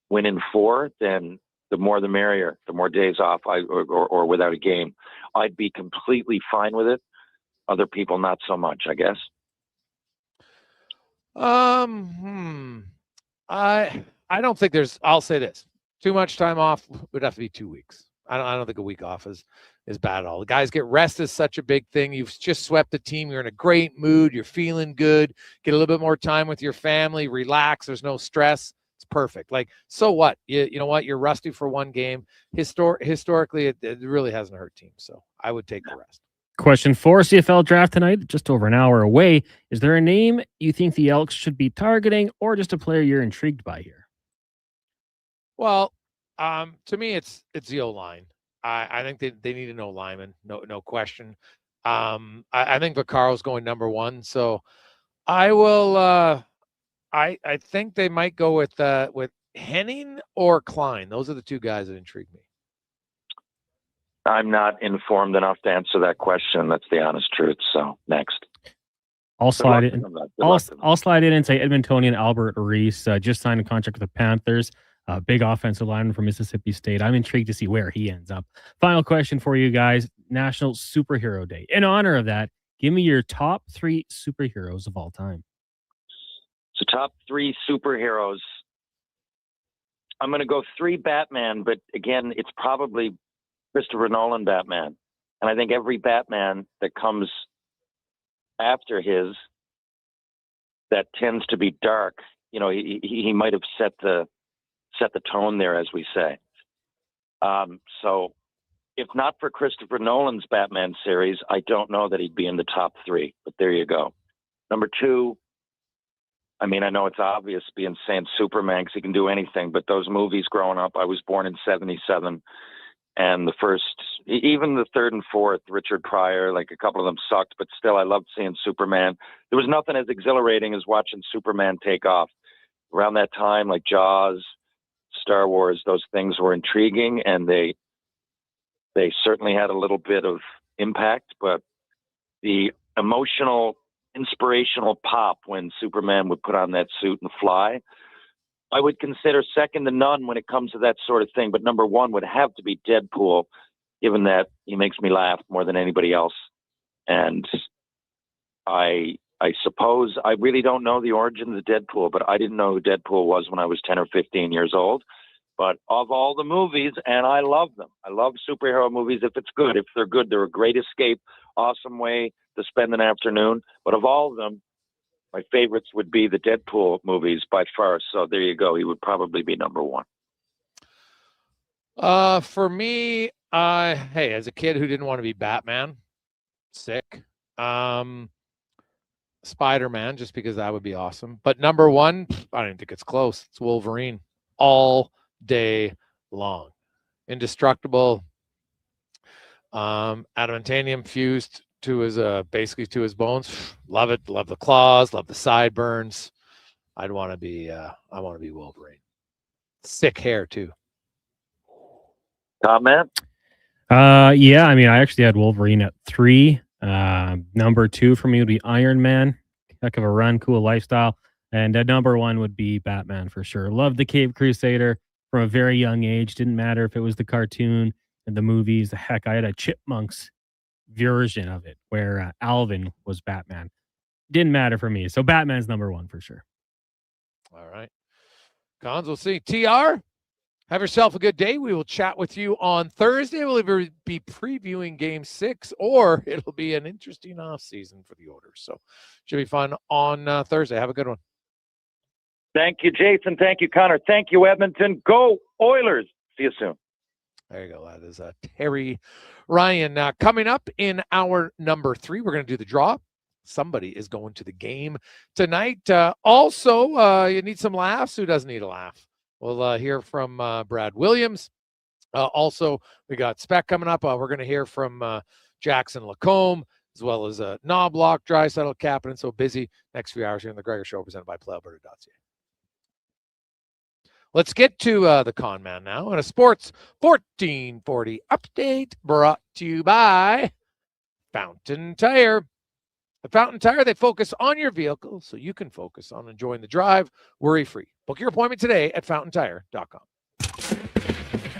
win in 4, then the more the merrier. The more days off, or without a game, I'd be completely fine with it. Other people, not so much, I guess. I don't think there's. I'll say this: too much time off would have to be 2 weeks. I don't think a week off is bad at all. The guys get rest is such a big thing. You've just swept the team. You're in a great mood. You're feeling good. Get a little bit more time with your family. Relax. There's no stress. It's perfect. Like, so what? You know what? You're rusty for one game. Historically, it really hasn't hurt teams. So I would take the rest. Question 4, CFL draft tonight, just over an hour away. Is there a name you think the Elks should be targeting, or just a player you're intrigued by here? Well, to me, it's the O-line. I think they need an O-lineman, no question. I think Vaccaro's going number 1, so I will. I think they might go with Henning or Klein. Those are the 2 guys that intrigue me. I'm not informed enough to answer that question. That's the honest truth. So next. I'll slide in. I'll slide in and say Edmontonian Albert Reese just signed a contract with the Panthers. Big offensive lineman from Mississippi State. I'm intrigued to see where he ends up. Final question for you guys. National Superhero Day. In honor of that, give me your top 3 superheroes of all time. So top 3 superheroes. I'm going to go 3 Batman, but again, it's probably Christopher Nolan Batman. And I think every Batman that comes after his that tends to be dark, you know, he might have set the tone there, as we say. So if not for Christopher Nolan's Batman series, I don't know that he'd be in the top 3, but there you go. Number 2, I mean, I know it's obvious being saying Superman because he can do anything, but those movies growing up, I was born in 77, and the first, even the 3rd and 4th, Richard Pryor, like a couple of them sucked, but still I loved seeing Superman. There was nothing as exhilarating as watching Superman take off. Around that time, like Jaws, Star Wars, those things were intriguing, and they certainly had a little bit of impact, but the emotional inspirational pop when Superman would put on that suit and fly. I would consider second to none when it comes to that sort of thing, but number one would have to be Deadpool, given that he makes me laugh more than anybody else. And I suppose I really don't know the origins of Deadpool, but I didn't know who Deadpool was when I was 10 or 15 years old. But of all the movies, and I love them. I love superhero movies if it's good. If they're good, they're a great escape, awesome way to spend an afternoon. But of all of them, my favorites would be the Deadpool movies by far. So there you go. He would probably be number one. For me, hey, as a kid who didn't want to be Batman, sick. Spider-Man, just because that would be awesome. But number one, I don't even think it's close. It's Wolverine all day long. Indestructible. Adamantium fused to his basically to his bones. Love it. Love the claws. Love the sideburns. I want to be Wolverine. Sick hair too. Matt? Yeah, I mean, I actually had Wolverine at 3. Number 2 for me would be Iron Man. Heck of a run, cool lifestyle. And number 1 would be Batman for sure. Loved the Cape Crusader from a very young age. Didn't matter if it was the cartoon and the movies. Heck, I had a Chipmunks version of it where Alvin was Batman. Didn't matter for me. So Batman's number 1 for sure. All right. Cons, we'll see. TR, have yourself a good day. We will chat with you on Thursday. We'll either be previewing Game 6 or it'll be an interesting off season for the Oilers. So should be fun on Thursday. Have a good one. Thank you, Jason. Thank you, Connor. Thank you, Edmonton. Go Oilers. See you soon. There you go. That is Terry Ryan. Coming up in our number 3, we're going to do the draw. Somebody is going to the game tonight. Also, you need some laughs. Who doesn't need a laugh? We'll hear from Brad Williams. Also, we got Spec coming up. We're going to hear from Jackson Lacombe, as well as Knobloch, Draisaitl, Kapanen. So busy next few hours here in the Gregor Show, presented by Playalberta.ca. Let's get to the con man now. And a Sports 1440 update brought to you by Fountain Tire. At Fountain Tire, they focus on your vehicle so you can focus on enjoying the drive worry-free. Book your appointment today at fountaintire.com.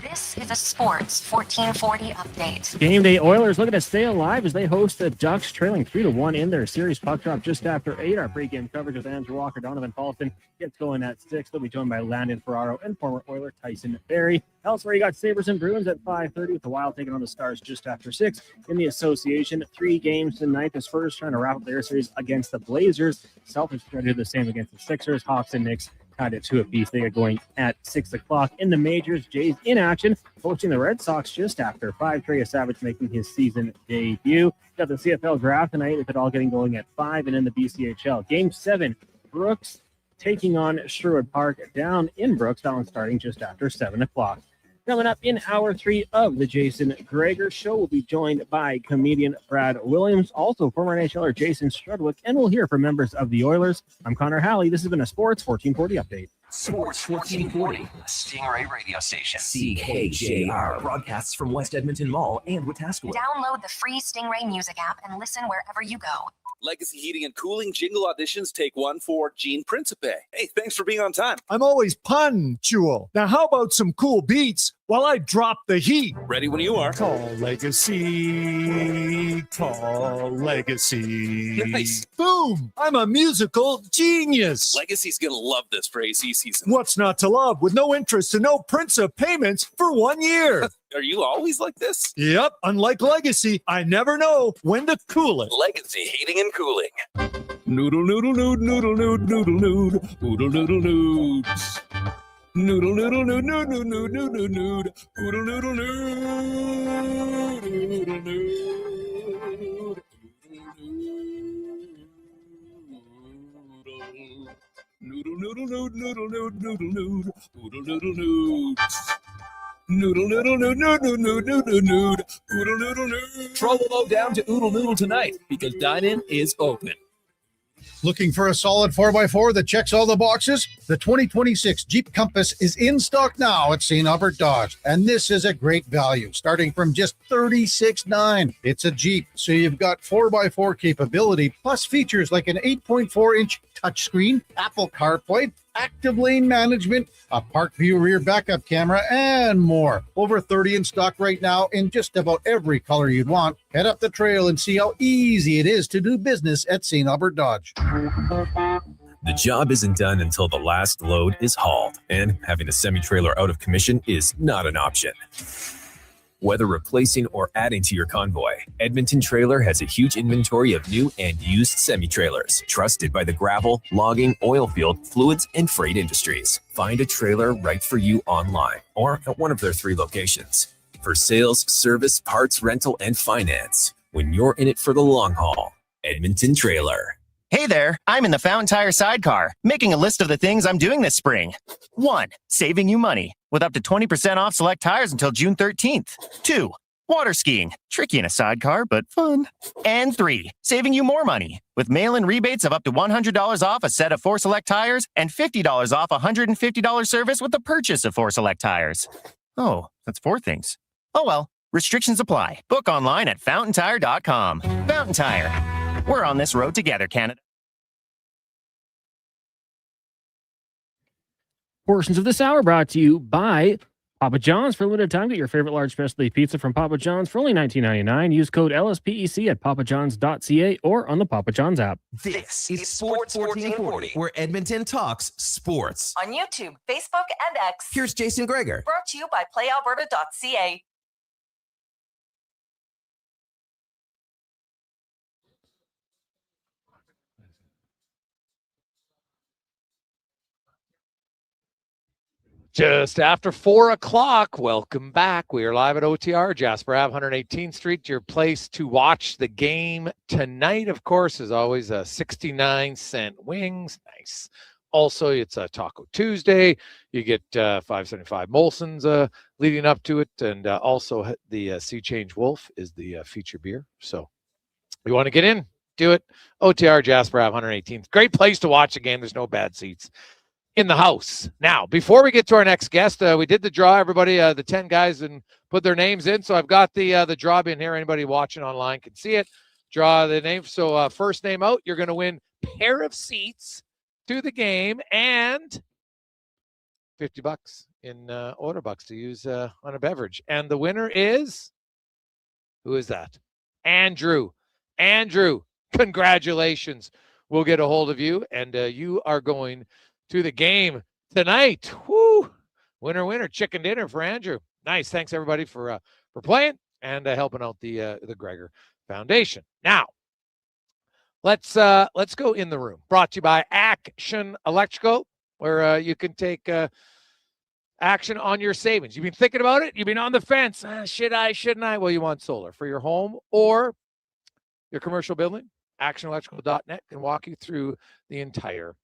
This is a Sports 1440 update. Game day Oilers looking to stay alive as they host the Ducks, trailing 3-1 in their series. Puck drop just after 8. Our pregame coverage with Andrew Walker, Donovan Paulson gets going at 6. They'll be joined by Landon Ferraro and former Oiler Tyson Barrie. Elsewhere, you got Sabres and Bruins at 5:30 with the Wild taking on the Stars just after 6. In the association, 3 games tonight. The Spurs trying to wrap up their series against the Blazers. Celtics trying to do the same against the Sixers. Hawks and Knicks tied at 2 apiece. They get going at 6 o'clock. In the majors, Jays in action, hosting the Red Sox just after 5. Trey Savage making his season debut. Got the CFL draft tonight, with it all getting going at 5. And in the BCHL, Game 7, Brooks taking on Sherwood Park down in Brooks. That one starting just after 7 o'clock. Coming up in hour 3 of the Jason Gregor Show, we'll be joined by comedian Brad Williams, also former NHLer Jason Strudwick, and we'll hear from members of the Oilers. I'm Connor Halley. This has been a Sports 1440 update. Sports 1440, Stingray radio station. CKJR broadcasts from West Edmonton Mall and Wetaskiwin. Download the free Stingray music app and listen wherever you go. Legacy Heating and Cooling jingle auditions, take 1 for Gene Principe. Hey, thanks for being on time. I'm always punctual. Now, how about some cool beats while I drop the heat? Ready when you are. Call Legacy. Call Legacy. Nice. Boom! I'm a musical genius. Legacy's going to love this for AC season. What's not to love with no interest and no Principe payments for 1 year? Are you always like this? Yep. Unlike Legacy, I never know when to cool it. Legacy Heating and Cooling. Noodle, noodle, noodle, noodle, noodle, noodle, noodle, noodle, noodle, noods. Noodle, noodle, noodle, noodle, noodle, noodle, noodle, noodle, noodle, noodle, noodle, noodle, noodle, noodle, noodle, noodle, noodle, noodle, noods. Noodle, noodle, noodle, noodle, noodle, noodle, noodle, noodle, noodle. Trouble low down to Oodle Noodle tonight because dine-in is open. Looking for a solid 4x4 that checks all the boxes? The 2026 Jeep Compass is in stock now at St. Albert Dodge, and this is a great value, starting from just $36,900. It's a Jeep, so you've got 4x4 capability, plus features like an 8.4-inch touchscreen, Apple CarPlay, active lane management, a park view rear backup camera, and more. Over 30 in stock right now in just about every color you'd want. Head up the trail and see how easy it is to do business at St. Albert Dodge. The job isn't done until the last load is hauled, and having a semi-trailer out of commission is not an option. Whether replacing or adding to your convoy, Edmonton Trailer has a huge inventory of new and used semi-trailers, trusted by the gravel, logging, oil field, fluids, and freight industries. Find a trailer right for you online or at one of their 3 locations. For sales, service, parts, rental, and finance, when you're in it for the long haul, Edmonton Trailer. Hey there, I'm in the Fountain Tire sidecar, making a list of the things I'm doing this spring. 1. Saving you money, with up to 20% off select tires until June 13th. 2. Water skiing, tricky in a sidecar, but fun. And 3. Saving you more money, with mail-in rebates of up to $100 off a set of 4 select tires and $50 off a $150 service with the purchase of 4 select tires. Oh, that's 4 things. Oh well, restrictions apply. Book online at fountaintire.com. Fountain Tire. We're on this road together, Canada. Portions of this hour brought to you by Papa John's. For a limited time, get your favorite large specialty pizza from Papa John's for only $19.99. Use code LSPEC at papajohns.ca or on the Papa John's app. This is Sports 1440, where Edmonton talks sports. On YouTube, Facebook, and X. Here's Jason Gregor. Brought to you by Playalberta.ca. Just after 4 o'clock, welcome back. We are live at OTR, Jasper Ave, 118th Street, your place to watch the game tonight. Of course, as always, 69-cent wings. Nice. Also, it's a Taco Tuesday. You get 575 Molson's leading up to it. And also the Sea Change Wolf is the feature beer. So you want to get in, do it. OTR, Jasper Ave, 118th. Great place to watch a game. There's no bad seats in the house. Now, before we get to our next guest, we did the draw, everybody, the 10 guys, and put their names in. So I've got the draw in here. Anybody watching online can see it. Draw the name. So first name out, you're going to win pair of seats to the game and $50 in order bucks to use on a beverage. And the winner is, who is that? Andrew. Andrew, congratulations. We'll get a hold of you, and you are going to the game tonight. Woo! Winner, winner, chicken dinner for Andrew. Nice. Thanks everybody for playing and helping out the Gregor Foundation. Now, let's go in the room. Brought to you by Action Electrical, where you can take action on your savings. You've been thinking about it. You've been on the fence. Should I? Shouldn't I? Well, you want solar for your home or your commercial building. ActionElectrical.net can walk you through the entire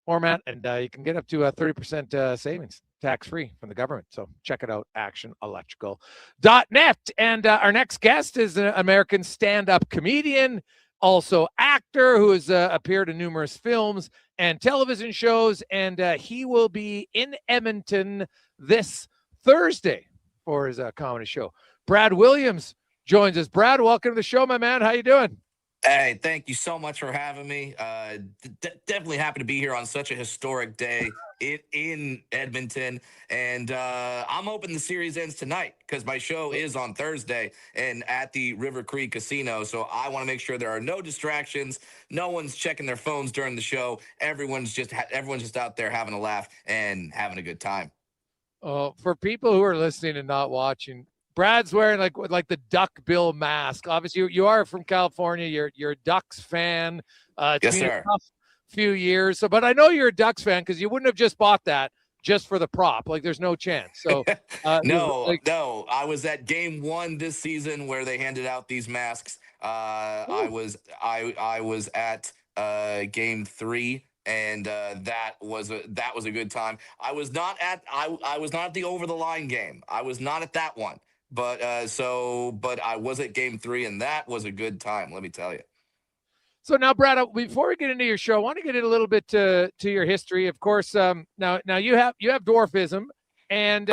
format, and you can get up to 30% savings tax-free from the government. So check it out, actionelectrical.net. And our next guest is an American stand-up comedian, also actor, who has appeared in numerous films and television shows, and he will be in Edmonton this Thursday for his comedy show. Brad Williams joins us. Brad, welcome to the show, my man. How you doing? Hey, thank you so much for having me. Definitely happy to be here on such a historic day in Edmonton. And I'm hoping the series ends tonight because my show is on Thursday and at the River Creek Casino. So I want to make sure there are no distractions. No one's checking their phones during the show. Everyone's just out there having a laugh and having a good time. For people who are listening and not watching, Brad's wearing like the duck bill mask. Obviously, you are from California. You're a Ducks fan. It's Yes, been sir. a tough few years. So, but I know you're a Ducks fan because you wouldn't have just bought that just for the prop. Like, there's no chance. So, No. I was at game 1 this season where they handed out these masks. I was at game 3. And that was a good time. I was not at the over the line game. I was not at that one. But I was at game 3, and that was a good time. Let me tell you. So now, Brad, before we get into your show, I want to get in a little bit to your history. Of course, now you have dwarfism, and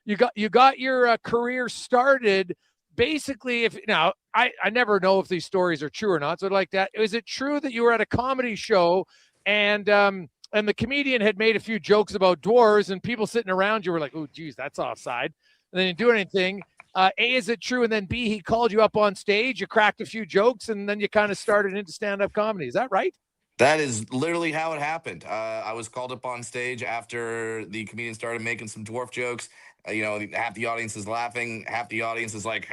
you got your career started. Basically, if now I never know if these stories are true or not. So like that, is it true that you were at a comedy show and the comedian had made a few jokes about dwarves and people sitting around you were like, oh, geez, that's offside. And then you didn't do anything. A, is it true? And then B, he called you up on stage, you cracked a few jokes, and then you kind of started into stand-up comedy. Is that right? That is literally how it happened. I was called up on stage after the comedian started making some dwarf jokes. Half the audience is laughing, half the audience is like,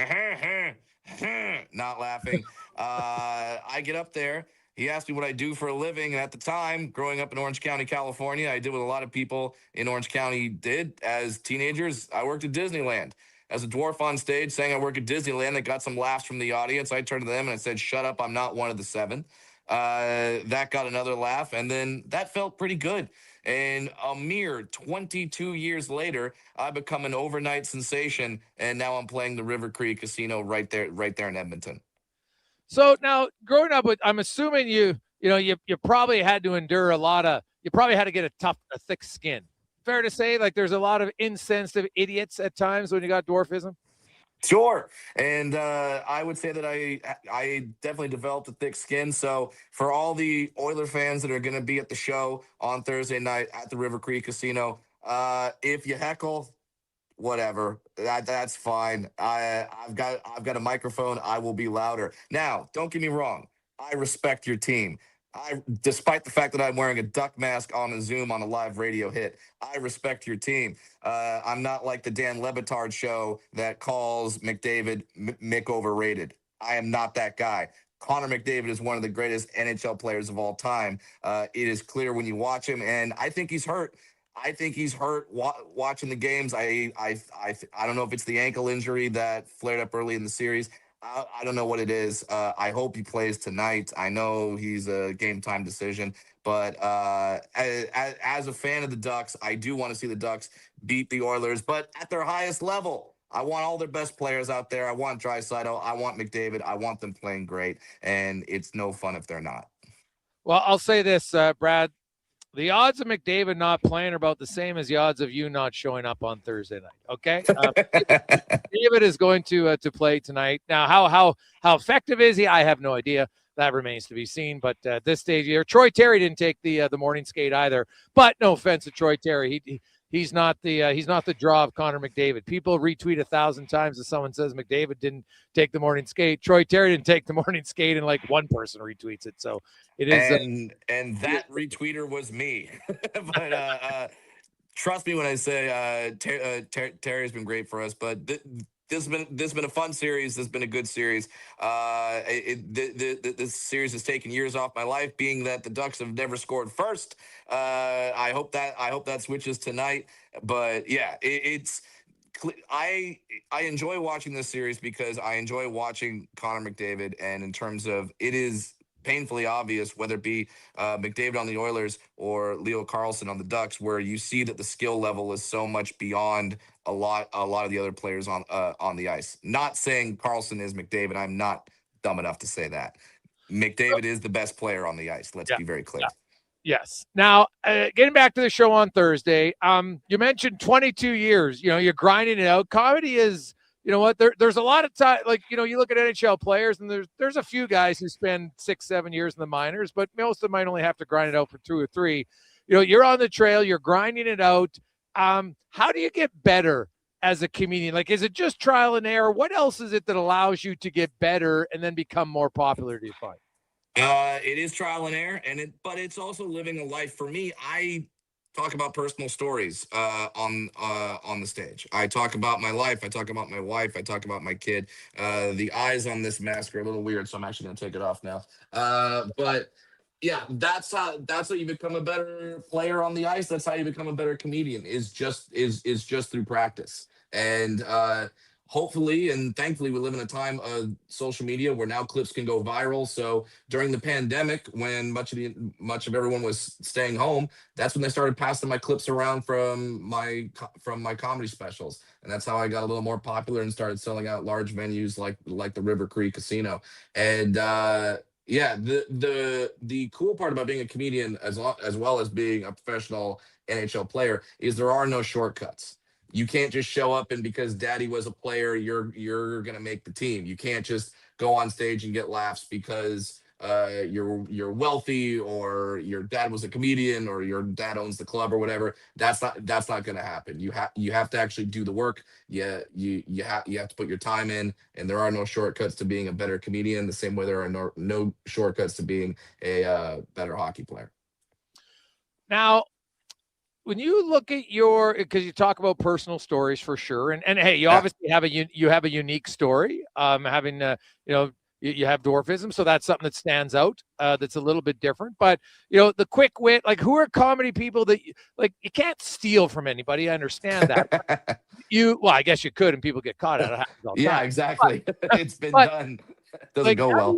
not laughing. I get up there. He asked me what I do for a living. And at the time, growing up in Orange County, California, I did what a lot of people in Orange County did as teenagers. I worked at Disneyland. As a dwarf on stage saying I work at Disneyland, that got some laughs from the audience. I turned to them and I said, shut up, I'm not one of the 7. That got another laugh, and then that felt pretty good. And a mere 22 years later, I become an overnight sensation, and now I'm playing the River Cree Casino right there in Edmonton. So now, growing up with, I'm assuming you probably had to endure you probably had to get a thick skin. Fair to say, like there's a lot of insensitive idiots at times when you got dwarfism? Sure. And I would say that I definitely developed a thick skin. So for all the Oiler fans that are going to be at the show on Thursday night at the River Cree Casino, if you heckle, whatever, that's fine. I've got a microphone. I will be louder. Now, don't get me wrong. I respect your team. Despite the fact that I'm wearing a duck mask on a Zoom on a live radio hit, I respect your team. I'm not like the Dan Lebitard show that calls McDavid Mick overrated. I am not that guy. Connor McDavid is one of the greatest NHL players of all time. It is clear when you watch him, and I think he's hurt. Watching the games. I don't know if it's the ankle injury that flared up early in the series. I don't know what it is. I hope he plays tonight. I know he's a game time decision, but as a fan of the Ducks, I do want to see the Ducks beat the Oilers, but at their highest level. I want all their best players out there. I want Draisaitl. I want McDavid. I want them playing great, and it's no fun if they're not. Well, I'll say this, Brad. The odds of McDavid not playing are about the same as the odds of you not showing up on Thursday night. Okay, David is going to play tonight. Now, how effective is he? I have no idea. That remains to be seen. But at this stage here, Troy Terry didn't take the morning skate either. But no offense to Troy Terry, he's not the draw of Connor McDavid. People retweet 1,000 times if someone says McDavid didn't take the morning skate. Troy Terry didn't take the morning skate, and like one person retweets it. So it is. And that retweeter was me. But trust me when I say Terry's been great for us. But this has been a fun series. This has been a good series. This series has taken years off my life, being that the Ducks have never scored first. I hope that switches tonight. But yeah, I enjoy watching this series because I enjoy watching Connor McDavid, and in terms of it is painfully obvious, whether it be McDavid on the Oilers or Leo Carlsson on the Ducks, where you see that the skill level is so much beyond a lot of the other players on the ice. Not saying Carlsson is McDavid. I'm not dumb enough to say that. McDavid is the best player on the ice. Let's be very clear. Yes. Now, getting back to the show on Thursday, you mentioned 22 years. You're grinding it out. Comedy is, there's a lot of time. Like, you look at NHL players, and there's a few guys who spend 6-7 years in the minors, but most of them might only have to grind it out for 2 or 3. You're on the trail. You're grinding it out. How do you get better as a comedian? Like, is it just trial and error? What else is it that allows you to get better and then become more popular, do you find? It is trial and error, but it's also living a life. For me, I talk about personal stories on the stage. I talk about my life. I talk about my wife. I talk about my kid. The eyes on this mask are a little weird, so I'm actually going to take it off now. But yeah, that's how you become a better player on the ice. That's how you become a better comedian. Is just through practice. And hopefully and thankfully, we live in a time of social media where now clips can go viral. So during the pandemic, when much of everyone was staying home, that's when they started passing my clips around from my comedy specials, and that's how I got a little more popular and started selling out large venues like the River Cree Casino. And Yeah, the cool part about being a comedian as well as being a professional NHL player is there are no shortcuts. You can't just show up and because daddy was a player, you're gonna make the team. You can't just go on stage and get laughs because you're wealthy or your dad was a comedian or your dad owns the club or whatever. That's not gonna happen. You have to actually do the work. Yeah, you have to put your time in, and there are no shortcuts to being a better comedian. The same way there are no shortcuts to being a better hockey player. Now, when you look at your, because you talk about personal stories for sure, and hey, you obviously have a unique story. Having you have dwarfism, so that's something that stands out. That's a little bit different. But the quick wit, like who are comedy people that you can't steal from anybody? I understand that. Well, I guess you could, and people get caught at it. Yeah, time. exactly. It's been done. Doesn't go well.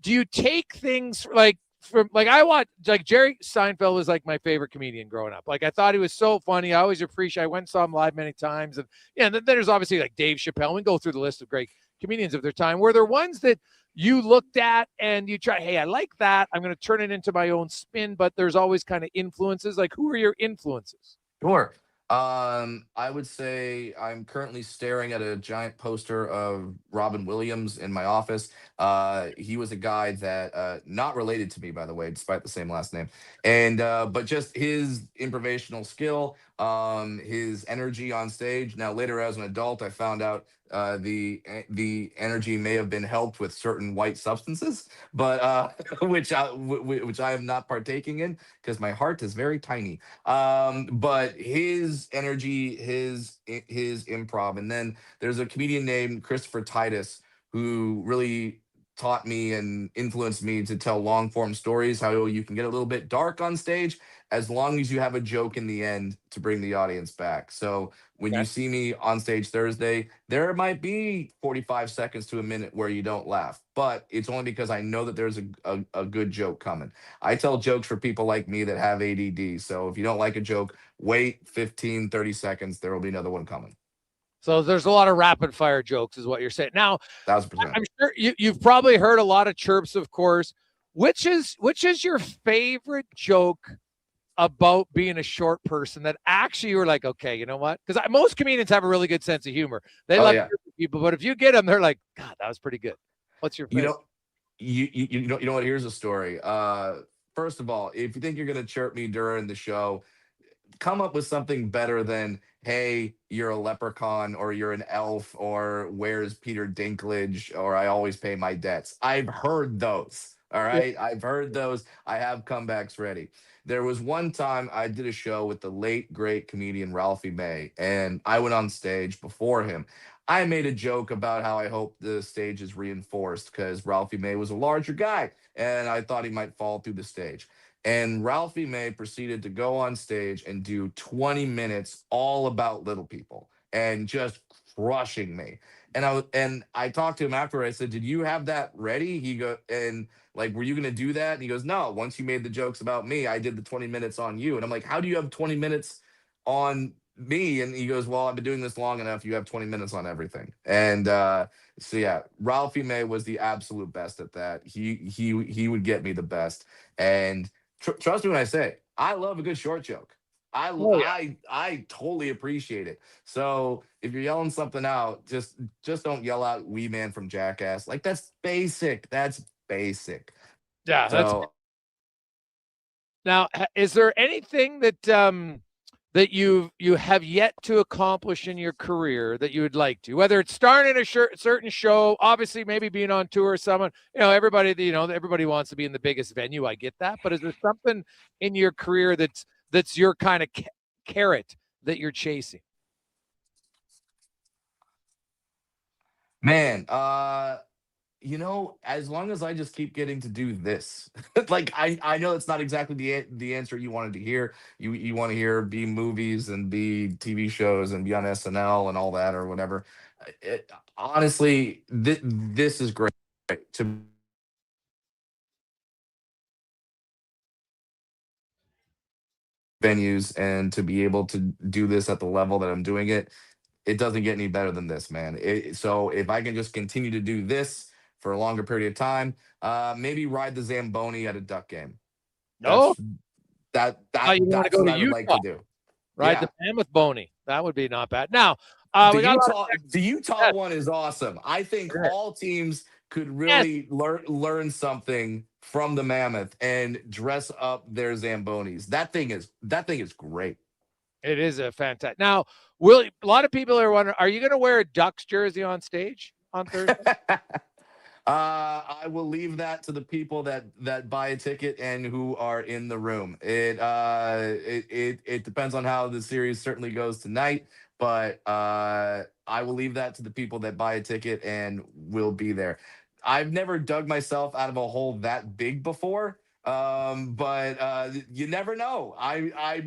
Do you take things like? I watch Jerry Seinfeld was like my favorite comedian growing up. Like I thought he was so funny. I always appreciate. I went and saw him live many times, and then there's obviously like Dave Chappelle. We go through the list of great comedians of their time. Were there ones that you looked at and you try? Hey, I like that. I'm going to turn it into my own spin. But there's always kind of influences. Like who are your influences? Sure. I would say I'm currently staring at a giant poster of Robin Williams in my office. He was a guy that not related to me, by the way, despite the same last name. And but just his improvisational skill, his energy on stage. Now later as an adult, I found out the energy may have been helped with certain white substances, but which I am not partaking in because my heart is very tiny. But his energy, his improv, and then there's a comedian named Christopher Titus who really taught me and influenced me to tell long form stories, how you can get a little bit dark on stage as long as you have a joke in the end to bring the audience back. So when you see me on stage Thursday, there might be 45 seconds to a minute where you don't laugh, but it's only because I know that there's a good joke coming. I tell jokes for people like me that have ADD. So if you don't like a joke, wait 15, 30 seconds. There will be another one coming. So there's a lot of rapid fire jokes is what you're saying. Now, 1,000%. I'm sure you've probably heard a lot of chirps, of course. Which is your favorite joke about being a short person that actually you were like, okay, you know what? Because most comedians have a really good sense of humor. They love people, but if you get them, they're like, God, that was pretty good. What's your favorite? You know what? Here's a story. First of all, if you think you're gonna chirp me during the show, come up with something better than, hey, you're a leprechaun or you're an elf or where's Peter Dinklage or I always pay my debts. I've heard those. All right. Yeah. I've heard those. I have comebacks ready. There was one time I did a show with the late, great comedian Ralphie May, and I went on stage before him. I made a joke about how I hope the stage is reinforced because Ralphie May was a larger guy and I thought he might fall through the stage. And Ralphie May proceeded to go on stage and do 20 minutes all about little people and just crushing me. And I talked to him after. I said, "Did you have that ready?" He go and like, "Were you going to do that?" And he goes, "No. Once you made the jokes about me, I did the 20 minutes on you." And I'm like, "How do you have 20 minutes on me?" And he goes, "Well, I've been doing this long enough. You have 20 minutes on everything." And so yeah, Ralphie May was the absolute best at that. He would get me the best. And trust me when I say, I love a good short joke. I totally appreciate it. So if you're yelling something out, just don't yell out "Wee Man" from Jackass. Like that's basic. That's basic. Yeah. So now, is there anything that that you have yet to accomplish in your career that you would like to? Whether it's starring in a certain show, obviously maybe being on tour with someone. Everybody wants to be in the biggest venue. I get that, but is there something in your career that's your kind of carrot that you're chasing? Man, as long as I just keep getting to do this, like I know it's not exactly the answer you wanted to hear. You want to hear be movies and be TV shows and be on SNL and all that or whatever. Honestly, this is great to venues and to be able to do this at the level that I'm doing it. It doesn't get any better than this, man. So if I can just continue to do this for a longer period of time. Maybe ride the Zamboni at a Duck game. No, That's you want to that's go what to I would like to Utah, do. right? Yeah. The Mammoth Boney. That would be not bad. Now, we got a lot of The Utah one is awesome. I think all teams could really learn something from the Mammoth and dress up their Zambonis. That thing is great. It is a fantastic. Now, a lot of people are wondering, are you going to wear a Ducks jersey on stage on Thursday? I will leave that to the people that buy a ticket and who are in the room. It depends on how the series certainly goes tonight, but I will leave that to the people that buy a ticket and will be there. I've never dug myself out of a hole that big before, but you never know. I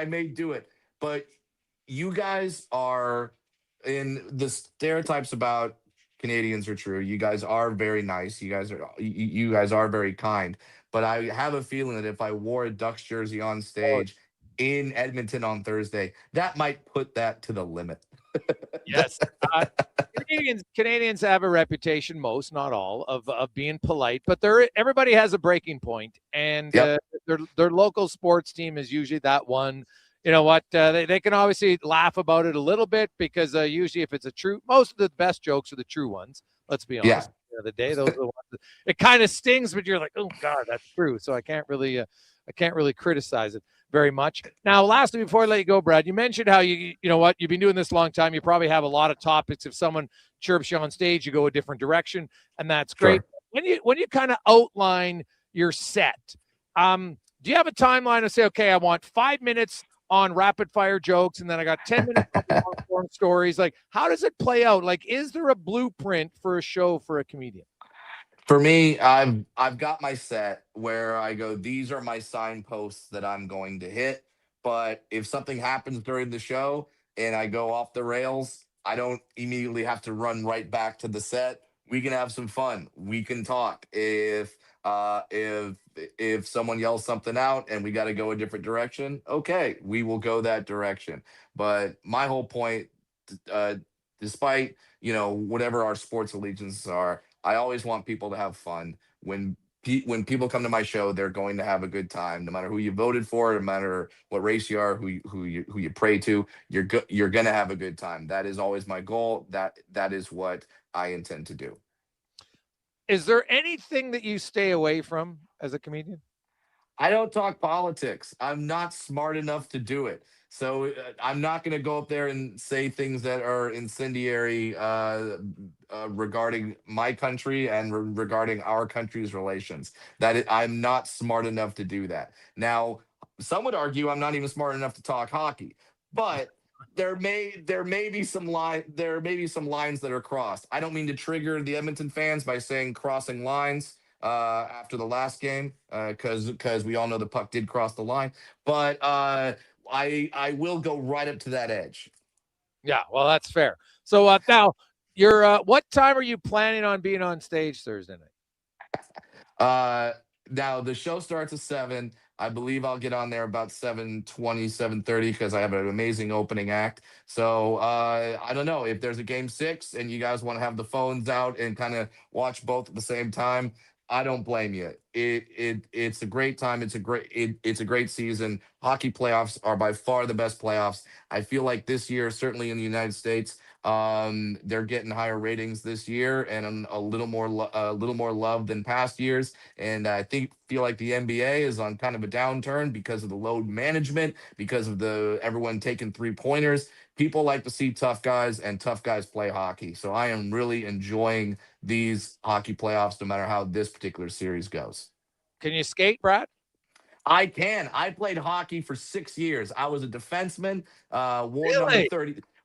may do it, but you guys are in the stereotypes about Canadians are true. You guys are very nice. You guys are very kind. But I have a feeling that if I wore a Ducks jersey on stage in Edmonton on Thursday, that might put that to the limit. Yes. Canadians have a reputation, most, not all, of being polite, but everybody has a breaking point, and their local sports team is usually that one. You know what? They can obviously laugh about it a little bit because usually if it's most of the best jokes are the true ones. Let's be honest. At the end of the day, those are the ones it kind of stings, but you're like, oh God, that's true. So I can't really criticize it very much. Now, lastly, before I let you go, Brad, you mentioned how you know what, you've been doing this a long time. You probably have a lot of topics. If someone chirps you on stage, you go a different direction, and that's great. Sure. When you kind of outline your set, do you have a timeline to say, okay, I want 5 minutes on rapid fire jokes, and then I got 10 minutes on long-form stories? Like, how does it play out? Like, is there a blueprint for a show for a comedian? For me, I've got my set where I go, these are my signposts that I'm going to hit. But if something happens during the show and I go off the rails, I don't immediately have to run right back to the set. We can have some fun. We can talk. If someone yells something out and we got to go a different direction, okay, we will go that direction. But my whole point, despite whatever our sports allegiances are, I always want people to have fun. When people come to my show, they're going to have a good time, no matter who you voted for, no matter what race you are, who you pray to. You're going to have a good time. That is always my goal. That is what I intend to do. Is there anything that you stay away from as a comedian? I don't talk politics. I'm not smart enough to do it. So I'm not going to go up there and say things that are incendiary regarding my country and regarding our country's relations. I'm not smart enough to do that. Now, some would argue I'm not even smart enough to talk hockey, but there may be some lines that are crossed. I don't mean to trigger the Edmonton fans by saying crossing lines after the last game, because we all know the puck did cross the line, but I will go right up to that edge. Yeah, well, that's fair. So now, what time are you planning on being on stage Thursday night? Now the show starts at 7. I believe I'll get on there about 7:20, 7:30 because I have an amazing opening act. So I don't know if there's a game 6 and you guys want to have the phones out and kind of watch both at the same time. I don't blame you. It's a great time. It's a great season. Hockey playoffs are by far the best playoffs. I feel like this year, certainly in the United States, they're getting higher ratings this year and a little more love than past years. And I feel like the NBA is on kind of a downturn because of the load management, because of everyone taking 3-pointers. People like to see tough guys, and tough guys play hockey. So I am really enjoying these hockey playoffs, no matter how this particular series goes. Can you skate, Brad? I can. I played hockey for 6 years. I was a defenseman,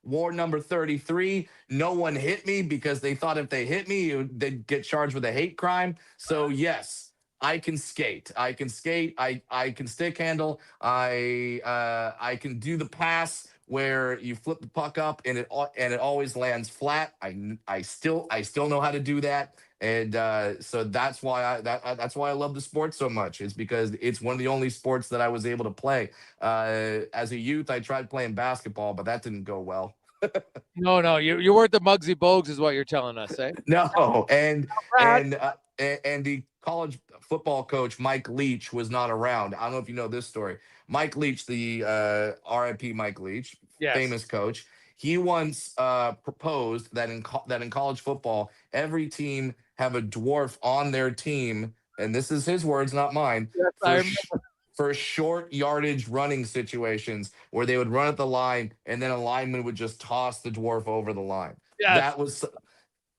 wore number 33. No one hit me because they thought if they hit me, they'd get charged with a hate crime. So yes, I can skate. I can stick handle. I can do the pass where you flip the puck up and it always lands flat. I still know how to do that. And so that's why I love the sport so much. It's because it's one of the only sports that I was able to play. As a youth, I tried playing basketball, but that didn't go well. No, you weren't the Muggsy Bogues, is what you're telling us, eh? No, and the college football coach Mike Leach was not around. I don't know if you know this story. Mike Leach, the RIP Mike Leach, Yes. famous coach. He once proposed that in college football, every team have a dwarf on their team, and this is his words, not mine. Yes, I remember. For short yardage running situations where they would run at the line and then a lineman would just toss the dwarf over the line. Yes.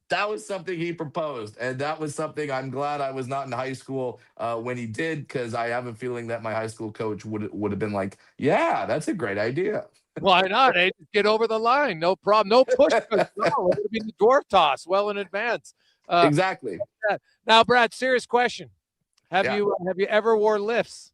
That was something he proposed, and that was something I'm glad I was not in high school when he did, because I have a feeling that my high school coach would have been like, yeah, that's a great idea. Why not? Eh? Get over the line. No problem. No push. No, it would have been the dwarf toss well in advance. Exactly. Now, Brad, serious question. Have Yeah. you ever wore lifts?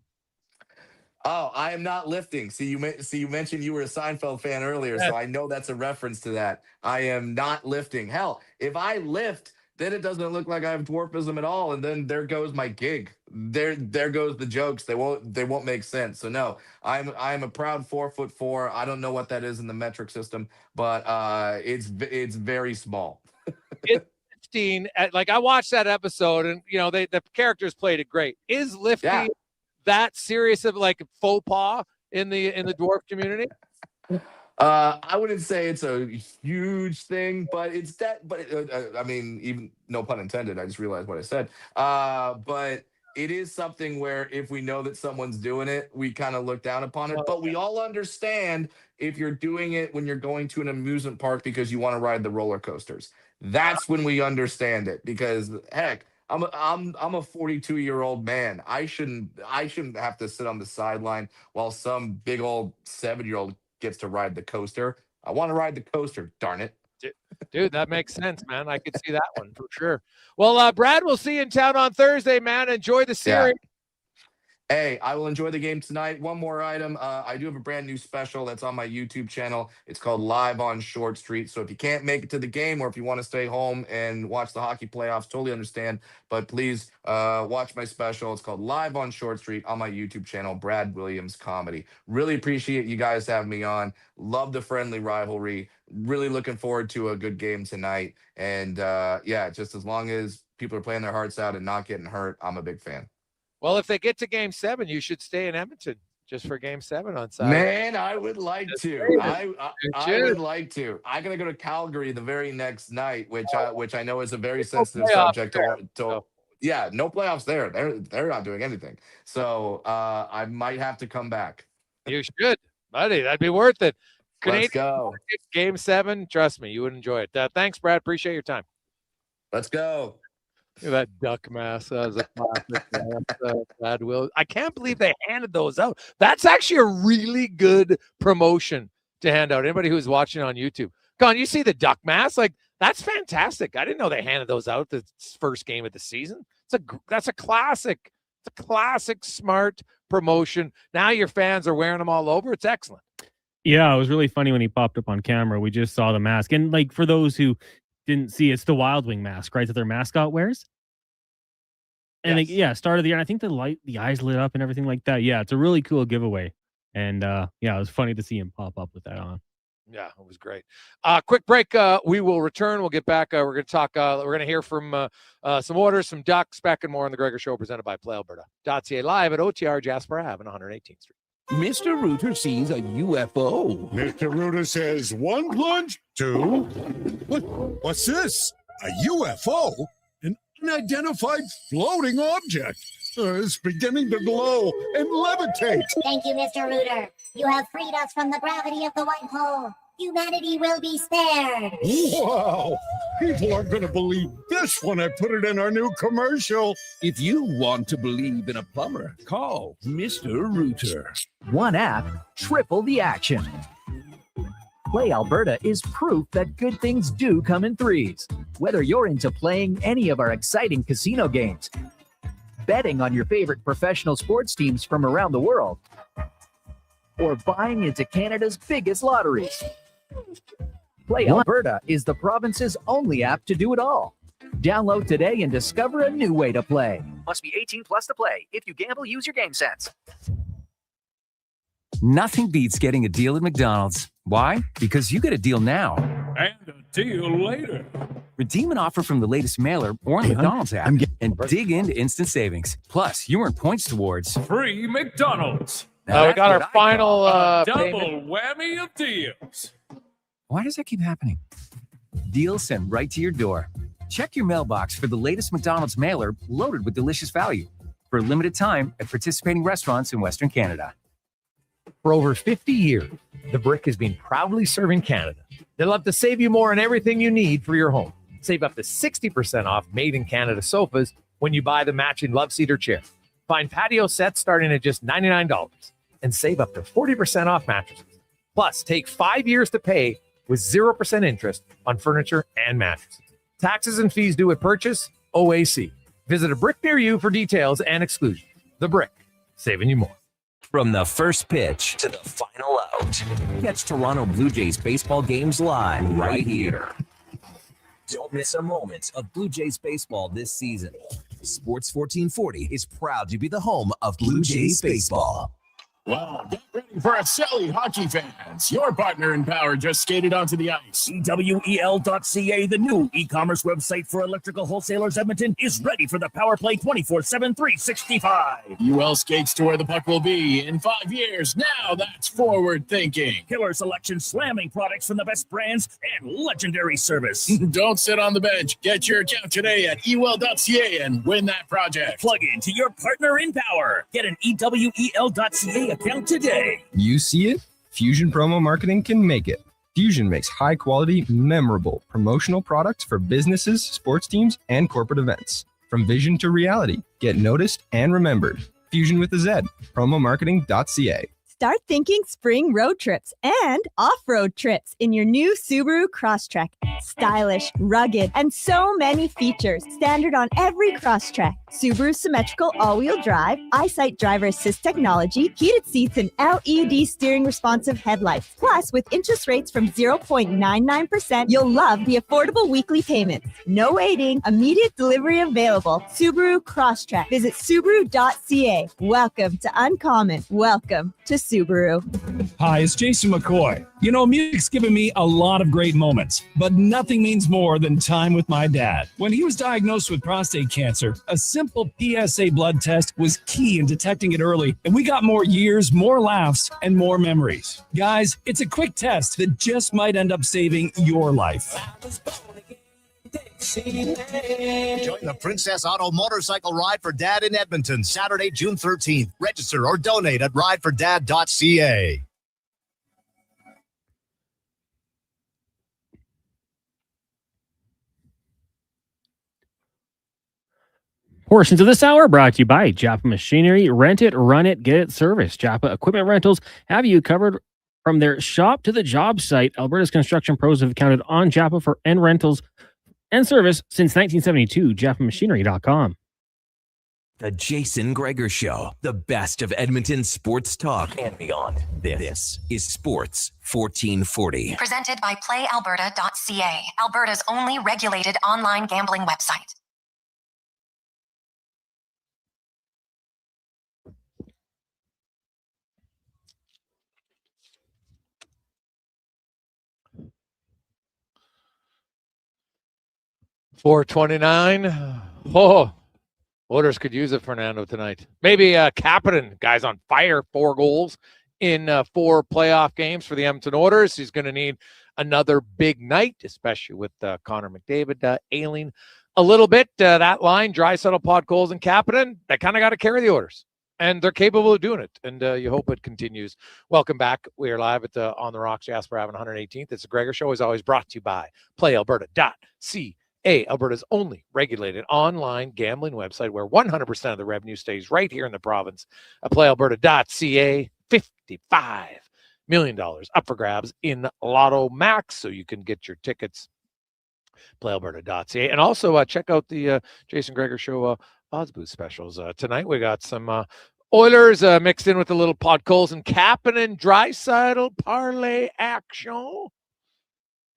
Oh, I am not lifting. See, you mentioned you were a Seinfeld fan earlier, so I know that's a reference to that. I am not lifting. Hell, if I lift, then it doesn't look like I have dwarfism at all, and then there goes my gig. There goes the jokes. They won't make sense. So no, I'm a proud 4'4". I don't know what that is in the metric system, but it's very small. It's 15. Like, I watched that episode, and the characters played it great. Is lifting that serious of like faux pas in the dwarf community? I wouldn't say it's a huge thing, but it's that. But I mean, even no pun intended. I just realized what I said. But it is something where if we know that someone's doing it, we kind of look down upon it. But we all understand if you're doing it when you're going to an amusement park because you want to ride the roller coasters. That's when we understand it, because heck, I'm a 42-year-old man. I shouldn't have to sit on the sideline while some big old 7-year-old gets to ride the coaster. I want to ride the coaster, darn it. Dude, that makes sense, man. I could see that one for sure. Well, Brad, we'll see you in town on Thursday, man. Enjoy the series. Hey, I will enjoy the game tonight. One more item. I do have a brand new special that's on my YouTube channel. It's called Live on Short Street. So if you can't make it to the game, or if you want to stay home and watch the hockey playoffs, totally understand. But please watch my special. It's called Live on Short Street on my YouTube channel, Brad Williams Comedy. Really appreciate you guys having me on. Love the friendly rivalry. Really looking forward to a good game tonight. And just as long as people are playing their hearts out and not getting hurt, I'm a big fan. Well, if they get to Game 7, you should stay in Edmonton just for Game 7 on Saturday. Man, I would like to. I would like to. I'm gonna go to Calgary the very next night, which I know is a very sensitive subject. Yeah, no playoffs there. They're not doing anything. So I might have to come back. You should, buddy. That'd be worth it. Let's go. Game 7. Trust me, you would enjoy it. Thanks, Brad. Appreciate your time. Let's go. Look at that duck mask. That was a classic. Brad Will. I can't believe they handed those out. That's actually a really good promotion to hand out. Anybody who's watching on YouTube, come on, you see the duck mask? Like, that's fantastic. I didn't know they handed those out the first game of the season. That's a classic. It's a classic, smart promotion. Now your fans are wearing them all over. It's excellent. Yeah, it was really funny when he popped up on camera. We just saw the mask, and like for those who didn't see, it's the Wild Wing mask, right, that their mascot wears. And yes. Start of the year. I think the eyes lit up and everything like that. Yeah, it's a really cool giveaway. And it was funny to see him pop up with that on. Yeah, it was great. Quick break. We will return. We'll get back. We're going to talk. We're going to hear from some Oilers, some Ducks, back and more on the Gregor Show, presented by Playalberta.ca, live at OTR Jasper Ave on 118th Street. Mr. Rooter sees a UFO. Mr. Rooter says 1 plunge, 2. What's this? A UFO? An unidentified floating object. It's beginning to glow and levitate. Thank you, Mr. Rooter. You have freed us from the gravity of the white hole. Humanity will be spared. Wow! People aren't going to believe this when I put it in our new commercial. If you want to believe in a plumber, call Mr. Rooter. One app, triple the action. Playalberta is proof that good things do come in threes. Whether you're into playing any of our exciting casino games, betting on your favorite professional sports teams from around the world, or buying into Canada's biggest lotteries, Playalberta is the province's only app to do it all. Download today and discover a new way to play. Must be 18 plus to play. If you gamble, use your game sense. Nothing beats getting a deal at McDonald's. Why? Because you get a deal now. And a deal later. Redeem an offer from the latest mailer or the McDonald's app and dig into instant savings. Plus, you earn points towards Free McDonald's. We got our final Double payment. whammy of deals. Why does that keep happening? Deals sent right to your door. Check your mailbox for the latest McDonald's mailer loaded with delicious value. For a limited time at participating restaurants in Western Canada. For over 50 years, The Brick has been proudly serving Canada. They love to save you more on everything you need for your home. Save up to 60% off made-in-Canada sofas when you buy the matching love seater chair. Find patio sets starting at just $99 and save up to 40% off mattresses. Plus, take 5 years to pay with 0% interest on furniture and mattresses. Taxes and fees due at purchase, OAC. Visit a Brick near you for details and exclusions. The Brick, saving you more. From the first pitch to the final out. Catch Toronto Blue Jays baseball games live right here. Don't miss a moment of Blue Jays baseball this season. Sports 1440 is proud to be the home of Blue Jays baseball. Well, get ready for a silly hockey fans. Your partner in power just skated onto the ice. EWEL.ca, the new e-commerce website for electrical wholesalers Edmonton, is ready for the power play 24/7, 365. UL skates to where the puck will be in 5 years. Now that's forward thinking. Killer selection, slamming products from the best brands, and legendary service. Don't sit on the bench. Get your account today at ewell.ca and win that project. Plug into your partner in power. Get an EWEL.ca account today. You see it? Fusion Promo Marketing can make it. Fusion makes high-quality, memorable promotional products for businesses, sports teams, and corporate events. From vision to reality, get noticed and remembered. Fusion with a Z. Promomarketing.ca. Start thinking spring road trips and off-road trips in your new Subaru Crosstrek. Stylish, rugged, and so many features. Standard on every Crosstrek. Subaru's symmetrical all-wheel drive, EyeSight driver assist technology, heated seats, and LED steering responsive headlights. Plus, with interest rates from 0.99%, you'll love the affordable weekly payments. No waiting, immediate delivery available. Subaru Crosstrek. Visit Subaru.ca. Welcome to Uncommon. Welcome to Subaru. Hi, it's Jason McCoy. You know, music's given me a lot of great moments, but nothing means more than time with my dad. When he was diagnosed with prostate cancer, a simple PSA blood test was key in detecting it early, and we got more years, more laughs, and more memories. Guys, it's a quick test that just might end up saving your life. Join the Princess Auto Motorcycle Ride for Dad in Edmonton, Saturday, June 13th. Register or donate at ridefordad.ca. Portions of this hour brought to you by Japa Machinery. Rent it, run it, get it serviced. Japa Equipment Rentals have you covered from their shop to the job site. Alberta's construction pros have counted on Japa for end rentals and service since 1972. JapaMachinery.com. The Jason Gregor Show, the best of Edmonton sports talk and beyond. This is Sports 1440. Presented by Playalberta.ca, Alberta's only regulated online gambling website. $4.29. Oh, Oilers could use it, Fernando, tonight. Maybe Kapanen, guy's on fire, 4 goals in 4 playoff games for the Edmonton Oilers. He's going to need another big night, especially with Connor McDavid ailing a little bit. That line, Draisaitl, Podkolzin, and Kapanen, they kind of got to carry the Oilers. And they're capable of doing it, and you hope it continues. Welcome back. We are live at On the Rocks, Jasper Ave 118th. It's the Gregor Show, as always, brought to you by Playalberta.ca. Alberta's only regulated online gambling website where 100% of the revenue stays right here in the province. Playalberta.ca, $55 million up for grabs in Lotto Max, so you can get your tickets. Playalberta.ca. And also check out the Jason Gregor Show odds boost specials. Tonight we got some Oilers mixed in with a little Podkolzin, Kapanen, Draisaitl parlay action,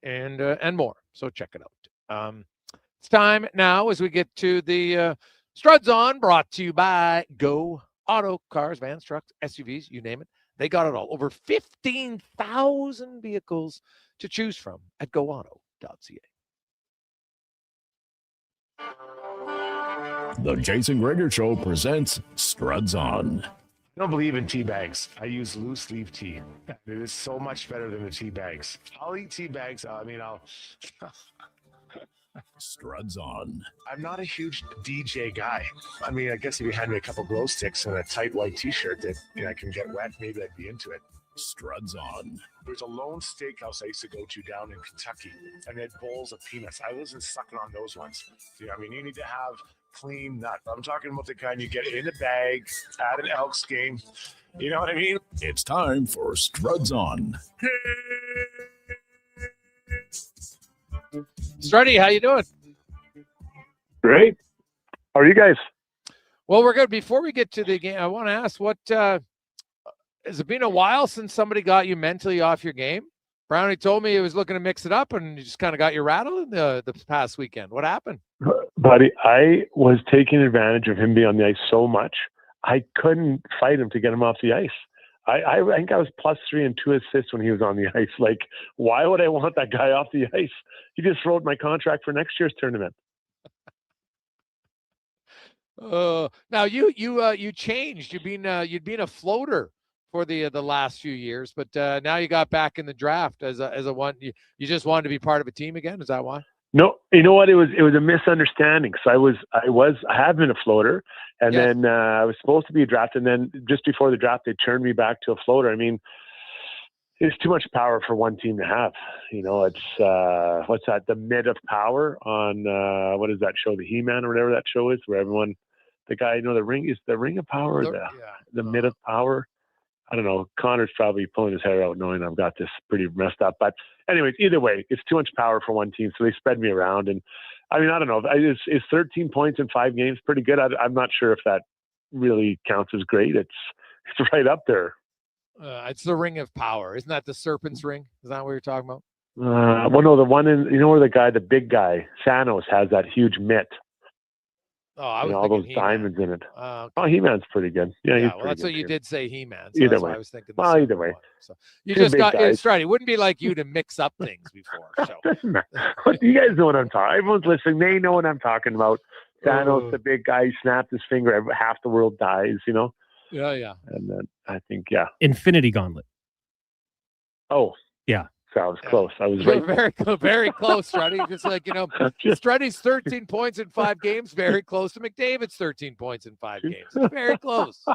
and more. So check it out. It's time now as we get to the Struds On, brought to you by Go Auto, cars, vans, trucks, SUVs, you name it. They got it all. Over 15,000 vehicles to choose from at goauto.ca. The Jason Gregor Show presents Struds On. I don't believe in tea bags. I use loose leaf tea. It is so much better than the tea bags. I'll eat tea bags. I'll Struds On. I'm not a huge DJ guy. I mean, I guess if you hand me a couple glow sticks and a tight white t-shirt that I can get wet, maybe I'd be into it. Struds On. There's a lone steakhouse I used to go to down in Kentucky, and they had bowls of peanuts. I wasn't sucking on those ones. You need to have clean nut. I'm talking about the kind you get in a bag at an Elks game. You know what I mean? It's time for Struds On. Struddy, how you doing? Great. How are you guys? Well, we're good. Before we get to the game, I want to ask, what has it been a while since somebody got you mentally off your game? Brownie told me he was looking to mix it up, and you just kind of got you rattled in the past weekend. What happened? Buddy, I was taking advantage of him being on the ice so much, I couldn't fight him to get him off the ice. I think I was +3 and 2 assists when he was on the ice. Like, why would I want that guy off the ice? He just wrote my contract for next year's tournament. Now you changed. You'd been a floater for the last few years, but now you got back in the draft as a one. You just wanted to be part of a team again. Is that why? No, you know what? It was a misunderstanding. So I have been a floater, and then I was supposed to be drafted. And then just before the draft, they turned me back to a floater. I mean, it's too much power for one team to have. It's what's that? The mid of power on what is that show? The He-Man or whatever that show is, where everyone, the guy, the ring is the ring of power, or the mid of power. I don't know. Connor's probably pulling his hair out knowing I've got this pretty messed up. But anyways, either way, it's too much power for one team. So they spread me around. And I mean, I don't know. Is 13 points in 5 games pretty good? I'm not sure if that really counts as great. It's right up there. It's the ring of power. Isn't that the serpent's ring? Is that what you're talking about? Well, no, the one in, where the big guy, Thanos, has that huge mitt. Oh, I was all those He-Man. Diamonds in it. He-Man's pretty good. Yeah, he's well, that's what you did say, He-Man. Either that's way. why I was thinking. Either way. So you Two just big got guys. right. It wouldn't be like you to mix up things before. So You guys know what I'm talking. Everyone's listening. They know what I'm talking about. Thanos, the big guy, snapped his finger. Half the world dies. Yeah. And then I think Infinity Gauntlet. Oh. Yeah. So I was close. I was You're right. very close, Struddy. Just like, Struddy's 13 points in 5 games, very close to McDavid's 13 points in 5 games. It's very close.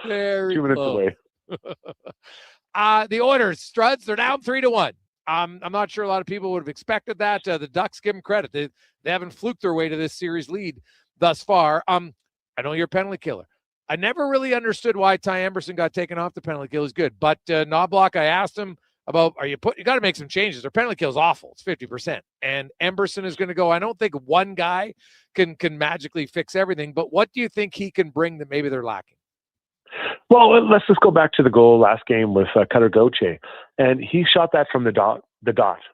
Very 2 minutes close. away. The Oilers, Struds, they're down 3-1. I'm not sure a lot of people would have expected that. The Ducks, give them credit. They haven't fluked their way to this series lead thus far. I know you're a penalty killer. I never really understood why Ty Emberson got taken off the penalty kill. He's good. But Knobloch, I asked him about, you got to make some changes. Their penalty kill is awful. It's 50%. And Emberson is going to go. I don't think one guy can magically fix everything, but what do you think he can bring that maybe they're lacking? Well, let's just go back to the goal last game with Cutter Gauthier. And he shot that from the dot,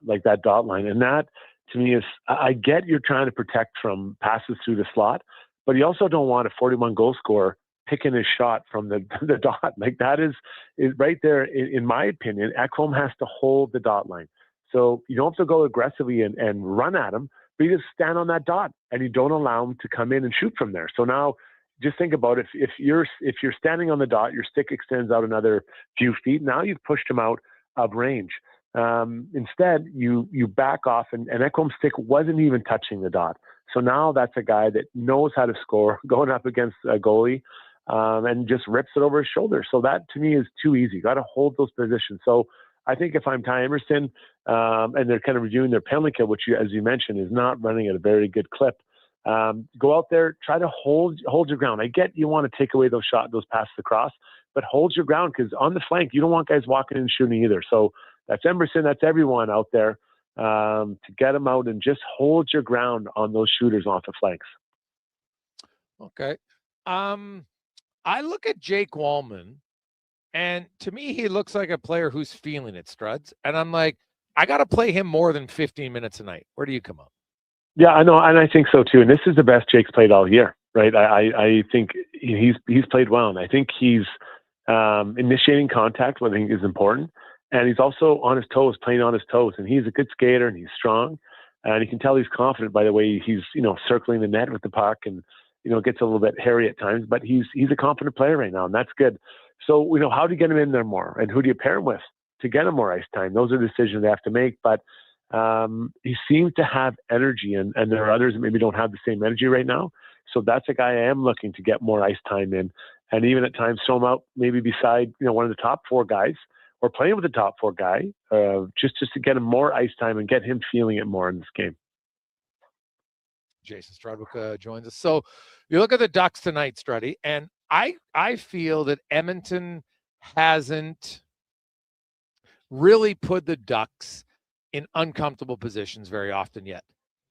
like that dot line. And that, to me, is, I get you're trying to protect from passes through the slot, but you also don't want a 41 goal scorer picking his shot from the dot. Like, that is right there. In my opinion, Ekholm has to hold the dot line. So you don't have to go aggressively and run at him, but you just stand on that dot and you don't allow him to come in and shoot from there. So now just think about if you're standing on the dot, your stick extends out another few feet. Now you've pushed him out of range. Instead, you back off, and Ekholm's stick wasn't even touching the dot. So now that's a guy that knows how to score going up against a goalie. And just rips it over his shoulder. So that, to me, is too easy. You got to hold those positions. So I think if I'm Ty Emerson, and they're kind of reviewing their penalty kill, which, as you mentioned, is not running at a very good clip, go out there, try to hold your ground. I get you want to take away those passes across, but hold your ground, because on the flank, you don't want guys walking in and shooting either. So that's Emerson, that's everyone out there, to get them out and just hold your ground on those shooters off the flanks. Okay. I look at Jake Wallman, and to me, he looks like a player who's feeling it, Struds. And I'm like, I got to play him more than 15 minutes a night. Where do you come up? Yeah, I know, and I think so too. And this is the best Jake's played all year, right? I think he's played well, and I think he's initiating contact, what I think is important. And he's also on his toes, playing on his toes. And he's a good skater and he's strong. And you can tell he's confident by the way he's, circling the net with the puck and, gets a little bit hairy at times. But he's a confident player right now, and that's good. So, how do you get him in there more? And who do you pair him with to get him more ice time? Those are decisions they have to make. But he seems to have energy, and there are others that maybe don't have the same energy right now. So that's a guy I am looking to get more ice time in. And even at times throw him out maybe beside, one of the top four guys or playing with the top four guy, just to get him more ice time and get him feeling it more in this game. Jason Strudwick joins us. So you look at the Ducks tonight, Struddy, and I feel that Edmonton hasn't really put the Ducks in uncomfortable positions very often yet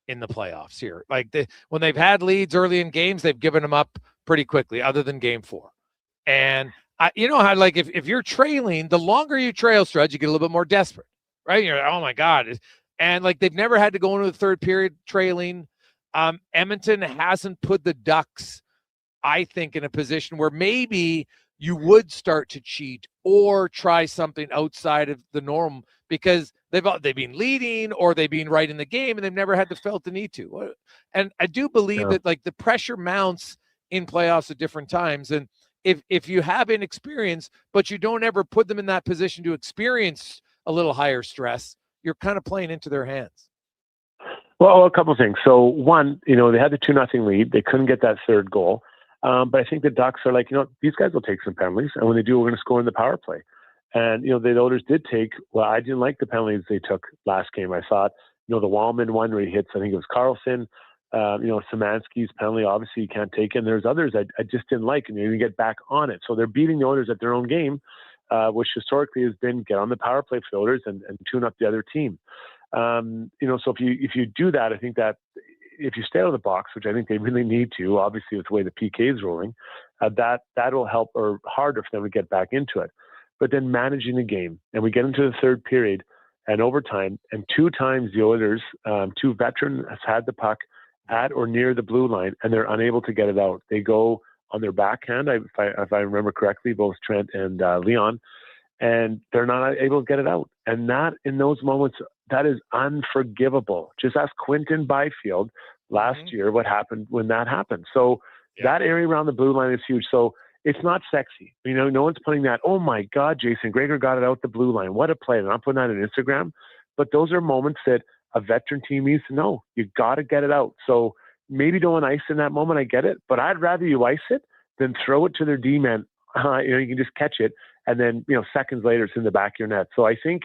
in the playoffs here. Like when they've had leads early in games, they've given them up pretty quickly, other than game 4. And you know how, like, if you're trailing, the longer you trail, Strud, you get a little bit more desperate, right? You're like, oh my God. And like, they've never had to go into the third period trailing. Edmonton hasn't put the Ducks, I think, in a position where maybe you would start to cheat or try something outside of the norm, because they've been leading or they've been right in the game and they've never had to felt the need to. And I do believe that, like, the pressure mounts in playoffs at different times. And if you have inexperience, but you don't ever put them in that position to experience a little higher stress, you're kind of playing into their hands. Well, a couple of things. So one, they had the 2-0 lead. They couldn't get that third goal. But I think the Ducks are like, these guys will take some penalties. And when they do, we're going to score in the power play. And, the Oilers did take, I didn't like the penalties they took last game. I thought, the Wallman one where he hits, I think it was Carlson, Szymanski's penalty, obviously you can't take it. And there's others I just didn't like, and you get back on it. So they're beating the Oilers at their own game, which historically has been get on the power play for the Oilers and tune up the other team. So if you do that, I think that if you stay out of the box, which I think they really need to, obviously with the way the PK is rolling, that will help, or harder for them to get back into it. But then managing the game, and we get into the third period and overtime, and 2 times the Oilers, 2 veterans has had the puck at or near the blue line, and they're unable to get it out. They go on their backhand, if I remember correctly, both Trent and Leon, and they're not able to get it out. And that, in those moments, that is unforgivable. Just ask Quinton Byfield last year what happened when that happened. So that area around the blue line is huge. So it's not sexy. No one's putting that, oh my God, Jason Gregor got it out the blue line. What a play. And I'm putting that on Instagram. But those are moments that a veteran team needs to know. You got to get it out. So maybe don't ice in that moment. I get it. But I'd rather you ice it than throw it to their D-man. You can just catch it. And then, seconds later, it's in the back of your net. So I think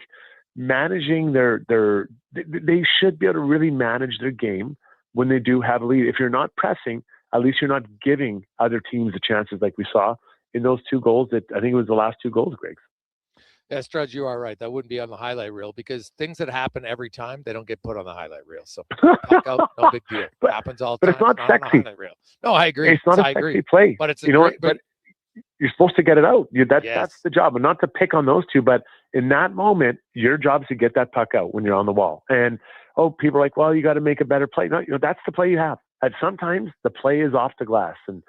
managing they should be able to really manage their game when they do have a lead. If you're not pressing, at least you're not giving other teams the chances like we saw in those 2 goals that I think it was the last 2 goals, Greg. Yeah, Strudge, you are right. That wouldn't be on the highlight reel, because things that happen every time, they don't get put on the highlight reel. So puck out, no big deal. It happens all the time. But it's not sexy. On the highlight reel. No, I agree. It's not a sexy play. But it's but you're supposed to get it out. That's the job. And not to pick on those 2, but in that moment, your job is to get that puck out when you're on the wall. And people are like, well, you got to make a better play. No, that's the play you have. And sometimes the play is off the glass, and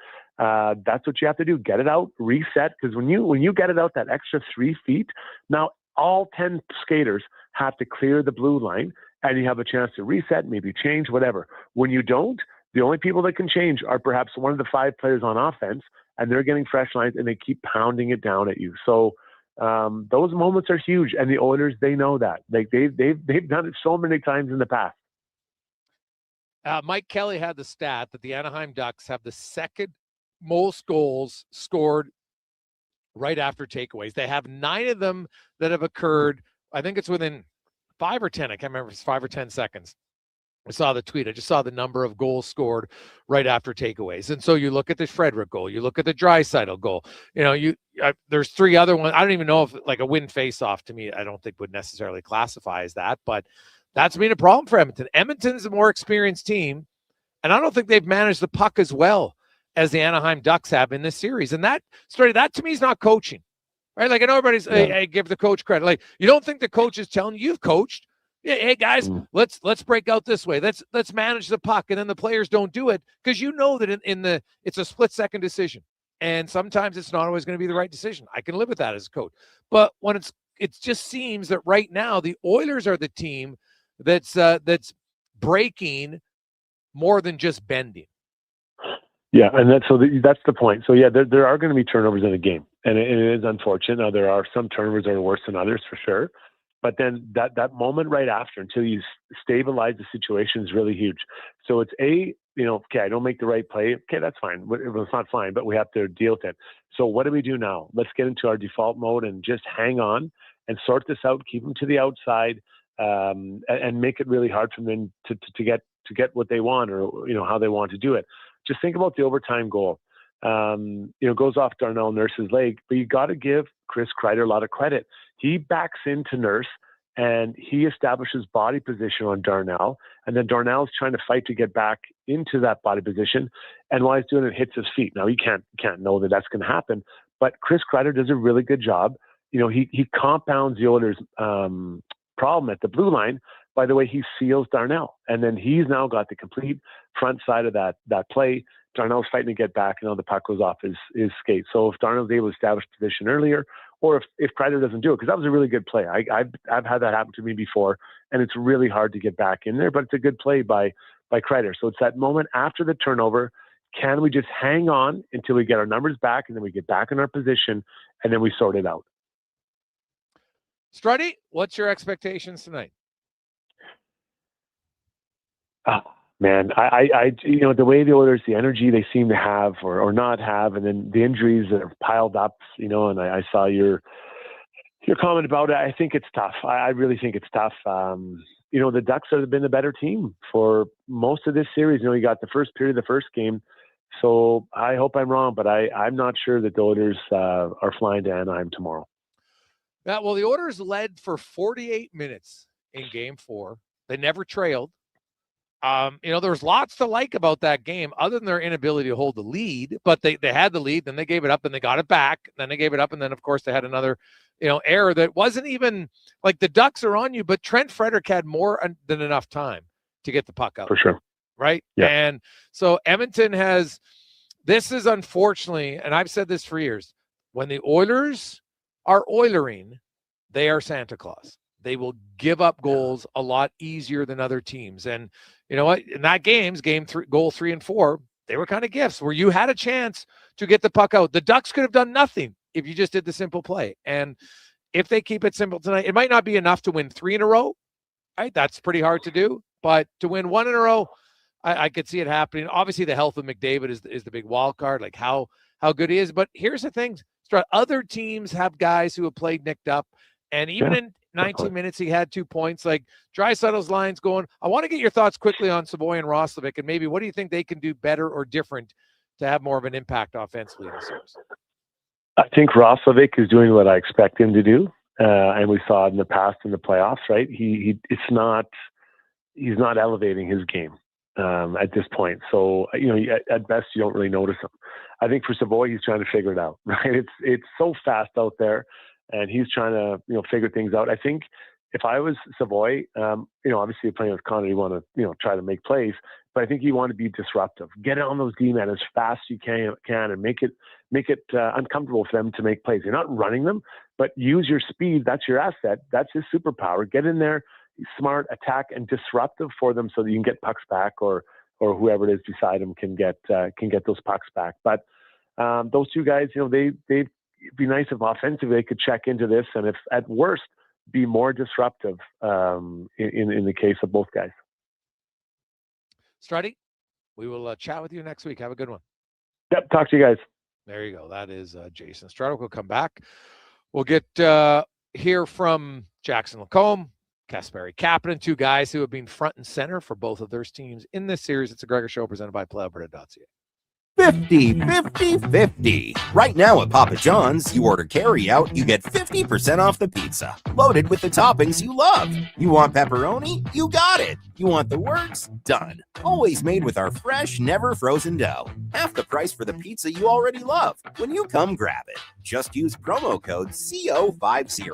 that's what you have to do. Get it out, reset. Because when you get it out that extra 3 feet, now all 10 skaters have to clear the blue line, and you have a chance to reset, maybe change, whatever. When you don't, the only people that can change are perhaps one of the 5 players on offense, and they're getting fresh lines, and they keep pounding it down at you. So those moments are huge, and the Oilers, they know that. Like they've done it so many times in the past. Mike Kelly had the stat that the Anaheim Ducks have the second most goals scored right after takeaways. They have 9 of them that have occurred. I think it's within 5 or 10. I can't remember if it's 5 or 10 seconds. I saw the tweet. I just saw the number of goals scored right after takeaways. And so you look at the Frederick goal, you look at the Draisaitl goal. There's 3 other ones. I don't even know if, like, a win face-off, to me, I don't think would necessarily classify as that, but that's been a problem for Edmonton. Edmonton's a more experienced team, and I don't think they've managed the puck as well as the Anaheim Ducks have in this series. And that to me is not coaching, right? Like, I know everybody's, hey, give the coach credit. Like, you don't think the coach is telling you, you've coached. Yeah, hey guys, let's break out this way. Let's manage the puck, and then the players don't do it because that it's a split-second decision, And sometimes it's not always going to be the right decision. I can live with that as a coach. But when it just seems that right now the Oilers are the team that's breaking more than just bending. Yeah, and that's the point. So yeah, there are going to be turnovers in a game, and it is unfortunate. Now there are some turnovers that are worse than others for sure, but then that moment right after, until you stabilize the situation, is really huge. So it's okay, I don't make the right play. Okay, that's fine. Well, it's not fine, but we have to deal with it. So what do we do now? Let's get into our default mode and just hang on and sort this out. Keep them to the outside, and make it really hard for them to get what they want, or how they want to do it. Just think about the overtime goal. Goes off Darnell Nurse's leg, but you got to give Chris Kreider a lot of credit. He backs into Nurse and he establishes body position on Darnell, and then Darnell's trying to fight to get back into that body position. And while he's doing it, hits his feet. Now he can't know that that's going to happen, but Chris Kreider does a really good job. He compounds the Oilers' problem at the blue line by the way he seals Darnell. And then he's now got the complete front side of that play. Darnell's fighting to get back, and the puck goes off his skate. So if Darnell's able to establish position earlier, or if Kreider doesn't do it, because that was a really good play. I've had that happen to me before, and it's really hard to get back in there, but it's a good play by Kreider. So it's that moment after the turnover. Can we just hang on until we get our numbers back, and then we get back in our position, and then we sort it out? Struddy, what's your expectations tonight? Man, I the way the Oilers, the energy they seem to have or not have, and then the injuries that have piled up, and I saw your comment about it. I think it's tough. I really think it's tough. The Ducks have been a better team for most of this series. You got the first period of the first game. So I hope I'm wrong, but I'm not sure that the Oilers are flying to Anaheim tomorrow. Yeah, well, the Oilers led for 48 minutes in Game 4. They never trailed. There's lots to like about that game other than their inability to hold the lead, but they had the lead, then they gave it up and they got it back, then they gave it up, and then of course they had another, error that wasn't even like the Ducks are on you, but Trent Frederick had more than enough time to get the puck out. For sure. Right? Yeah. And so Edmonton this is unfortunately, and I've said this for years, when the Oilers are Oilering, they are Santa Claus. They will give up goals a lot easier than other teams. And you know what? In that game 3, goal 3 and 4, they were kind of gifts where you had a chance to get the puck out. The Ducks could have done nothing if you just did the simple play. And if they keep it simple tonight, it might not be enough to win 3 in a row. Right? That's pretty hard to do. But to win 1 in a row, I could see it happening. Obviously, the health of McDavid is the big wild card, like how good he is. But here's the thing. Other teams have guys who have played nicked up. And even in 19 minutes, he had 2 points. Like Draisaitl's line's going. I want to get your thoughts quickly on Savoy and Roslovic, and maybe what do you think they can do better or different to have more of an impact offensively in the series? I think Roslovic is doing what I expect him to do, and we saw it in the past in the playoffs. Right? He's not elevating his game at this point. So at best you don't really notice him. I think for Savoy, he's trying to figure it out. Right? It's so fast out there. And he's trying to, figure things out. I think if I was Savoy, obviously playing with Connor, you want to, try to make plays, but I think you want to be disruptive. Get it on those D-men as fast as you can and make it uncomfortable for them to make plays. You're not running them, but use your speed. That's your asset. That's his superpower. Get in there, smart, attack, and disruptive for them so that you can get pucks back or whoever it is beside him can get those pucks back. But those two guys, they've it'd be nice if offensively they could check into this, and if at worst be more disruptive in the case of both guys. Struddy, we will chat with you next week. Have a good one. Yep, talk to you guys. There you go. That is Jason Struddy. We'll come back. We'll get hear from Jackson Lacombe, Kasperi Kapanen, 2 guys who have been front and center for both of their teams in this series. It's a Gregor Show presented by Playalberta.ca. 50, 50, 50. Right now at Papa John's, you order carry out, you get 50% off the pizza. Loaded with the toppings you love. You want pepperoni? You got it. You want the works done. Always made with our fresh, never frozen dough. Half the price for the pizza you already love. When you come grab it, just use promo code CO50.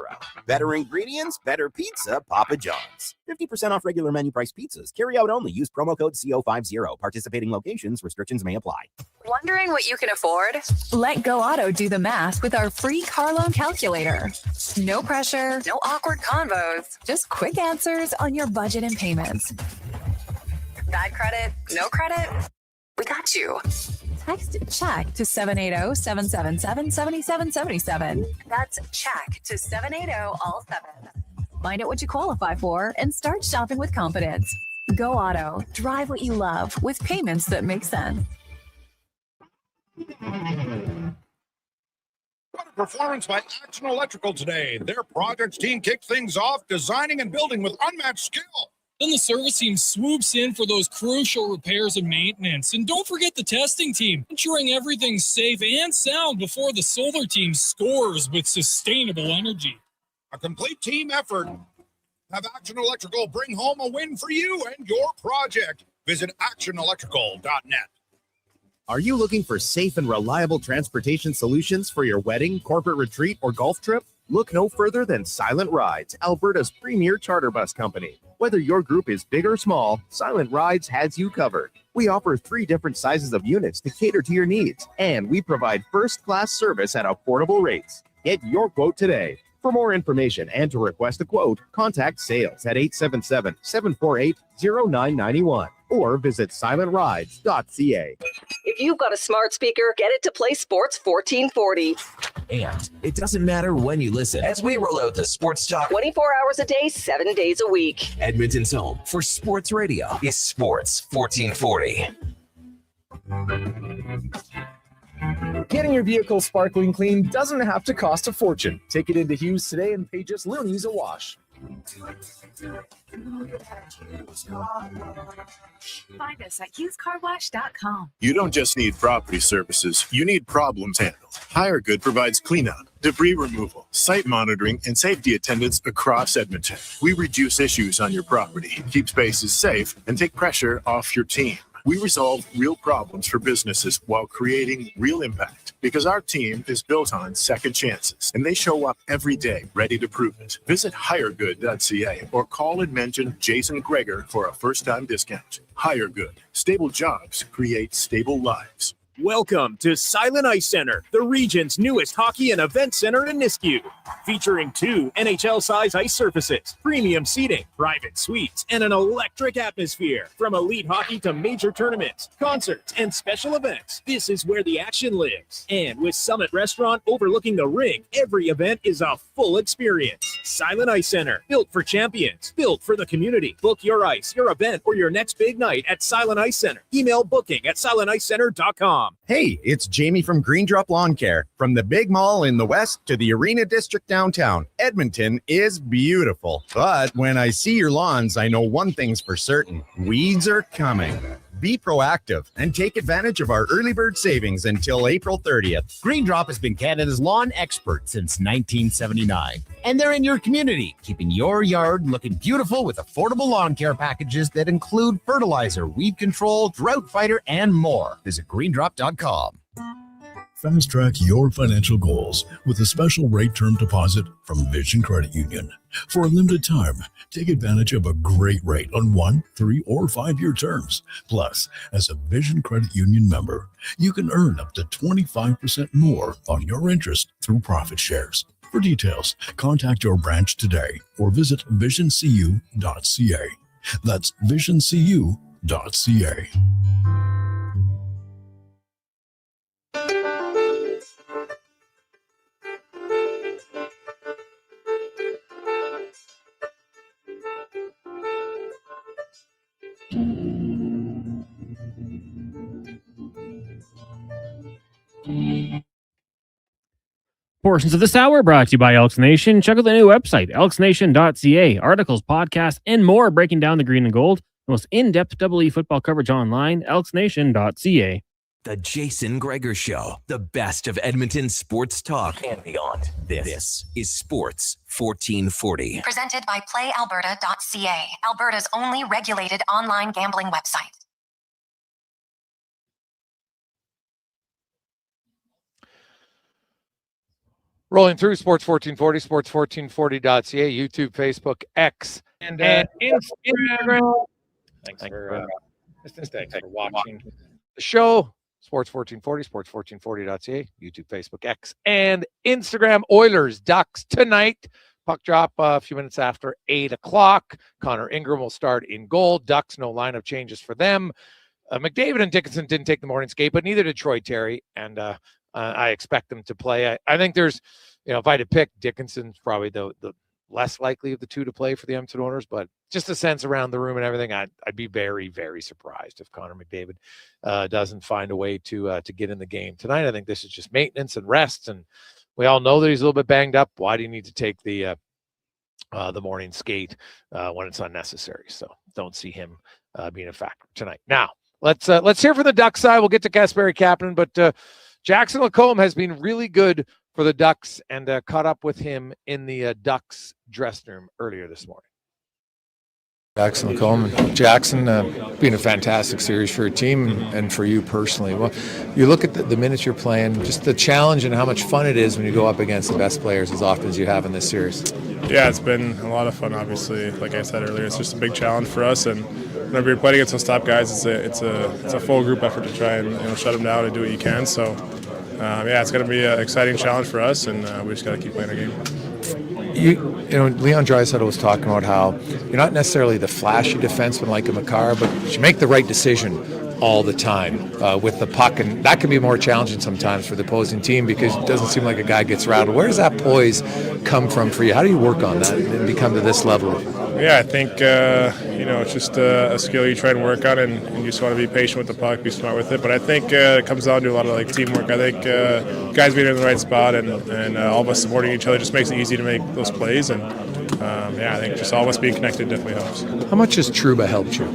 Better ingredients, better pizza, Papa John's. 50% off regular menu price pizzas. Carry out only. Use promo code CO50. Participating locations, restrictions may apply. Wondering what you can afford? Let Go Auto do the math with our free car loan calculator. No pressure, no awkward convos, just quick answers on your budget and payments. Bad credit? No credit? We got you. Text check to 780-777-7777. That's check to 780-all-7. Find out what you qualify for and start shopping with confidence. Go Auto. Drive what you love with payments that make sense. What a performance by Action Electrical today. Their projects team kicked things off, designing and building with unmatched skill. Then the service team swoops in for those crucial repairs and maintenance. And don't forget the testing team, ensuring everything's safe and sound before the solar team scores with sustainable energy. A complete team effort. Have Action Electrical bring home a win for you and your project. Visit actionelectrical.net. Are you looking for safe and reliable transportation solutions for your wedding, corporate retreat, or golf trip? Look no further than Silent Rides, Alberta's premier charter bus company. Whether your group is big or small, Silent Rides has you covered. We offer 3 different sizes of units to cater to your needs, and we provide first-class service at affordable rates. Get your quote today. For more information and to request a quote, contact sales at 877-748-0991 or visit silentrides.ca. If you've got a smart speaker, get it to play Sports 1440. And it doesn't matter when you listen, as we roll out the Sports Talk 24 hours a day, 7 days a week. Edmonton's home for sports radio is Sports 1440. Getting your vehicle sparkling clean doesn't have to cost a fortune. Take it into Hughes today and pay just loonies a wash. Find us at hughescarwash.com. You don't just need property services, you need problems handled. HireGood provides cleanup, debris removal, site monitoring, and safety attendance across Edmonton. We reduce issues on your property, keep spaces safe, and take pressure off your team. We resolve real problems for businesses while creating real impact because our team is built on second chances and they show up every day ready to prove it. Visit hiregood.ca or call and mention Jason Gregor for a first-time discount. HireGood. Stable jobs create stable lives. Welcome to Silent Ice Center, the region's newest hockey and event center in Nisku. Featuring 2 NHL-size ice surfaces, premium seating, private suites, and an electric atmosphere. From elite hockey to major tournaments, concerts, and special events, this is where the action lives. And with Summit Restaurant overlooking the rink, every event is a full experience. Silent Ice Center, built for champions, built for the community. Book your ice, your event, or your next big night at Silent Ice Center. Email booking at silenticecenter.com. Hey, it's Jamie from Green Drop Lawn Care. From the big mall in the west to the Arena District downtown, Edmonton is beautiful. But when I see your lawns, I know one thing's for certain. Weeds are coming. Be proactive and take advantage of our early bird savings until April 30th. Green Drop has been Canada's lawn expert since 1979. And they're in your community, keeping your yard looking beautiful with affordable lawn care packages that include fertilizer, weed control, drought fighter, and more. Visit greendrop.com. Fast track your financial goals with a special rate term deposit from Vision Credit Union. For a limited time, take advantage of a great rate on 1, 3, or 5-year terms. Plus, as a Vision Credit Union member, you can earn up to 25% more on your interest through profit shares. For details, contact your branch today or visit visioncu.ca. That's visioncu.ca. Portions of this hour brought to you by Elks Nation. Check out the new website, elksnation.ca. Articles, podcasts, and more breaking down the green and gold. The most in-depth EE football coverage online, elksnation.ca. The Jason Gregor Show, the best of Edmonton sports talk and beyond. This is Sports 1440. Presented by Playalberta.ca, Alberta's only regulated online gambling website. Rolling through Sports 1440, sports1440.ca, YouTube, Facebook, X, and Instagram. Thanks for watching the show. Sports 1440, sports1440.ca, YouTube, Facebook, X, and Instagram. Oilers, Ducks tonight. Puck drop a few minutes after 8 o'clock. Connor Ingram will start in goal. Ducks, no lineup changes for them. McDavid and Dickinson didn't take the morning skate, but neither did Troy Terry, and I expect them to play. I think there's, if I had to pick, Dickinson's probably the less likely of the two to play for the Edmonton Oilers, but just a sense around the room and everything, I'd be very, very surprised if Connor McDavid doesn't find a way to get in the game tonight. I think this is just maintenance and rest, and we all know that he's a little bit banged up. Why do you need to take the morning skate when it's unnecessary? So don't see him being a factor tonight. Now let's hear from the Ducks side. We'll get to Kasperi Kapanen, but Jackson Lacombe has been really good for the Ducks, and caught up with him in the Ducks dressing room earlier this morning. Jackson Lacombe. Jackson, being a fantastic series for your team and for you personally. Well, you look at the minutes you're playing, just the challenge and how much fun it is when you go up against the best players as often as you have in this series. Yeah, it's been a lot of fun, obviously. Like I said earlier, it's just a big challenge for us, and whenever you're playing against those top guys, it's a full group effort to try and shut them down and do what you can. So, it's going to be an exciting challenge for us, and we just got to keep playing our game. Leon Draisaitl was talking about how you're not necessarily the flashy defenseman like a Makar, but you make the right decision all the time with the puck, and that can be more challenging sometimes for the opposing team because it doesn't seem like a guy gets rattled. Where does that poise come from for you? How do you work on that and become to this level? Yeah, I think it's just a skill you try and work on, and you just want to be patient with the puck, be smart with it. But I think it comes down to a lot of teamwork. I think guys being in the right spot and all of us supporting each other just makes it easy to make those plays. And I think just all of us being connected definitely helps. How much has Trouba helped you?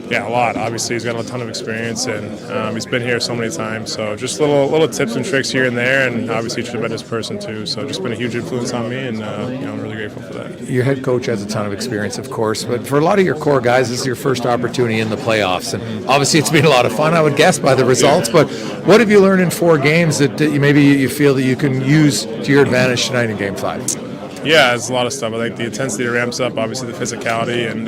Yeah, a lot. Obviously, he's got a ton of experience, and he's been here so many times. So just little tips and tricks here and there, and obviously a tremendous person too. So just been a huge influence on me, and I'm really grateful for that. Your head coach has a ton of experience, of course, but for a lot of your core guys, this is your first opportunity in the playoffs, and obviously it's been a lot of fun, I would guess, by the results. But what have you learned in 4 games that maybe you feel that you can use to your advantage tonight in Game 5? Yeah, it's a lot of stuff. I think the intensity ramps up, obviously the physicality, and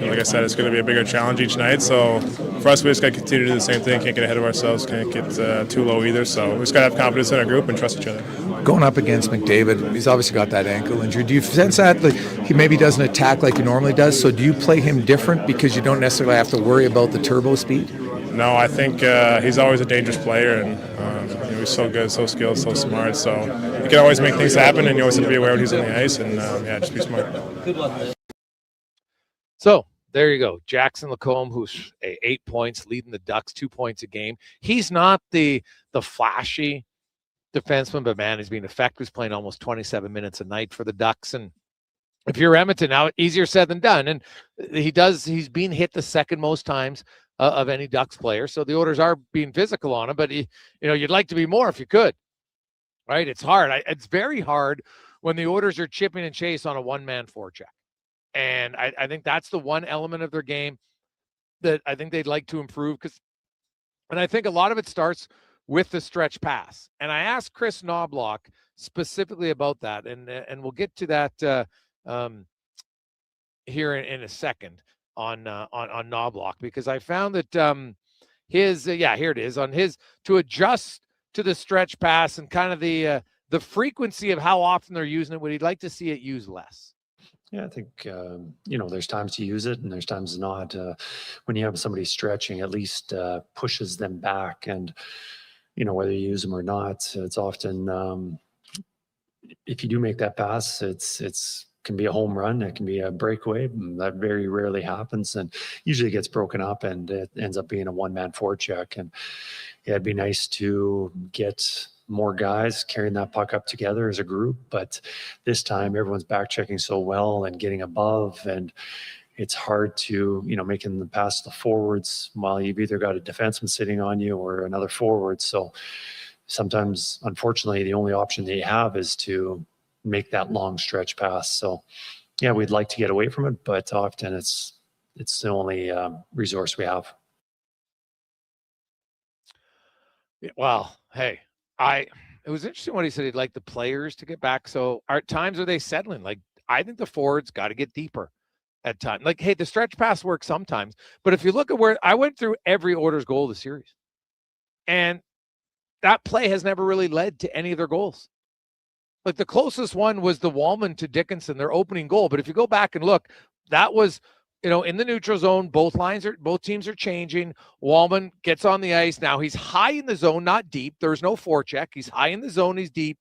like I said, it's going to be a bigger challenge each night. So for us, we just got to continue to do the same thing. Can't get ahead of ourselves. Can't get too low either. So we just got to have confidence in our group and trust each other. Going up against McDavid, he's obviously got that ankle injury. Do you sense that he maybe doesn't attack like he normally does? So do you play him different because you don't necessarily have to worry about the turbo speed? No, I think he's always a dangerous player, and he's so good, so skilled, so smart. So you can always make things happen, and you always have to be aware when he's on the ice, and just be smart. Good luck. So there you go, Jackson Lacombe, who's 8 points, leading the Ducks 2 points a game. He's not the flashy defenseman, but man, he's being effective. He's playing almost 27 minutes a night for the Ducks, and if you're Edmonton, now easier said than done. And he's been hit the second most times of any Ducks player. So the Oilers are being physical on him, but you'd like to be more if you could, right? It's hard. It's very hard when the Oilers are chipping and chase on a one-man forecheck. And I think that's the one element of their game that I think they'd like to improve. And I think a lot of it starts with the stretch pass. And I asked Chris Knobloch specifically about that. And we'll get to that here in a second on Knobloch, because I found that here it is on his to adjust to the stretch pass and kind of the frequency of how often they're using it. Would he like to see it used less? Yeah, I think, there's times to use it and there's times not. When you have somebody stretching, at least pushes them back. And, whether you use them or not, it's often, if you do make that pass, it's can be a home run. It can be a breakaway. That very rarely happens and usually gets broken up and it ends up being a one-man forecheck. And yeah, it'd be nice to get more guys carrying that puck up together as a group. But this time everyone's back checking so well and getting above. And, it's hard to, making the pass to the forwards while you've either got a defenseman sitting on you or another forward. So sometimes, unfortunately, the only option they have is to make that long stretch pass. So yeah, we'd like to get away from it, but often it's the only resource we have. Well, hey, it was interesting what he said. He'd like the players to get back. So at times are they settling? Like, I think the forwards got to get deeper at times. Like, hey, the stretch pass works sometimes, but if you look at where I went through every Oilers goal of the series, and that play has never really led to any of their goals. Like, the closest one was the Wallman to Dickinson, their opening goal. But if you go back and look, that was, in the neutral zone, both teams are changing. Wallman gets on the ice. Now he's high in the zone, not deep. There's no forecheck. He's high in the zone. He's deep.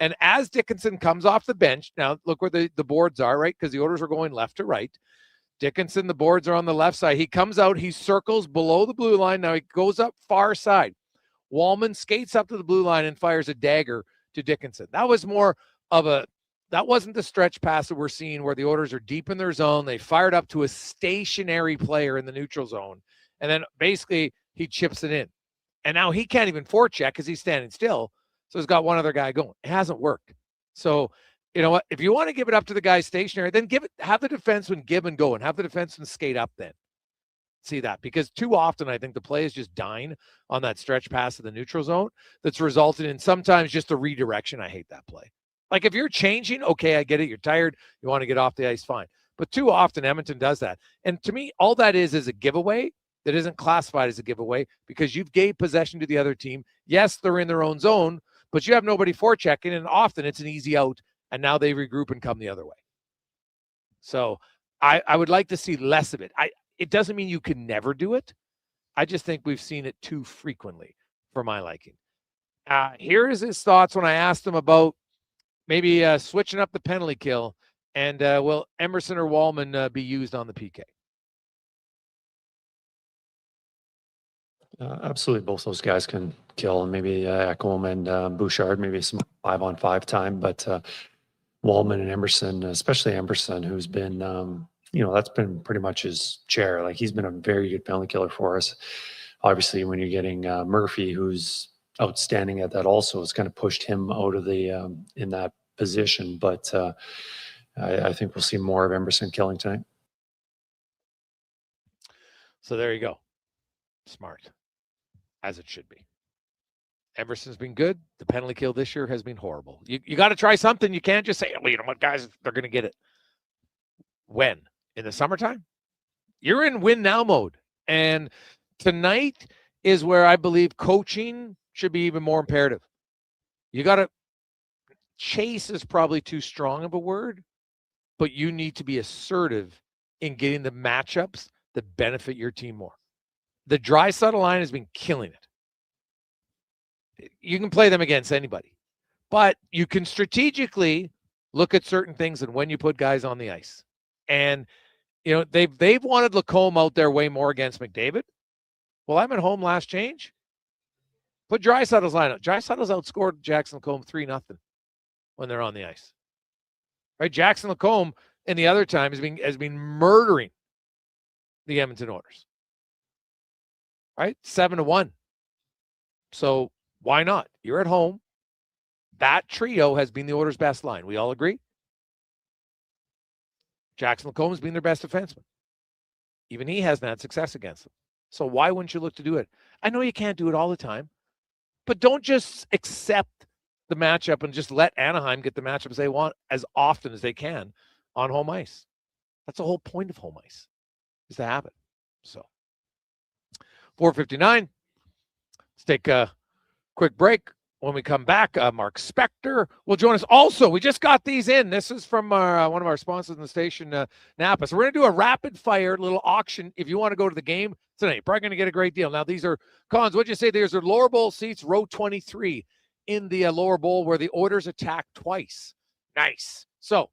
And as Dickinson comes off the bench, now look where the boards are, right? Because the Oilers are going left to right. Dickinson, the boards are on the left side. He comes out. He circles below the blue line. Now he goes up far side. Wallman skates up to the blue line and fires a dagger to Dickinson. That was more of that wasn't the stretch pass that we're seeing where the Oilers are deep in their zone. They fired up to a stationary player in the neutral zone. And then basically he chips it in. And now he can't even forecheck because he's standing still. So he's got one other guy going. It hasn't worked. So, you know what? If you want to give it up to the guy stationary, then have the defenseman give and go and have the defenseman skate up then. See that, because too often I think the play is just dying on that stretch pass of the neutral zone that's resulted in sometimes just a redirection. I hate that play. Like, if you're changing, okay, I get it. You're tired. You want to get off the ice, fine. But too often Edmonton does that. And to me, all that is a giveaway that isn't classified as a giveaway because you've gave possession to the other team. Yes, they're in their own zone, but you have nobody forechecking, and often it's an easy out, and now they regroup and come the other way. So I would like to see less of it. It doesn't mean you can never do it. I just think we've seen it too frequently for my liking. Here is his thoughts when I asked him about maybe switching up the penalty kill, and will Emerson or Wallman be used on the PK? Absolutely, both those guys can kill, and maybe Ekholm and Bouchard, maybe some 5-on-5 time. But Wallman and Emerson, especially Emerson, who's been, that's been pretty much his chair. Like, he's been a very good penalty killer for us. Obviously, when you're getting Murphy, who's outstanding at that, also, it's kind of pushed him out of the in that position. But I think we'll see more of Emerson killing tonight. So there you go. Smart. As it should be. Emerson's been good. The penalty kill this year has been horrible. You got to try something. You can't just say, well, you know what, guys, they're going to get it. When? In the summertime? You're in win now mode. And tonight is where I believe coaching should be even more imperative. You got to chase is probably too strong of a word, but you need to be assertive in getting the matchups that benefit your team more. The Draisaitl line has been killing it. You can play them against anybody, but you can strategically look at certain things and when you put guys on the ice. And they've wanted Lacombe out there way more against McDavid. Well, I'm at home last change. Put Draisaitl's line up. Draisaitl's outscored Jackson Lacombe 3-0 when they're on the ice. Right? Jackson Lacombe in the other time has been murdering the Edmonton Oilers. Right? 7-1. So why not? You're at home. That trio has been the Oilers' best line. We all agree? Jackson Lacombe has been their best defenseman. Even he hasn't had success against them. So why wouldn't you look to do it? I know you can't do it all the time, but don't just accept the matchup and just let Anaheim get the matchups they want as often as they can on home ice. That's the whole point of home ice, is to have it. So 4:59. Let's take a quick break. When we come back, Mark Spector will join us. Also, we just got these in. This is from one of our sponsors in the station, Napa. So we're going to do a rapid-fire little auction if you want to go to the game tonight. You're probably going to get a great deal. Now, these are, Collins, what'd you say? There's are lower bowl seats, row 23 in the lower bowl where the Oilers attack twice. Nice. So,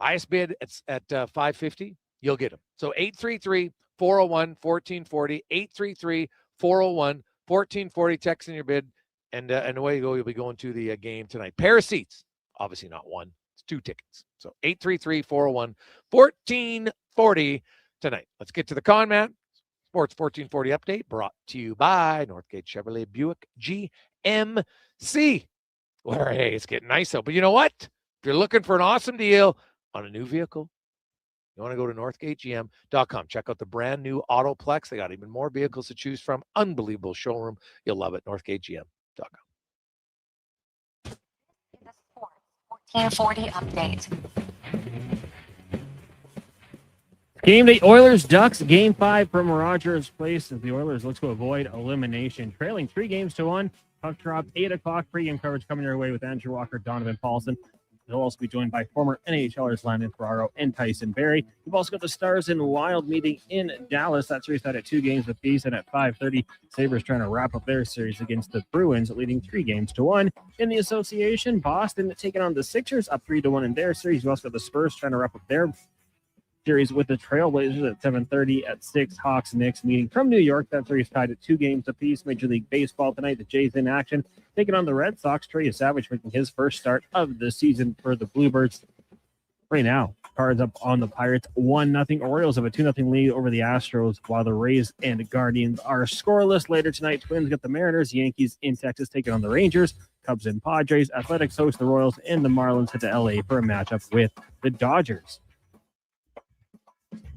highest bid at $550, you'll get them. So 833-401-1440, 833-401-1440, text in your bid. And away you go. You'll be going to the game tonight. Pair of seats. Obviously not one. It's 2 tickets. So 833-401-1440. 1440 tonight. Let's get to the con man. Sports 1440 update brought to you by Northgate Chevrolet Buick GMC. Where, hey, it's getting nice out. But you know what? If you're looking for an awesome deal on a new vehicle, you want to go to northgategm.com. Check out the brand new Autoplex. They got even more vehicles to choose from. Unbelievable showroom. You'll love it. northgategm.com. 1440 update. Game day, Oilers Ducks, game 5 from Rogers Place as the Oilers look to avoid elimination. Trailing 3-1. Puck drop, 8 o'clock. Pregame coverage coming your way with Andrew Walker, Donovan Paulson. He'll also be joined by former NHLers Landon Ferraro and Tyson Barrie. We've also got the Stars and Wild meeting in Dallas. That series out at 2 games apiece, and at 5:30, Sabres trying to wrap up their series against the Bruins, leading 3-1. In the association, Boston taking on the Sixers, up 3-1 in their series. We've also got the Spurs trying to wrap up their series with the Trailblazers at 7:30 at 6. Hawks Knicks meeting from New York. That series tied at 2 games apiece. Major League Baseball tonight. The Jays in action, taking on the Red Sox. Trey Savage making his first start of the season for the Bluebirds. Right now, Cards up on the Pirates 1-0. Orioles have a 2-0 lead over the Astros, while the Rays and Guardians are scoreless. Later tonight, Twins get the Mariners. Yankees in Texas taking on the Rangers. Cubs and Padres. Athletics host the Royals, and the Marlins head to LA for a matchup with the Dodgers.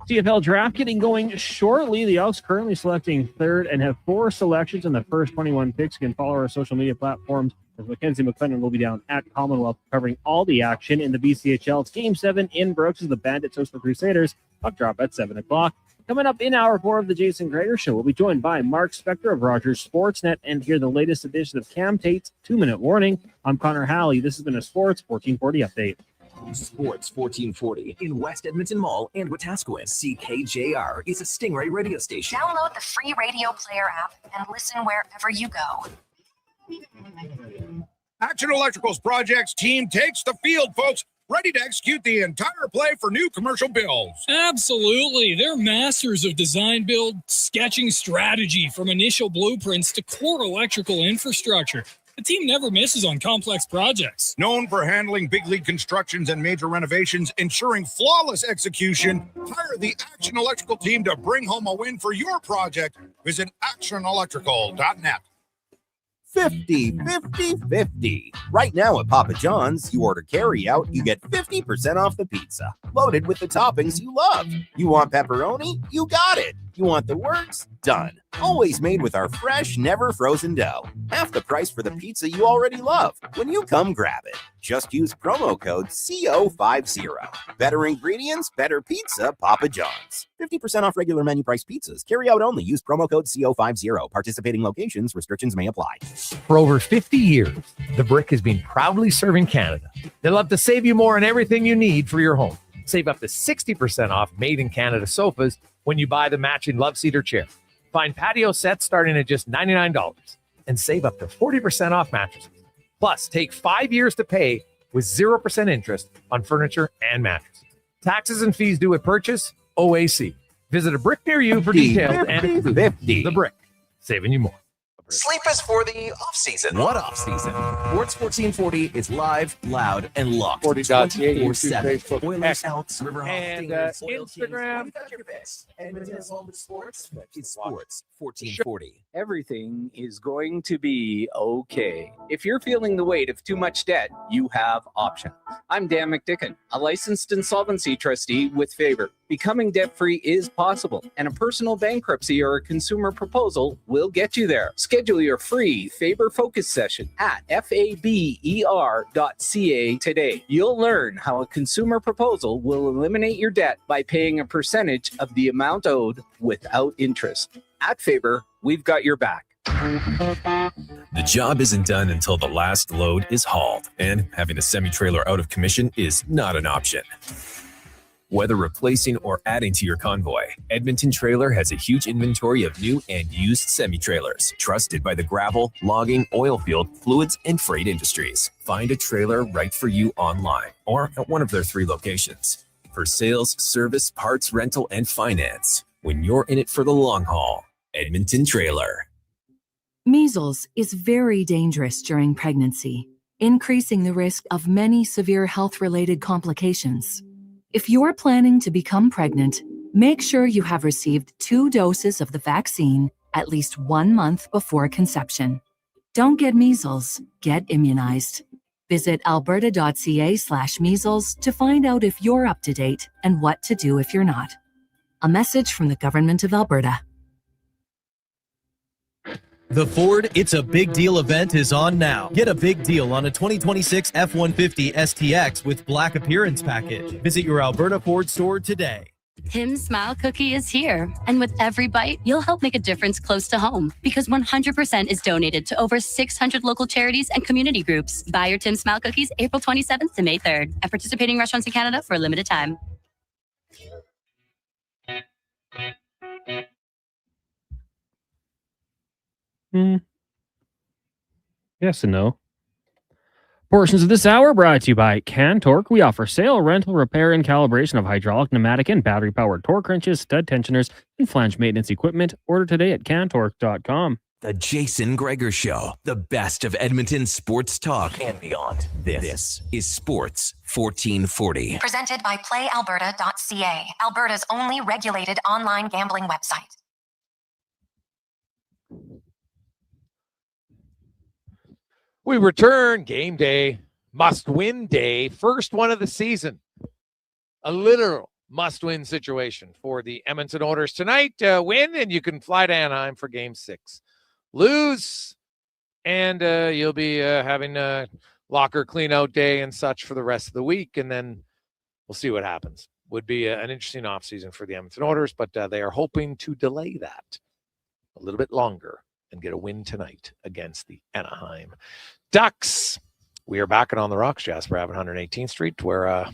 CFL draft getting going shortly. The Elks currently selecting 3rd and have 4 selections in the first 21 picks. You can follow our social media platforms as Mackenzie McClendon will be down at Commonwealth covering all the action in the BCHL. It's Game 7 in Brooks as the Bandits host the Crusaders. Puck drop at 7 o'clock. Coming up in Hour 4 of the Jason Gregor Show, we'll be joined by Mark Spector of Rogers Sportsnet and hear the latest edition of Cam Tate's 2-Minute Warning. I'm Connor Halley. This has been a Sports 1440 update. Sports 1440 in West Edmonton Mall and Wetaskiwin. CKJR is a Stingray radio station. Download the free radio player app and listen wherever you go. Action Electrical's projects team takes the field, folks. Ready to execute the entire play for new commercial builds. Absolutely. They're masters of design, build, sketching strategy from initial blueprints to core electrical infrastructure. The team never misses on complex projects. Known for handling big league constructions and major renovations, ensuring flawless execution, hire the Action Electrical team to bring home a win for your project. Visit actionelectrical.net. 50. Right now at Papa John's, you order carry out, you get 50% off the pizza, loaded with the toppings you love. You want pepperoni? You got it. You want the works? Done. Always made with our fresh, never frozen dough. Half the price for the pizza you already love. When you come grab it, just use promo code CO50. Better ingredients, better pizza, Papa John's. 50% off regular menu price pizzas. Carry out only. Use promo code CO50. Participating locations, restrictions may apply. For over 50 years, The Brick has been proudly serving Canada. They love to save you more on everything you need for your home. Save up to 60% off made-in-Canada sofas when you buy the matching love seat or chair. Find patio sets starting at just $99 and save up to 40% off mattresses. Plus, take 5 years to pay with 0% interest on furniture and mattresses. Taxes and fees due at purchase, OAC. Visit a Brick near you for details. 50. The Brick, saving you more. Sleep is for the off-season. What off-season? Sports 1440 is live, loud, and locked. 40.ca, 24/7. Facebook, Oilers, X, Elks, Riverhawks, and Stingers, Oil Kings. Instagram. We got your best. Edmonton's home of sports. It's Sports 1440. Everything is going to be okay. If you're feeling the weight of too much debt, you have options. I'm Dan McDicken, a licensed insolvency trustee with Faber. Becoming debt-free is possible, and a personal bankruptcy or a consumer proposal will get you there. Schedule your free Faber Focus session at faber.ca today. You'll learn how a consumer proposal will eliminate your debt by paying a percentage of the amount owed without interest. At Faber, we've got your back. The job isn't done until the last load is hauled, and having a semi-trailer out of commission is not an option. Whether replacing or adding to your convoy, Edmonton Trailer has a huge inventory of new and used semi-trailers, trusted by the gravel, logging, oil field, fluids, and freight industries. Find a trailer right for you online or at one of their 3 locations. For sales, service, parts, rental, and finance, when you're in it for the long haul, Edmonton Trailer. Measles is very dangerous during pregnancy, increasing the risk of many severe health-related complications. If you're planning to become pregnant, make sure you have received 2 doses of the vaccine at least 1 month before conception. Don't get measles, get immunized. Visit alberta.ca/measles to find out if you're up to date and what to do if you're not. A message from the Government of Alberta. The Ford It's a Big Deal event is on now. Get a big deal on a 2026 F-150 STX with Black Appearance Package. Visit your Alberta Ford store today. Tim's Smile Cookie is here. And with every bite, you'll help make a difference close to home. Because 100% is donated to over 600 local charities and community groups. Buy your Tim's Smile Cookies April 27th to May 3rd. At participating restaurants in Canada for a limited time. Yes and no. Portions of this hour brought to you by Cantork. We offer sale, rental, repair, and calibration of hydraulic, pneumatic, and battery-powered torque wrenches, stud tensioners, and flange maintenance equipment. Order today at cantork.com. The Jason Gregor Show, the best of Edmonton sports talk and beyond. This is Sports 1440. Presented by Playalberta.ca, Alberta's only regulated online gambling website. We return game day, must-win day, first one of the season. A literal must-win situation for the Edmonton Oilers tonight. Win, and you can fly to Anaheim for Game 6. Lose, and you'll be having a locker clean-out day and such for the rest of the week, and then we'll see what happens. Would be an interesting offseason for the Edmonton Oilers, but they are hoping to delay that a little bit longer and get a win tonight against the Anaheim Ducks. We are back on the rocks, Jasper Ave, 118th Street, where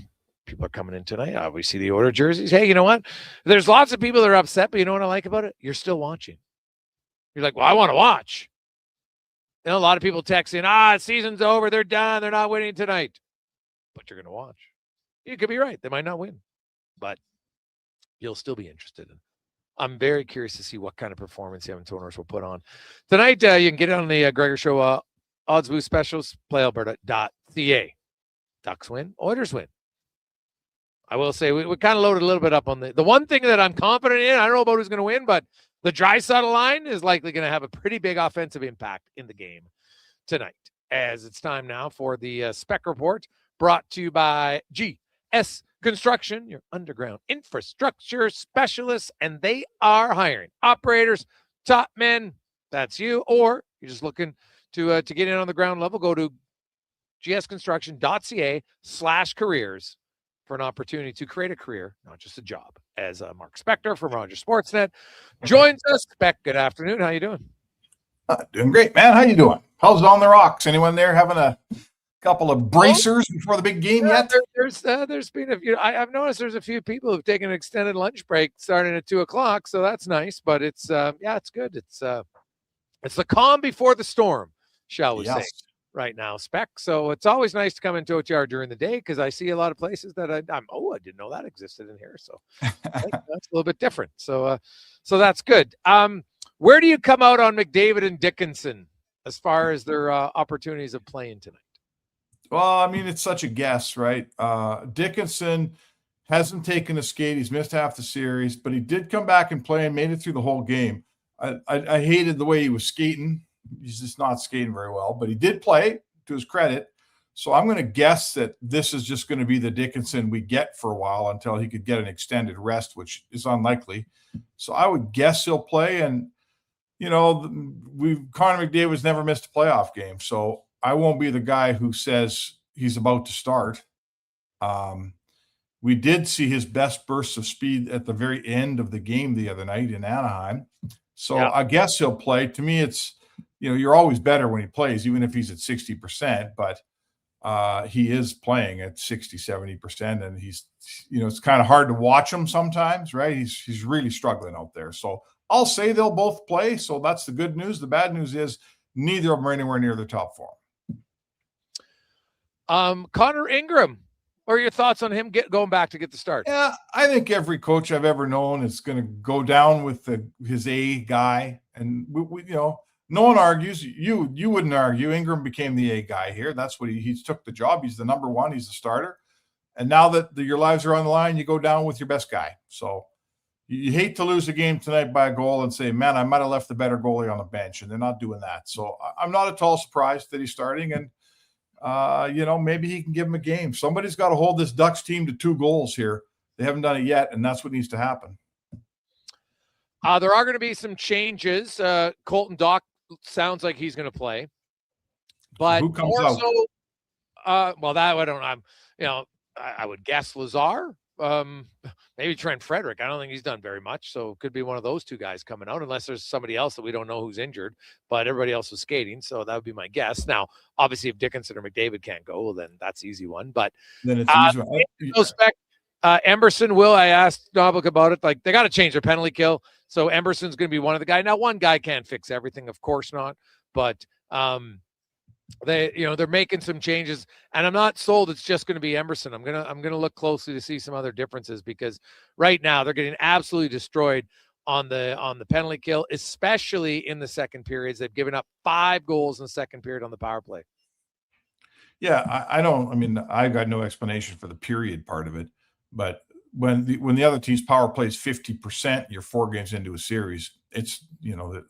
people are coming in tonight. We see the Oilers jerseys. Hey, you know what? There's lots of people that are upset, but you know what I like about it? You're still watching. You're like, well, I want to watch. You know, a lot of people texting, season's over. They're done. They're not winning tonight. But you're going to watch. You could be right. They might not win, but you'll still be interested in. I'm very curious to see what kind of performance the Edmonton Oilers will put on tonight. You can get it on the Gregor Show odds boost specials, Playalberta.ca. Ducks win, Oilers win. I will say we kind of loaded a little bit up on the one thing that I'm confident in. I don't know about who's going to win, but the Draisaitl line is likely going to have a pretty big offensive impact in the game tonight. As it's time now for the Spec Report, brought to you by GS Construction, your underground infrastructure specialists, and they are hiring operators, top men. That's you, or you're just looking to get in on the ground level. Go to gsconstruction.ca/careers for an opportunity to create a career, not just a job. As Mark Spector from Rogers Sportsnet joins us. Spec, good afternoon. How you doing? Doing great, man. How you doing? How's it on the rocks? Anyone there having a couple of bracers before the big game yet? There's been a few. I've noticed there's a few people who've taken an extended lunch break starting at 2:00, so that's nice. But it's it's good. It's the calm before the storm, shall we say, right now, Spec. So it's always nice to come into OTR during the day because I see a lot of places that I didn't know that existed in here. So that's a little bit different. So that's good. Where do you come out on McDavid and Dickinson as far as their opportunities of playing tonight? Well, I mean, it's such a guess, right? Dickinson hasn't taken a skate. He's missed half the series, but he did come back and play and made it through the whole game. I hated the way he was skating. He's just not skating very well, but he did play, to his credit. So I'm going to guess that this is just going to be the Dickinson we get for a while until he could get an extended rest, which is unlikely. So I would guess he'll play. And, you know, Connor McDavid's never missed a playoff game. So I won't be the guy who says he's about to start. We did see his best bursts of speed at the very end of the game the other night in Anaheim. So I guess he'll play. To me, it's, you know, you're always better when he plays, even if he's at 60%, but he is playing at 60, 70%. And he's, you know, it's kind of hard to watch him sometimes, right? He's really struggling out there. So I'll say they'll both play. So that's the good news. The bad news is neither of them are anywhere near the top form. Connor Ingram, what are your thoughts on him going back to get the start? Yeah, I think every coach I've ever known is going to go down with his A guy. And, we, you know, no one argues. You wouldn't argue. Ingram became the A guy here. That's what he took the job. He's the number one. He's the starter. And now that your lives are on the line, you go down with your best guy. So you hate to lose a game tonight by a goal and say, man, I might have left the better goalie on the bench, and they're not doing that. So I'm not at all surprised that he's starting, and maybe he can give him a game. Somebody's got to hold this Ducks team to 2 goals here. They haven't done it yet, and that's what needs to happen. There are going to be some changes. Colton Dock sounds like he's going to play, but who comes more out? So, well, that I don't know. I would guess Lazar, maybe Trent Frederick. I don't think he's done very much, so it could be one of those 2 guys coming out, unless there's somebody else that we don't know who's injured. But everybody else was skating, so that would be my guess. Now, obviously, if Dickinson or McDavid can't go, well, then that's easy one. But then it's easy one. Emberson will. I asked Novak about it. Like, they got to change their penalty kill. So Emberson's going to be one of the guys. Now, one guy can't fix everything, of course not. But they're making some changes, and I'm not sold it's just going to be Emberson. I'm gonna look closely to see some other differences, because right now they're getting absolutely destroyed on the penalty kill, especially in the second periods. They've given up 5 goals in the second period on the power play. Yeah, I've got no explanation for the period part of it, but when the other team's power play is 50%, you're 4 games into a series. It's the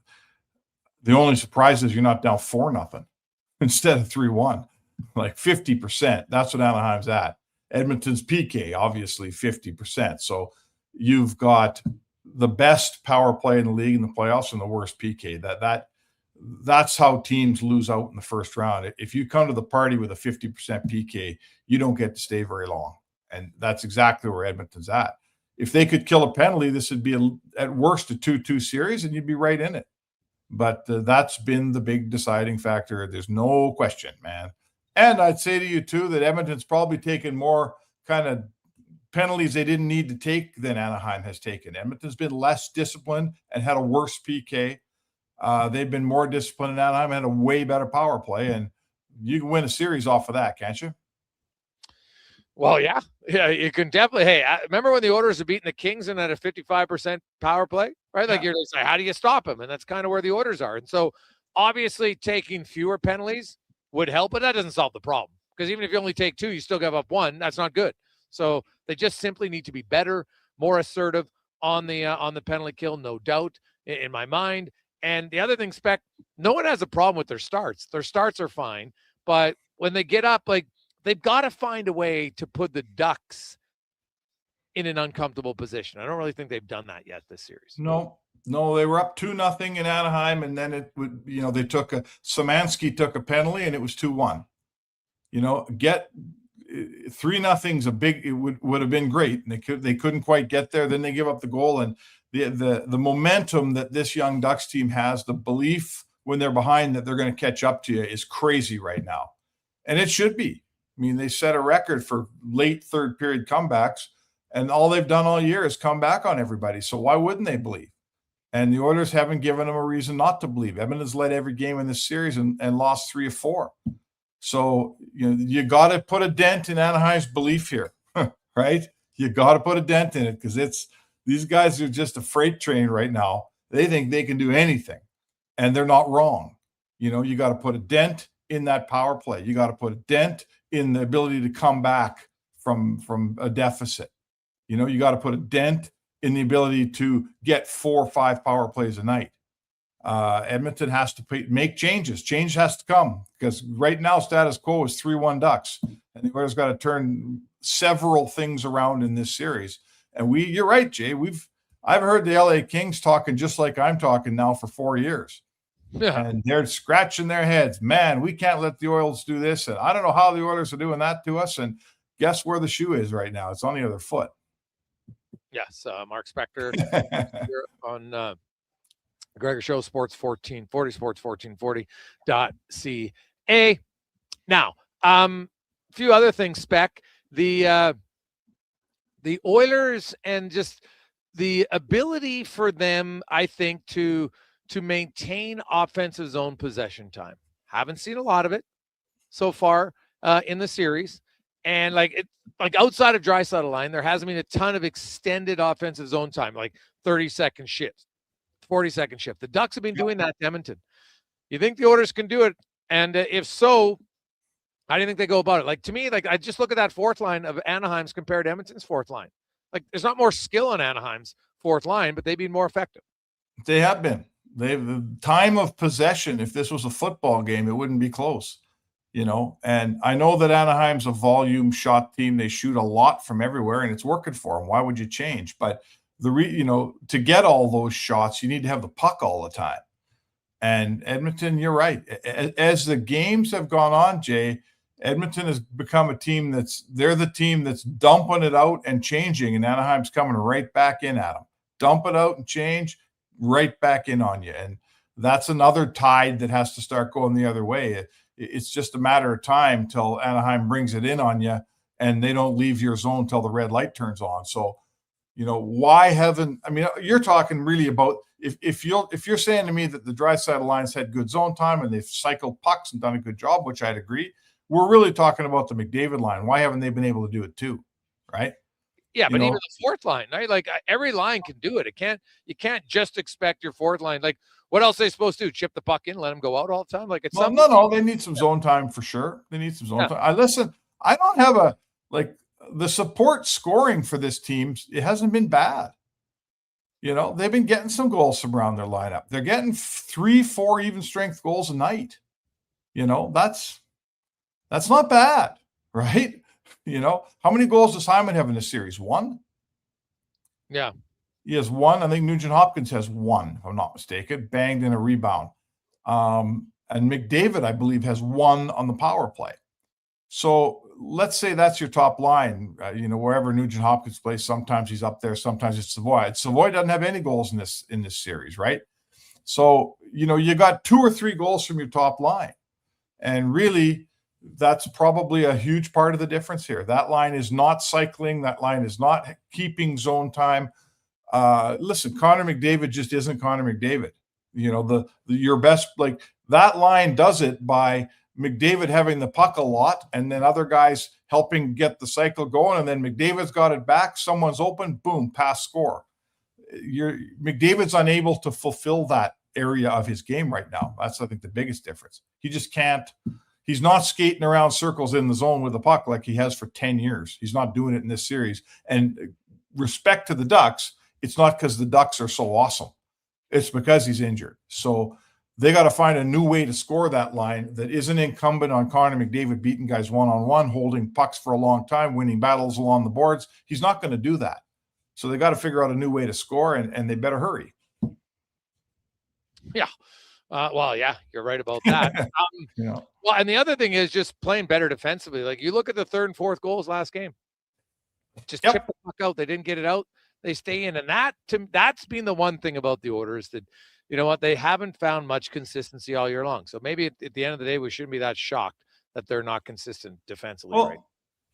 only surprise is you're not down 4-0 instead of 3-1, like 50%. That's what Anaheim's at. Edmonton's PK, obviously 50%. So you've got the best power play in the league in the playoffs and the worst PK. That's how teams lose out in the first round. If you come to the party with a 50% PK, you don't get to stay very long. And that's exactly where Edmonton's at. If they could kill a penalty, this would be at worst a 2-2 series, and you'd be right in it. But that's been the big deciding factor. There's no question, man. And I'd say to you, too, that Edmonton's probably taken more kind of penalties they didn't need to take than Anaheim has taken. Edmonton's been less disciplined and had a worse PK. They've been more disciplined, and Anaheim had a way better power play. And you can win a series off of that, can't you? Well, yeah, you can definitely. Hey, remember when the Oilers were beating the Kings and had a 55% power play, right? Like, you're just like, how do you stop them? And that's kind of where the Oilers are. And so, obviously, taking fewer penalties would help, but that doesn't solve the problem, because even if you only take 2, you still give up 1. That's not good. So they just simply need to be better, more assertive on the penalty kill, no doubt in my mind. And the other thing, Spec, no one has a problem with their starts. Their starts are fine, but when they get up, like, they've got to find a way to put the Ducks in an uncomfortable position. I don't really think they've done that yet this series. No, they were up 2-0 in Anaheim, and then it would, they took Szymanski took a penalty, and it was 2-1. Get 3-0's a big. It would have been great, and they couldn't quite get there. Then they give up the goal, and the momentum that this young Ducks team has, the belief when they're behind that they're going to catch up to you, is crazy right now, and it should be. I mean, they set a record for late third period comebacks, and all they've done all year is come back on everybody. So why wouldn't they believe? And the Oilers haven't given them a reason not to believe. Edmonton's led every game in this series and lost 3 of 4. So you got to put a dent in Anaheim's belief here, right? You got to put a dent in it, because these guys are just a freight train right now. They think they can do anything, and they're not wrong. You got to put a dent in that power play. You got to put a dent in the ability to come back from a deficit. You got to put a dent in the ability to get 4 or 5 power plays a night. Edmonton has to make changes. Change has to come, because right now status quo is 3-1 Ducks, and the Oilers got to turn several things around in this series. And you're right, Jay. I've heard the LA Kings talking just like I'm talking now for 4 years. Yeah. And they're scratching their heads. Man, we can't let the Oilers do this. And I don't know how the Oilers are doing that to us. And guess where the shoe is right now? It's on the other foot. Yes, Mark Spector here on Gregor Show, Sports 1440, sports1440.ca. Now, a few other things, Spec. The Oilers, and just the ability for them, I think, to maintain offensive zone possession time. Haven't seen a lot of it so far in the series. And like outside of Draisaitl line, there hasn't been a ton of extended offensive zone time, like 30-second shifts, 40-second shift. The Ducks have been doing that to Edmonton. You think the Oilers can do it? And if so, How do you think they go about it? Like, to me, like, I just look at that fourth line of Anaheim's compared to Edmonton's fourth line. Like, there's not more skill in Anaheim's fourth line, but they've been more effective. They have been. They've the time of possession. If this was a football game, it wouldn't be close, you know. And I know that Anaheim's a volume shot team. They shoot a lot from everywhere, and it's working for them. Why would you change? But to get all those shots, you need to have the puck all the time. And Edmonton, you're right. As the games have gone on, Jay, Edmonton has become a team they're the team that's dumping it out and changing, and Anaheim's coming right back in at them. Dump it out and change, right back in on you. And that's another tide that has to start going the other way. It's just a matter of time till Anaheim brings it in on you and they don't leave your zone till the red light turns on. So, you're talking really about if you're saying to me that the Draisaitl lines had good zone time and they've cycled pucks and done a good job, which I'd agree, we're really talking about the McDavid line. Why haven't they been able to do it too? Right? Yeah, but even the fourth line, right? Like, every line can do it. You can't just expect your fourth line. Like, what else are they supposed to do? Chip the puck in, let them go out all the time? Like, it's something. No. They need some zone time for sure. They need some zone time. I don't have the support scoring for this team. It hasn't been bad. They've been getting some goals from around their lineup. They're getting 3-4 even strength goals a night. That's not bad, right? How many goals does Hyman have in this series? 1? Yeah. He has 1. I think Nugent Hopkins has 1, if I'm not mistaken, banged in a rebound. And McDavid, I believe, has 1 on the power play. So let's say that's your top line, wherever Nugent Hopkins plays. Sometimes he's up there. Sometimes it's Savoy. Savoy doesn't have any goals in this series, right? So, you got 2 or 3 goals from your top line. And really, that's probably a huge part of the difference here. That line is not cycling. That line is not keeping zone time. Listen, Connor McDavid just isn't Connor McDavid. Your best, like, that line does it by McDavid having the puck a lot and then other guys helping get the cycle going. And then McDavid's got it back. Someone's open, boom, pass, score. McDavid's unable to fulfill that area of his game right now. That's, I think, the biggest difference. He just can't. He's not skating around circles in the zone with the puck like he has for 10 years. He's not doing it in this series. And respect to the Ducks, it's not because the Ducks are so awesome. It's because he's injured. So they got to find a new way to score that line that isn't incumbent on Connor McDavid beating guys one-on-one, holding pucks for a long time, winning battles along the boards. He's not going to do that. So they got to figure out a new way to score, and they better hurry. Yeah. Yeah, you're right about that. Well, and the other thing is just playing better defensively. Like, you look at the third and fourth goals last game. Just chip the puck out. They didn't get it out. They stay in. And that's been the one thing about the Oilers that, they haven't found much consistency all year long. So maybe at the end of the day, we shouldn't be that shocked that they're not consistent defensively. Well, right?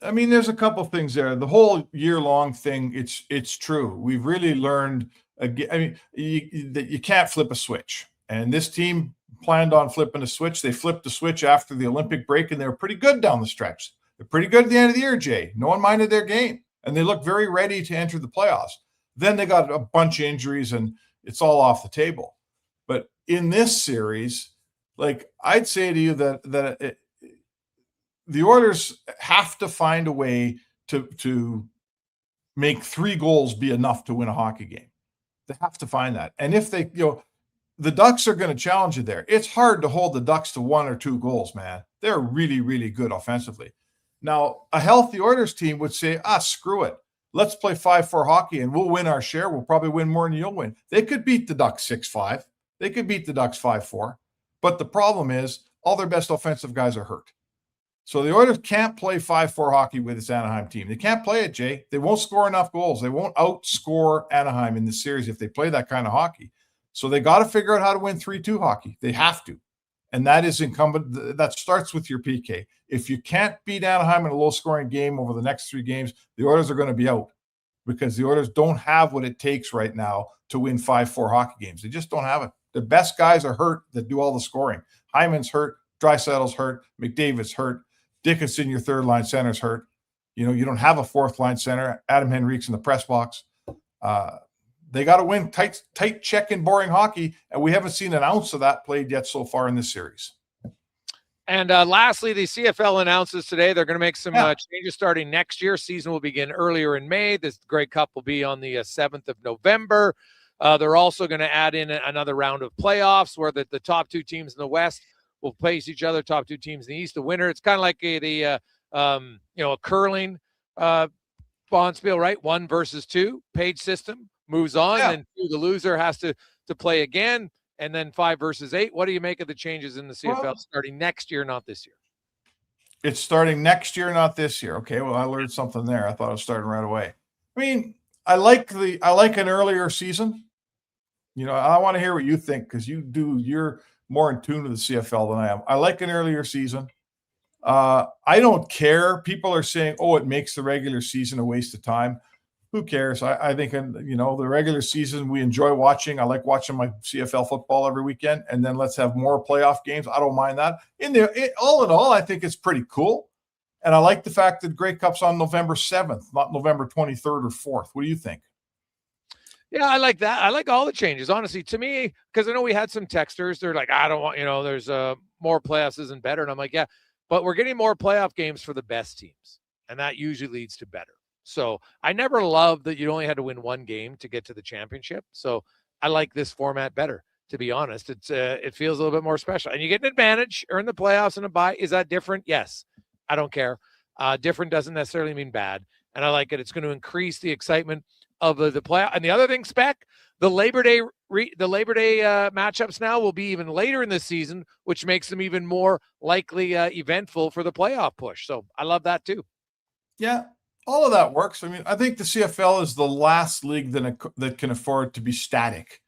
I mean, there's a couple things there. The whole year-long thing, it's true. We've really learned, that you can't flip a switch. And this team planned on flipping a switch. They flipped the switch after the Olympic break, and they were pretty good down the stretch. They're pretty good at the end of the year, Jay. No one minded their game, and they looked very ready to enter the playoffs. Then they got a bunch of injuries, and it's all off the table. But in this series, like, I'd say to you that the Oilers have to find a way to make 3 goals be enough to win a hockey game. They have to find that. And if they, the Ducks are going to challenge you there. It's hard to hold the Ducks to 1 or 2 goals, man. They're really, really good offensively. Now, a healthy Oilers team would say, screw it. Let's play 5-4 hockey and we'll win our share. We'll probably win more than you'll win. They could beat the Ducks 6-5. They could beat the Ducks 5-4. But the problem is all their best offensive guys are hurt. So the Oilers can't play 5-4 hockey with this Anaheim team. They can't play it, Jay. They won't score enough goals. They won't outscore Anaheim in this series if they play that kind of hockey. So they got to figure out how to win 3-2 hockey. They have to. And that is incumbent. That starts with your PK. If you can't beat Anaheim in a low-scoring game over the next 3 games, the Oilers are going to be out because the Oilers don't have what it takes right now to win 5-4 hockey games. They just don't have it. The best guys are hurt that do all the scoring. Hyman's hurt. Draisaitl's hurt. McDavid's hurt. Dickinson, your third-line center's hurt. You don't have a fourth-line center. Adam Henrique's in the press box. They got to win tight check and boring hockey, and we haven't seen an ounce of that played yet so far in this series. And lastly, the CFL announces today they're going to make some changes starting next year. Season will begin earlier in May. This Grey Cup will be on the 7th of November. They're also going to add in another round of playoffs where the top two teams in the West will face each other, top two teams in the East, the winner. It's kind of like a curling bonspiel, right? 1 versus 2, page system, moves on, and the loser has to play again. And then 5 versus 8. What do you make of the changes in the CFL starting next year, not this year? It's starting next year, not this year. Okay, well, I learned something there. I thought it was starting right away. I mean, I like an earlier season. I want to hear what you think because you're more in tune to the CFL than I am. I like an earlier season. I don't care. People are saying, "Oh, it makes the regular season a waste of time." Who cares? I think, the regular season we enjoy watching. I like watching my CFL football every weekend, and then let's have more playoff games. I don't mind that. All in all, I think it's pretty cool. And I like the fact that Grey Cup's on November 7th, not November 23rd or 4th. What do you think? Yeah, I like that. I like all the changes, honestly, to me, because I know we had some texters. They're like, I don't want, there's more playoffs isn't better. And I'm like, yeah, but we're getting more playoff games for the best teams. And that usually leads to better. So I never loved that you only had to win one game to get to the championship. So I like this format better, to be honest. It feels a little bit more special. And you get an advantage, earn the playoffs and a bye. Is that different? Yes. I don't care. Different doesn't necessarily mean bad. And I like it. It's going to increase the excitement of the playoff. And the other thing, Spec, the Labor Day matchups now will be even later in the season, which makes them even more likely eventful for the playoff push. So I love that too. Yeah. All of that works. I mean, I think the CFL is the last league that can afford to be static.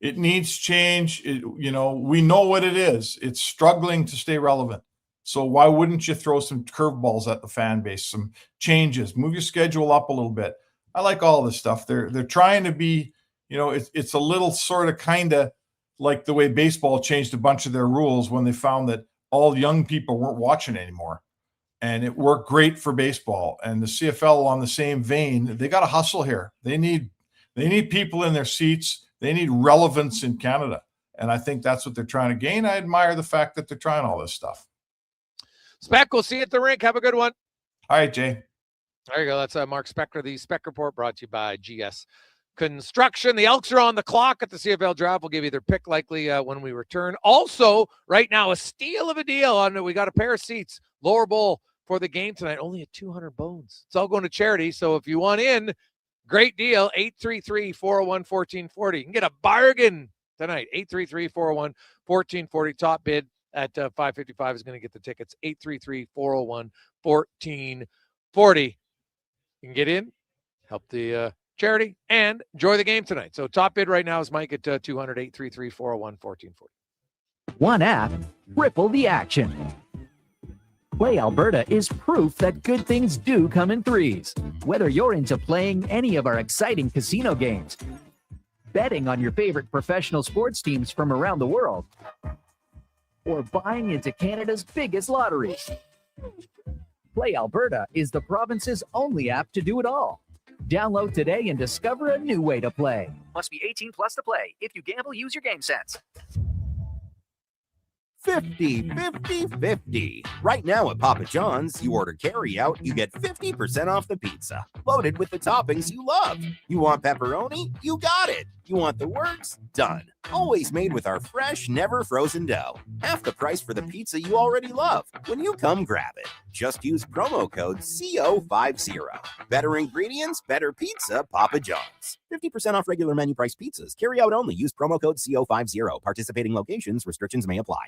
It needs change. We know what it is. It's struggling to stay relevant. So why wouldn't you throw some curveballs at the fan base, some changes, move your schedule up a little bit? I like all this stuff. They're trying to be, it's a little sort of kind of like the way baseball changed a bunch of their rules when they found that all young people weren't watching anymore. And it worked great for baseball. And the CFL, on the same vein, they got to hustle here. They need people in their seats. They need relevance in Canada. And I think that's what they're trying to gain. I admire the fact that they're trying all this stuff. Spec, we'll see you at the rink. Have a good one. All right, Jay. There you go. That's Mark Spector. The Spec Report brought to you by GS Construction. The Elks are on the clock at the CFL draft. We'll give you their pick likely when we return. Also, right now, a steal of a deal on we got a pair of seats, lower bowl for the game tonight. Only at 200 bones. It's all going to charity. So if you want in, great deal. 833-401-1440. You can get a bargain tonight. 833-401-1440. Top bid at $555 is going to get the tickets. 833-401-1440. You can get in, help the charity, and enjoy the game tonight. So top bid right now is Mike at 200, 833-401-1440. One app, ripple the action. Playalberta is proof that good things do come in threes. Whether you're into playing any of our exciting casino games, betting on your favorite professional sports teams from around the world, or buying into Canada's biggest lotteries, Playalberta is the province's only app to do it all. Download today and discover a new way to play. Must be 18 plus to play. If you gamble, use your game sense. 50-50-50. Right now at Papa John's, you order carry out, you get 50% off the pizza, loaded with the toppings you love. You want pepperoni? You got it. You want the works? Done. Always made with our fresh, never frozen dough. Half the price for the pizza you already love. When you come grab it, just use promo code CO50. Better ingredients, better pizza, Papa John's. 50% off regular menu price pizzas. Carry out only. Use promo code CO50. Participating locations, restrictions may apply.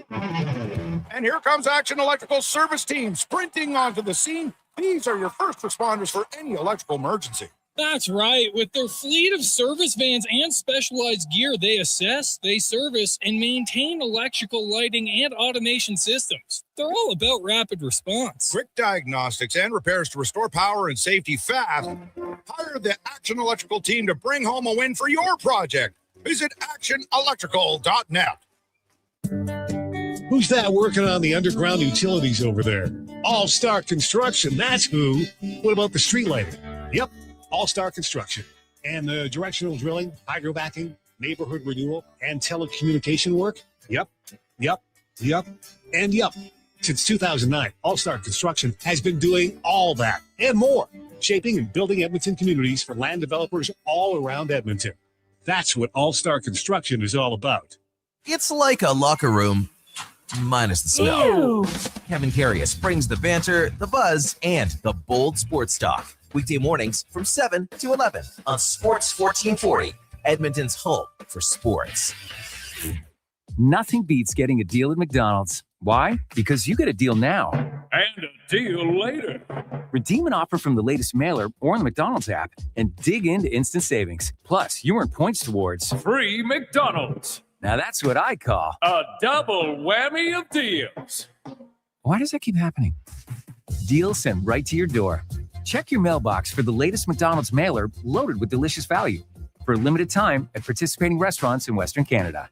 And here comes Action Electrical service team sprinting onto the scene. These are your first responders for any electrical emergency. That's right. With their fleet of service vans and specialized gear, they assess, they service, and maintain electrical lighting and automation systems. They're all about rapid response. Quick diagnostics and repairs to restore power and safety fast. Hire the Action Electrical team to bring home a win for your project. Visit actionelectrical.net. Who's that working on the underground utilities over there? All-Star Construction, that's who. What about the street lighting? Yep, All-Star Construction. And the directional drilling, hydrovacking, neighborhood renewal, and telecommunication work? Yep. Yup, and yup. Since 2009, All Star Construction has been doing all that and more, shaping and building Edmonton communities for land developers all around Edmonton. That's what All Star Construction is all about. It's like a locker room, minus the smell. Kevin Carius brings the banter, the buzz, and the bold sports talk. Weekday mornings from 7 to 11 on Sports 1440, Edmonton's home for sports. Nothing beats getting a deal at McDonald's. Why? Because you get a deal now. And a deal later. Redeem an offer from the latest mailer or on the McDonald's app and dig into instant savings. Plus, you earn points towards Free McDonald's. Now that's what I call a double whammy of deals. Why does that keep happening? Deals sent right to your door. Check your mailbox for the latest McDonald's mailer loaded with delicious value. For a limited time at participating restaurants in Western Canada.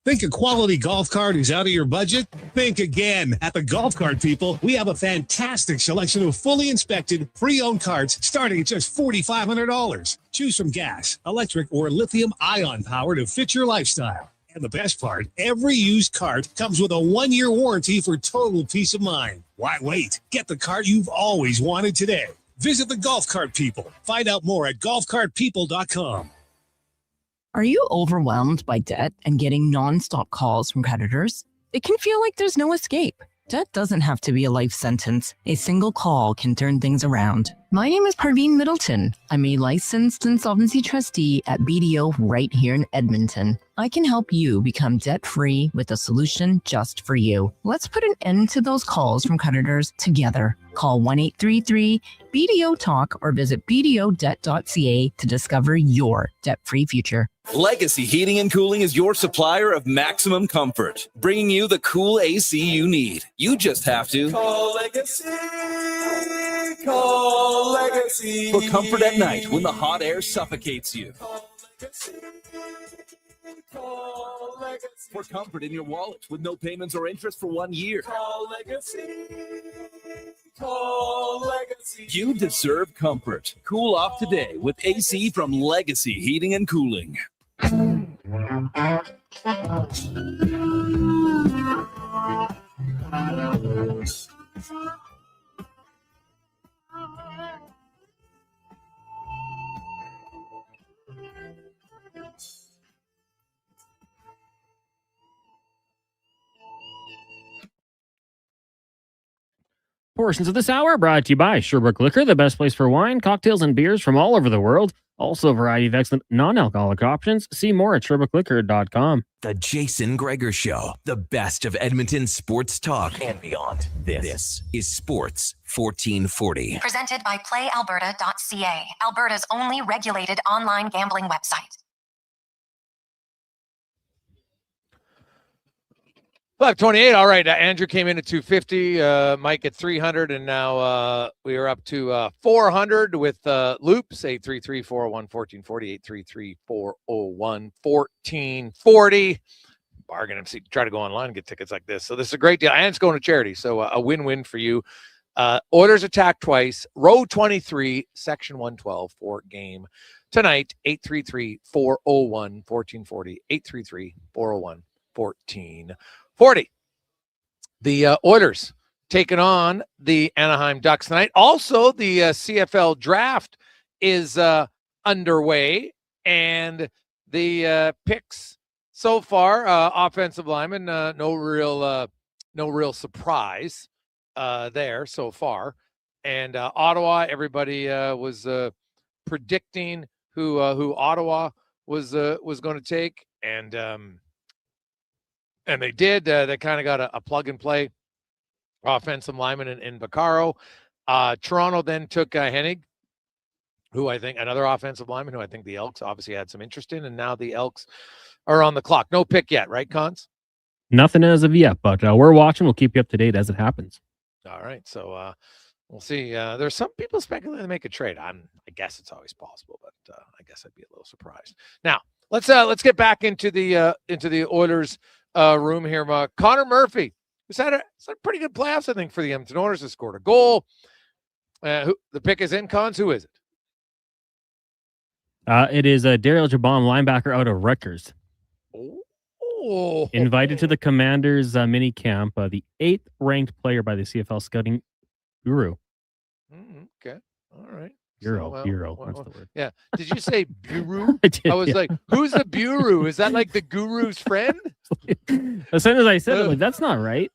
Think a quality golf cart is out of your budget? Think again. At the Golf Cart People, we have a fantastic selection of fully inspected, pre-owned carts starting at just $4,500. Choose from gas, electric, or lithium-ion power to fit your lifestyle. And the best part, every used cart comes with a 1-year warranty for total peace of mind. Why wait? Get the cart you've always wanted today. Visit the Golf Cart People. Find out more at golfcartpeople.com. Are you overwhelmed by debt and getting nonstop calls from creditors? It can feel like there's no escape. Debt doesn't have to be a life sentence. A single call can turn things around. My name is Parveen Middleton. I'm a licensed insolvency trustee at BDO right here in Edmonton. I can help you become debt-free with a solution just for you. Let's put an end to those calls from creditors together. Call 1-833-BDO-TALK or visit bdodebt.ca to discover your debt-free future. Legacy Heating and Cooling is your supplier of maximum comfort, bringing you the cool AC you need. You just have to call Legacy. Call Legacy. For comfort at night when the hot air suffocates you. Call Legacy. Call Legacy. For comfort in your wallet with no payments or interest for 1 year. Call Legacy. Call Legacy. You deserve comfort. Cool off today with AC from Legacy Heating and Cooling. Portions of this hour brought to you by Sherbrooke Liquor, the best place for wine, cocktails, and beers from all over the world. Also, a variety of excellent non-alcoholic options. See more at SherbrookeLiquor.com. The Jason Gregor Show, the best of Edmonton sports talk and beyond. This is Sports 1440. Presented by Playalberta.ca, Alberta's only regulated online gambling website. 528. All right. Andrew came in at 250, Mike at 300, and now we are up to 400 with loops. 833-401-1440, 833-401-1440. Bargain MC. Try to go online and get tickets like this. So this is a great deal, and it's going to charity. So a win-win for you. Oilers attack twice. Row 23, section 112 for game tonight. 833-401-1440, 833-401-1440. The Oilers taking on the Anaheim Ducks tonight. Also, the CFL draft is underway, and the picks so far, offensive lineman, no real surprise there so far. And Ottawa, everybody was predicting who Ottawa was going to take, and they did. They kind of got a plug-and-play offensive lineman in Vaccaro. Toronto then took Hennig, who I think, another offensive lineman who I think the Elks obviously had some interest in, and now the Elks are on the clock. No pick yet, right, Cons? Nothing as of yet, but we're watching. We'll keep you up to date as it happens. All right, so we'll see. There's some people speculating to make a trade. I guess it's always possible, but I guess I'd be a little surprised. Now, let's get back into the Oilers room here. Connor Murphy, who's had a pretty good playoffs, I think, for the Edmonton Oilers, has scored a goal. The pick is in, Cons. Who is it? It is Daryl Jabon, linebacker out of Rutgers. Oh. Invited to the Commanders mini camp, the 8th ranked player by the CFL scouting guru. Okay. All right. Bureau. That's the word. Yeah. Did you say guru? I did, I was like, who's the guru? Is that like the guru's friend? As soon as I said it, I'm like, that's not right.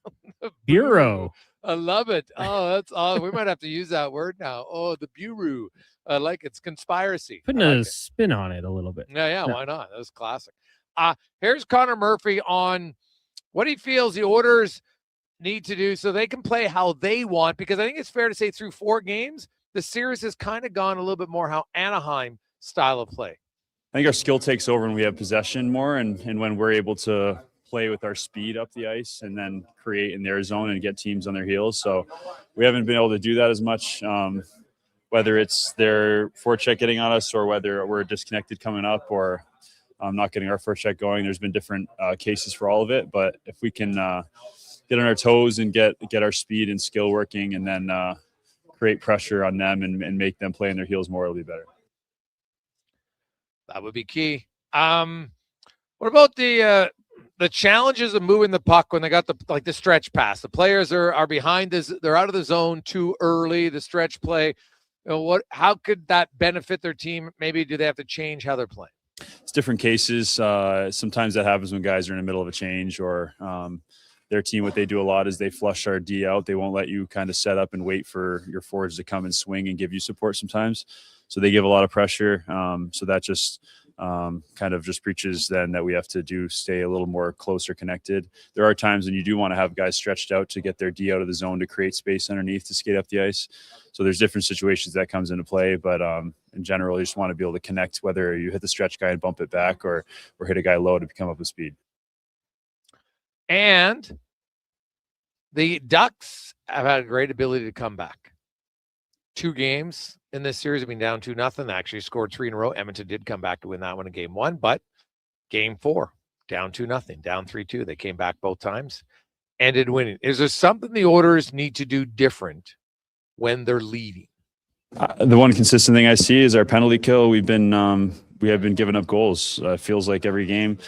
Bureau. I love it. Oh, we might have to use that word now. Oh, the bureau. I like it's conspiracy. Putting a spin on it a little bit. Yeah, why not? That was classic. Here's Connor Murphy on what he feels the Oilers need to do so they can play how they want, because I think it's fair to say through 4 games, the series has kind of gone a little bit more how Anaheim style of play. I think our skill takes over when we have possession more, and when we're able to play with our speed up the ice and then create in their zone and get teams on their heels. So we haven't been able to do that as much, whether it's their forecheck getting on us or whether we're disconnected coming up or not getting our forecheck going. There's been different cases for all of it, but if we can get on our toes and get our speed and skill working and then create pressure on them and make them play in their heels more, it'll be better. That would be key. What about the challenges of moving the puck when they got the stretch pass? The players are behind this. They're out of the zone too early. The stretch play. How could that benefit their team? Maybe do they have to change how they're playing? It's different cases. Sometimes that happens when guys are in the middle of a change or their team. What they do a lot is they flush our D out. They won't let you kind of set up and wait for your forwards to come and swing and give you support sometimes. So they give a lot of pressure. So that just kind of just preaches then that we have to stay a little more closer connected. There are times when you do want to have guys stretched out to get their D out of the zone to create space underneath to skate up the ice. So there's different situations that comes into play, but in general, you just want to be able to connect, whether you hit the stretch guy and bump it back or hit a guy low to come up with speed. And the Ducks have had a great ability to come back. 2 games in this series have been down 2-0. They actually scored 3 in a row. Edmonton did come back to win that one in game 1, but game 4, down 2-0, down 3-2. They came back both times, ended winning. Is there something the Oilers need to do different when they're leading? The one consistent thing I see is our penalty kill. We have been giving up goals. Feels like every game.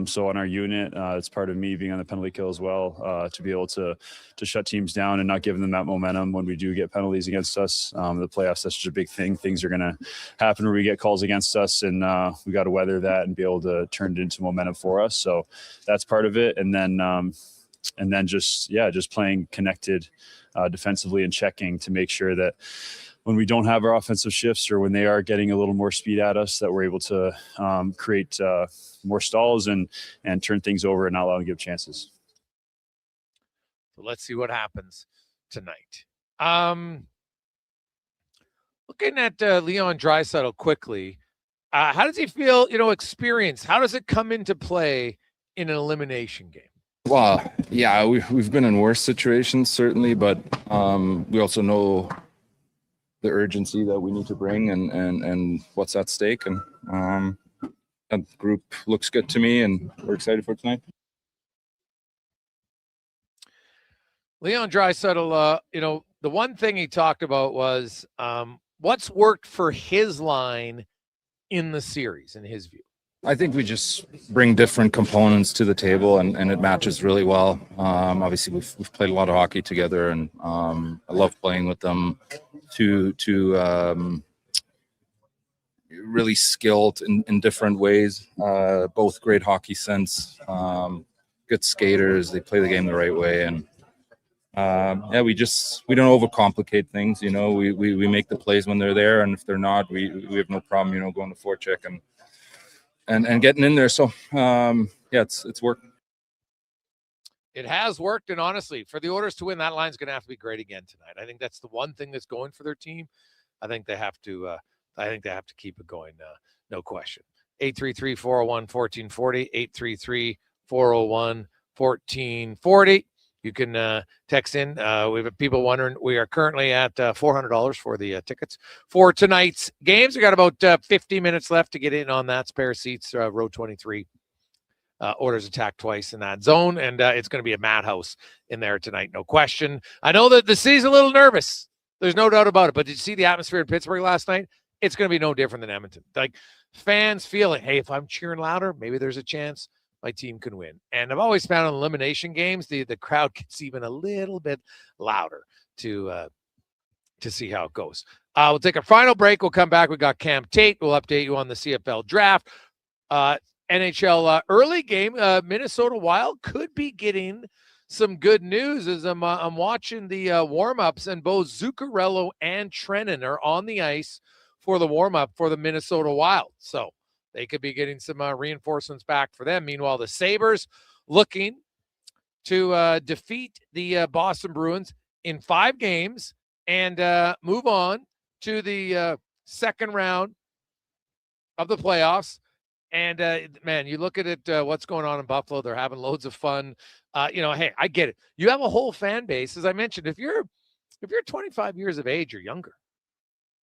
So on our unit, it's part of me being on the penalty kill as well, to be able to shut teams down and not giving them that momentum when we do get penalties against us. The playoffs, that's such a big thing. Things are going to happen where we get calls against us, and we got to weather that and be able to turn it into momentum for us. So that's part of it. And then just playing connected defensively and checking to make sure that when we don't have our offensive shifts or when they are getting a little more speed at us, that we're able to create more stalls and turn things over and not allow them to give chances. So let's see what happens tonight. Looking at Leon Draisaitl quickly, how does he feel, experience? How does it come into play in an elimination game? Well, yeah, we've been in worse situations, certainly, but we also know the urgency that we need to bring and what's at stake. And that group looks good to me, and we're excited for tonight. Leon Draisaitl, the one thing he talked about was what's worked for his line in the series, in his view. I think we just bring different components to the table, and it matches really well. Obviously, we've played a lot of hockey together, and I love playing with them. To really skilled in different ways, both great hockey sense, good skaters. They play the game the right way, and we don't overcomplicate things. We make the plays when they're there, and if they're not, we have no problem. Going to forecheck and getting in there. So it's worked. It has worked, and honestly, for the Oilers to win, that line's going to have to be great again tonight. I think that's the one thing that's going for their team. I think they have to. Keep it going. No question. 833-401-1440. 833-401-1440. You can text in. We have people wondering. We are currently at $400 for the tickets for tonight's games. We got about 50 minutes left to get in on that. Spare seats, row 23. Oilers attack twice in that zone, and it's going to be a madhouse in there tonight, no question. I know that the city's a little nervous. There's no doubt about it, but did you see the atmosphere in Pittsburgh last night? It's going to be no different than Edmonton. Like, fans feel it. Hey, if I'm cheering louder, maybe there's a chance my team can win. And I've always found on elimination games, the crowd gets even a little bit louder to see how it goes. We'll take a final break. We'll come back. We got Cam Tate. We'll update you on the CFL draft. NHL early game. Minnesota Wild could be getting some good news as I'm watching the warm-ups, and both Zuccarello and Trennan are on the ice for the warm-up for the Minnesota Wild. So they could be getting some reinforcements back for them. Meanwhile, the Sabres looking to defeat the Boston Bruins in 5 games and move on to the second round of the playoffs. And, man, you look at it, what's going on in Buffalo. They're having loads of fun. Hey, I get it. You have a whole fan base. As I mentioned, if you're 25 years of age or younger,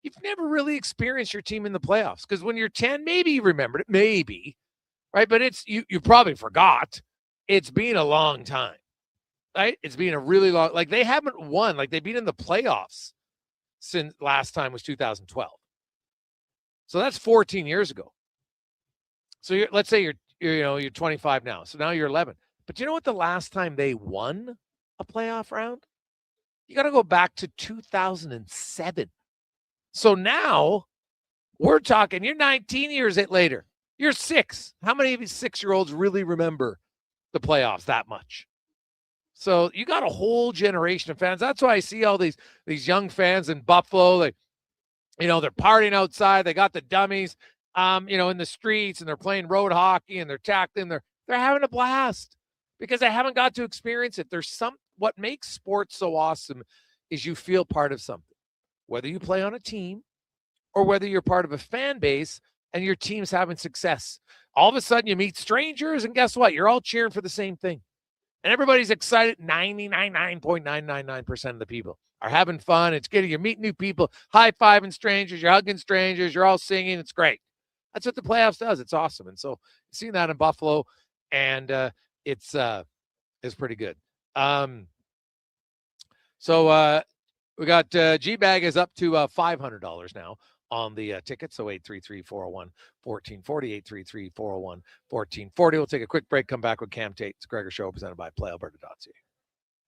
you've never really experienced your team in the playoffs. Because when you're 10, maybe you remembered it, maybe, right? But it's you probably forgot. It's been a long time, right? It's been a really long, like they haven't won, like they've been in the playoffs since last time was 2012. So that's 14 years ago. So let's say you're 25 now. So now you're 11. But you know what the last time they won a playoff round? You got to go back to 2007. So now we're talking, you're 19 years later. You're 6. How many of these 6-year-olds really remember the playoffs that much? So you got a whole generation of fans. That's why I see all these young fans in Buffalo. They're partying outside. They got the dummies, in the streets, and they're playing road hockey, and they're tackling. They're having a blast because they haven't got to experience it. What makes sports so awesome is you feel part of something, whether you play on a team or whether you're part of a fan base and your team's having success. All of a sudden you meet strangers, and guess what? You're all cheering for the same thing. And everybody's excited. 99.999% of the people are having fun. It's good. You're meeting new people, high-fiving strangers. You're hugging strangers. You're all singing. It's great. That's what the playoffs does. It's awesome. And so seeing that in Buffalo, and it's pretty good. So we got G-Bag is up to $500 now on the ticket. So 833-401-1440, 833-401-1440. We'll take a quick break, come back with Cam Tate. It's Gregor Show presented by Playalberta.ca.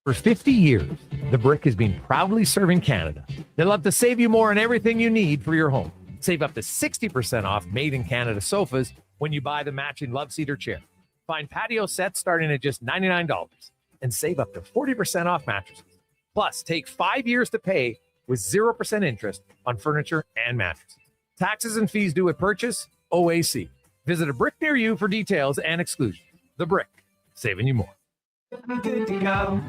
For 50 years, The Brick has been proudly serving Canada. They love to save you more on everything you need for your home. Save up to 60% off made-in-Canada sofas when you buy the matching love seat or chair. Find patio sets starting at just $99 and save up to 40% off mattresses. Plus, take 5 years to pay with 0% interest on furniture and mattresses. Taxes and fees due at purchase, OAC. Visit a Brick near you for details and exclusions. The Brick, saving you more. Good to go.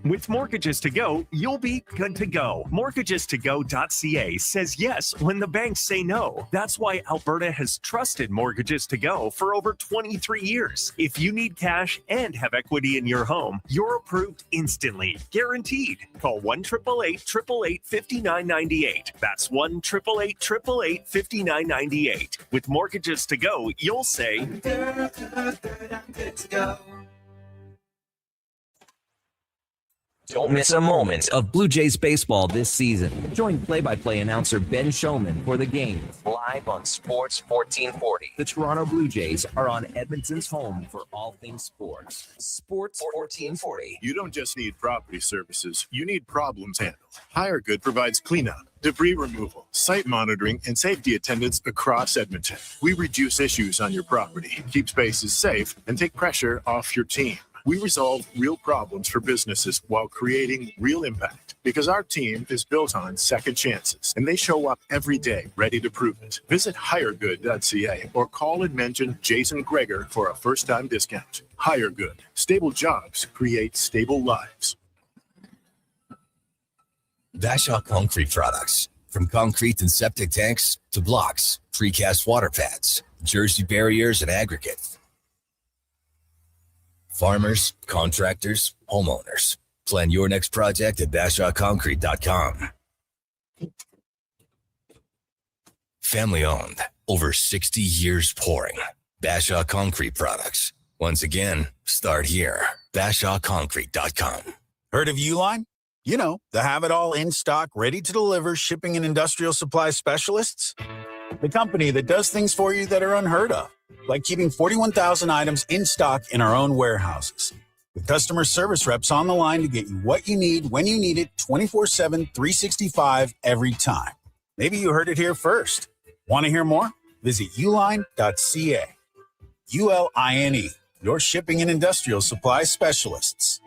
With Mortgages to Go, you'll be good to go. MortgagesToGo.ca says yes when the banks say no. That's why Alberta has trusted Mortgages to Go for over 23 years. If you need cash and have equity in your home, you're approved instantly, guaranteed. Call 1-888-888-5998. That's 1-888-888-5998. With Mortgages to Go, you'll say, good to go. Don't miss a moment of Blue Jays baseball this season. Join play-by-play announcer Ben Showman for the game live on Sports 1440. The Toronto Blue Jays are on Edmonton's home for all things sports. Sports 1440. You don't just need property services, you need problems handled. HireGood provides cleanup, debris removal, site monitoring, and safety attendance across Edmonton. We reduce issues on your property, keep spaces safe, and take pressure off your team. We resolve real problems for businesses while creating real impact because our team is built on second chances and they show up every day ready to prove it. Visit hiregood.ca or call and mention Jason Gregor for a first-time discount. HireGood. Stable jobs create stable lives. Bashaw Concrete Products. From concrete and septic tanks to blocks, precast water pads, jersey barriers, and aggregate. Farmers, contractors, homeowners. Plan your next project at BashawConcrete.com. Family owned, over 60 years pouring. Bashaw Concrete Products. Once again, start here. BashawConcrete.com. Heard of Uline? You know, the have-it-all in stock, ready to deliver shipping and industrial supply specialists. the company that does things for you that are unheard of, like keeping 41,000 items in stock in our own warehouses. With customer service reps on the line to get you what you need when you need it 24/7, 365 every time. Maybe you heard it here first. Want to hear more? Visit uline.ca. ULINE, your shipping and industrial supply specialists.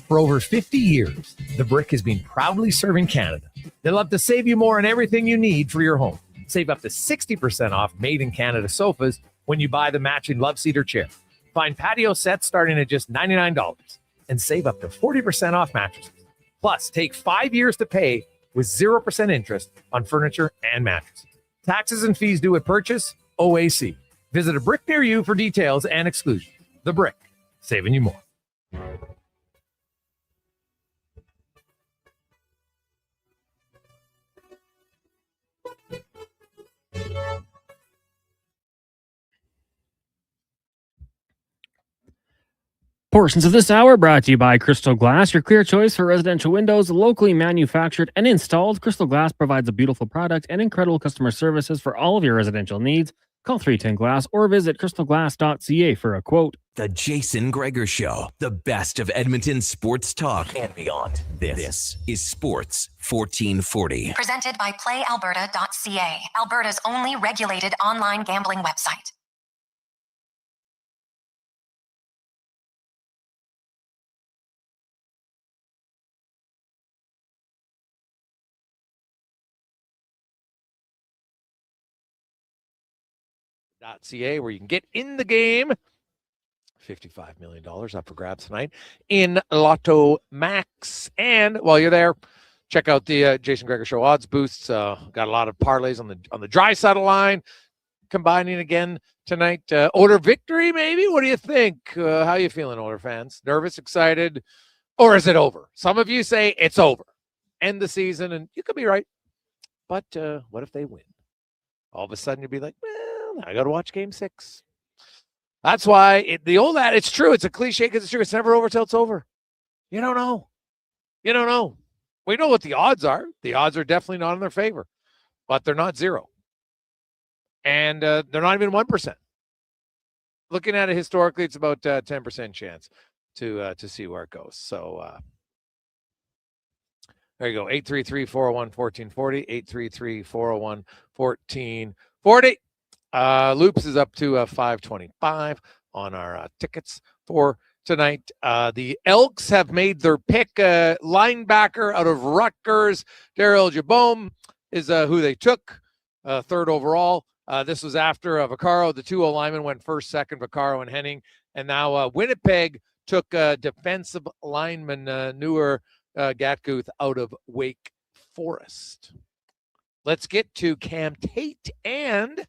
For over 50 years, the Brick has been proudly serving Canada. They love to save you more on everything you need for your home. Save up to 60% off made-in-Canada sofas when you buy the matching love seat or chair. Find patio sets starting at just $99 and save up to 40% off mattresses. Plus, take 5 years to pay with 0% interest on furniture and mattresses. Taxes and fees due at purchase, OAC. Visit a Brick near you for details and exclusions. The Brick, saving you more. Portions of this hour brought to you by Crystal Glass, your clear choice for residential windows, locally manufactured and installed. Crystal Glass provides a beautiful product and incredible customer services for all of your residential needs. Call 310 Glass or visit crystalglass.ca for a quote. The Jason Gregor Show, the best of Edmonton sports talk and beyond. This is Sports 1440. Presented by Playalberta.ca, Alberta's only regulated online gambling website. .ca, where you can get in the game. $55 million up for grabs tonight in Lotto Max. And while you're there, check out the Jason Gregor Show odds boosts. Got a lot of parlays on the dry side of the line, combining again tonight. Oiler victory, maybe? What do you think? How you feeling, Oiler fans? Nervous, excited, or is it over? Some of you say it's over. End the season, and you could be right. But what if they win? All of a sudden, you'd be like, I got to watch Game 6. That's why it's true. It's a cliche because it's true. It's never over till it's over. You don't know. You don't know. We know what the odds are. The odds are definitely not in their favor, but they're not zero. And they're not even 1%. Looking at it historically, it's about 10% chance to see where it goes. So there you go. 833-401-1440, 833-401-1440. Loops is up to $5.25 on our tickets for tonight. The Elks have made their pick. Linebacker out of Rutgers, Daryl Jabom is who they took, third overall. This was after Vaccaro. The two linemen went first, second, Vaccaro and Henning. And now Winnipeg took defensive lineman Newer Gatguth out of Wake Forest. Let's get to Cam Tate and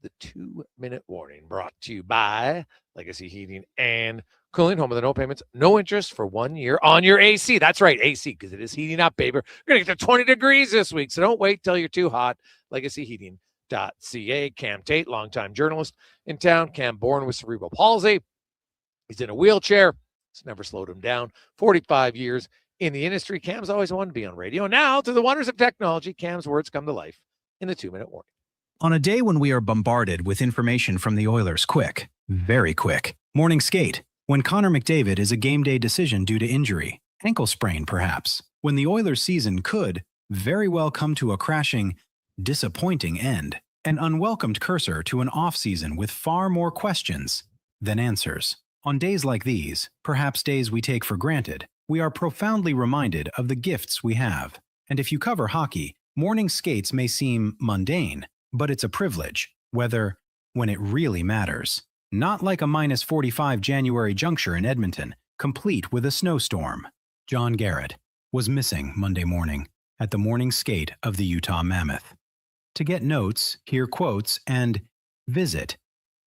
the 2-minute warning, brought to you by Legacy Heating and Cooling, home of the no payments, no interest for 1 year on your AC. That's right, AC, because it is heating up, baby. We're going to get to 20 degrees this week, so don't wait till you're too hot. LegacyHeating.ca. Cam Tate, longtime journalist in town. Cam, born with cerebral palsy. He's in a wheelchair. It's never slowed him down. 45 years in the industry. Cam's always wanted to be on radio. Now, through the wonders of technology, Cam's words come to life in the 2-minute warning. On a day when we are bombarded with information from the Oilers quick, very quick, morning skate, when Connor McDavid is a game day decision due to injury, ankle sprain perhaps, when the Oilers season could very well come to a crashing, disappointing end, an unwelcomed cursor to an off-season with far more questions than answers. On days like these, perhaps days we take for granted, we are profoundly reminded of the gifts we have. And if you cover hockey, morning skates may seem mundane, but it's a privilege, when it really matters. Not like a minus 45 January juncture in Edmonton, complete with a snowstorm. John Garrett was missing Monday morning at the morning skate of the Utah Mammoth. To get notes, hear quotes, and visit,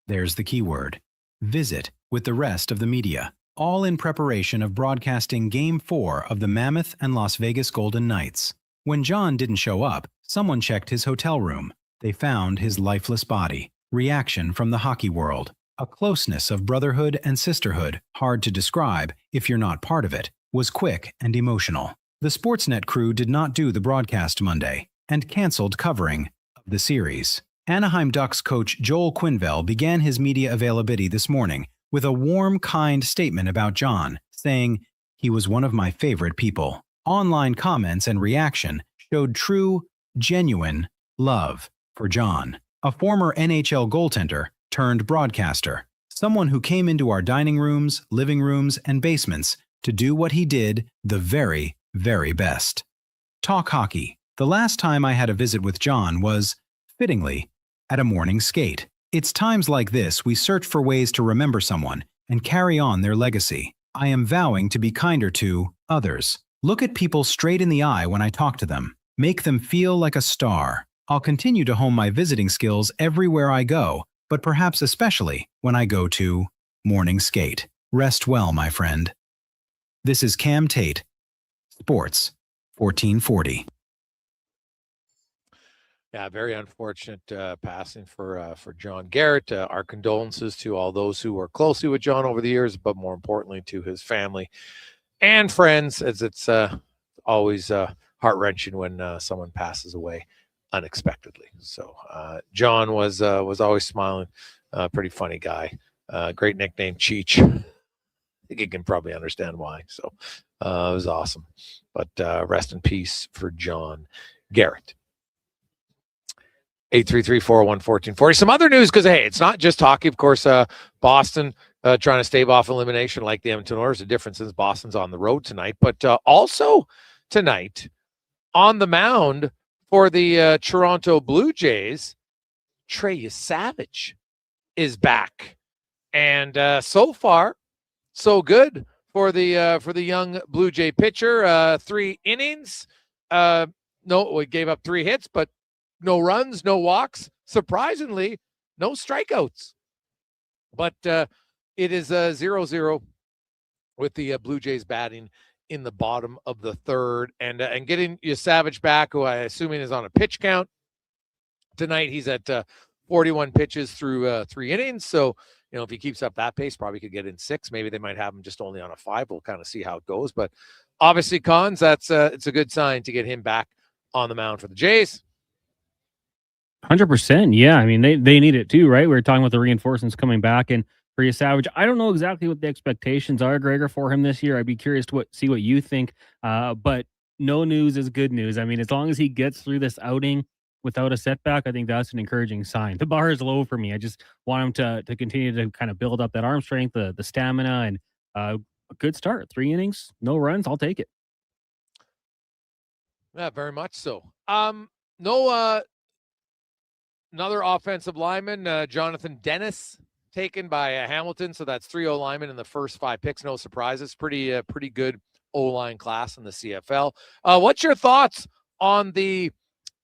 there's the keyword, visit with the rest of the media, all in preparation of broadcasting Game 4 of the Mammoth and Las Vegas Golden Knights. When John didn't show up, someone checked his hotel room. They found his lifeless body. Reaction from the hockey world. A closeness of brotherhood and sisterhood, hard to describe if you're not part of it, was quick and emotional. The Sportsnet crew did not do the broadcast Monday and canceled covering of the series. Anaheim Ducks coach Joel Quenneville began his media availability this morning with a warm, kind statement about John, saying, "He was one of my favorite people." Online comments and reaction showed true, genuine love for John, a former NHL goaltender turned broadcaster, someone who came into our dining rooms, living rooms, and basements to do what he did the very, very best. Talk hockey. The last time I had a visit with John was, fittingly, at a morning skate. It's times like this we search for ways to remember someone and carry on their legacy. I am vowing to be kinder to others. Look at people straight in the eye when I talk to them. Make them feel like a star. I'll continue to hone my visiting skills everywhere I go, but perhaps especially when I go to morning skate. Rest well, my friend. This is Cam Tate, Sports 1440. Yeah, very unfortunate passing for John Garrett. Our condolences to all those who worked closely with John over the years, but more importantly to his family and friends, as it's always heart-wrenching when someone passes away unexpectedly. So John was always smiling, pretty funny guy, great nickname, Cheech. I think you can probably understand why. So it was awesome. But rest in peace for John Garrett. 833-401-1440. Some other news, because, hey, it's not just hockey. Of course, Boston trying to stave off elimination like the Edmonton Oilers. The difference is Boston's on the road tonight. But also tonight, on the mound for the Toronto Blue Jays, Trey Savage is back. And so far, so good for the young Blue Jay pitcher. 3 innings. We gave up 3 hits, but no runs, no walks. Surprisingly, no strikeouts. But it is 0-0 with the Blue Jays batting in the bottom of the third. And getting Savage back, who I assuming is on a pitch count. Tonight he's at 41 pitches through 3 innings. So, if he keeps up that pace, probably could get in 6. Maybe they might have him just only on a 5. We'll kind of see how it goes. But obviously, Cons, it's a good sign to get him back on the mound for the Jays. 100%. Yeah. I mean, they need it too, right? We were talking about the reinforcements coming back, and for Savage, I don't know exactly what the expectations are, Gregor, for him this year. I'd be curious to see what you think. But no news is good news. I mean, as long as he gets through this outing without a setback, I think that's an encouraging sign. The bar is low for me. I just want him to continue to kind of build up that arm strength, the stamina, and a good start. 3 innings, no runs. I'll take it. Yeah, very much so. Another offensive lineman, Jonathan Dennis, taken by Hamilton. So that's 3 O-linemen in the first 5 picks. No surprises. Pretty good O-line class in the CFL. What's your thoughts on the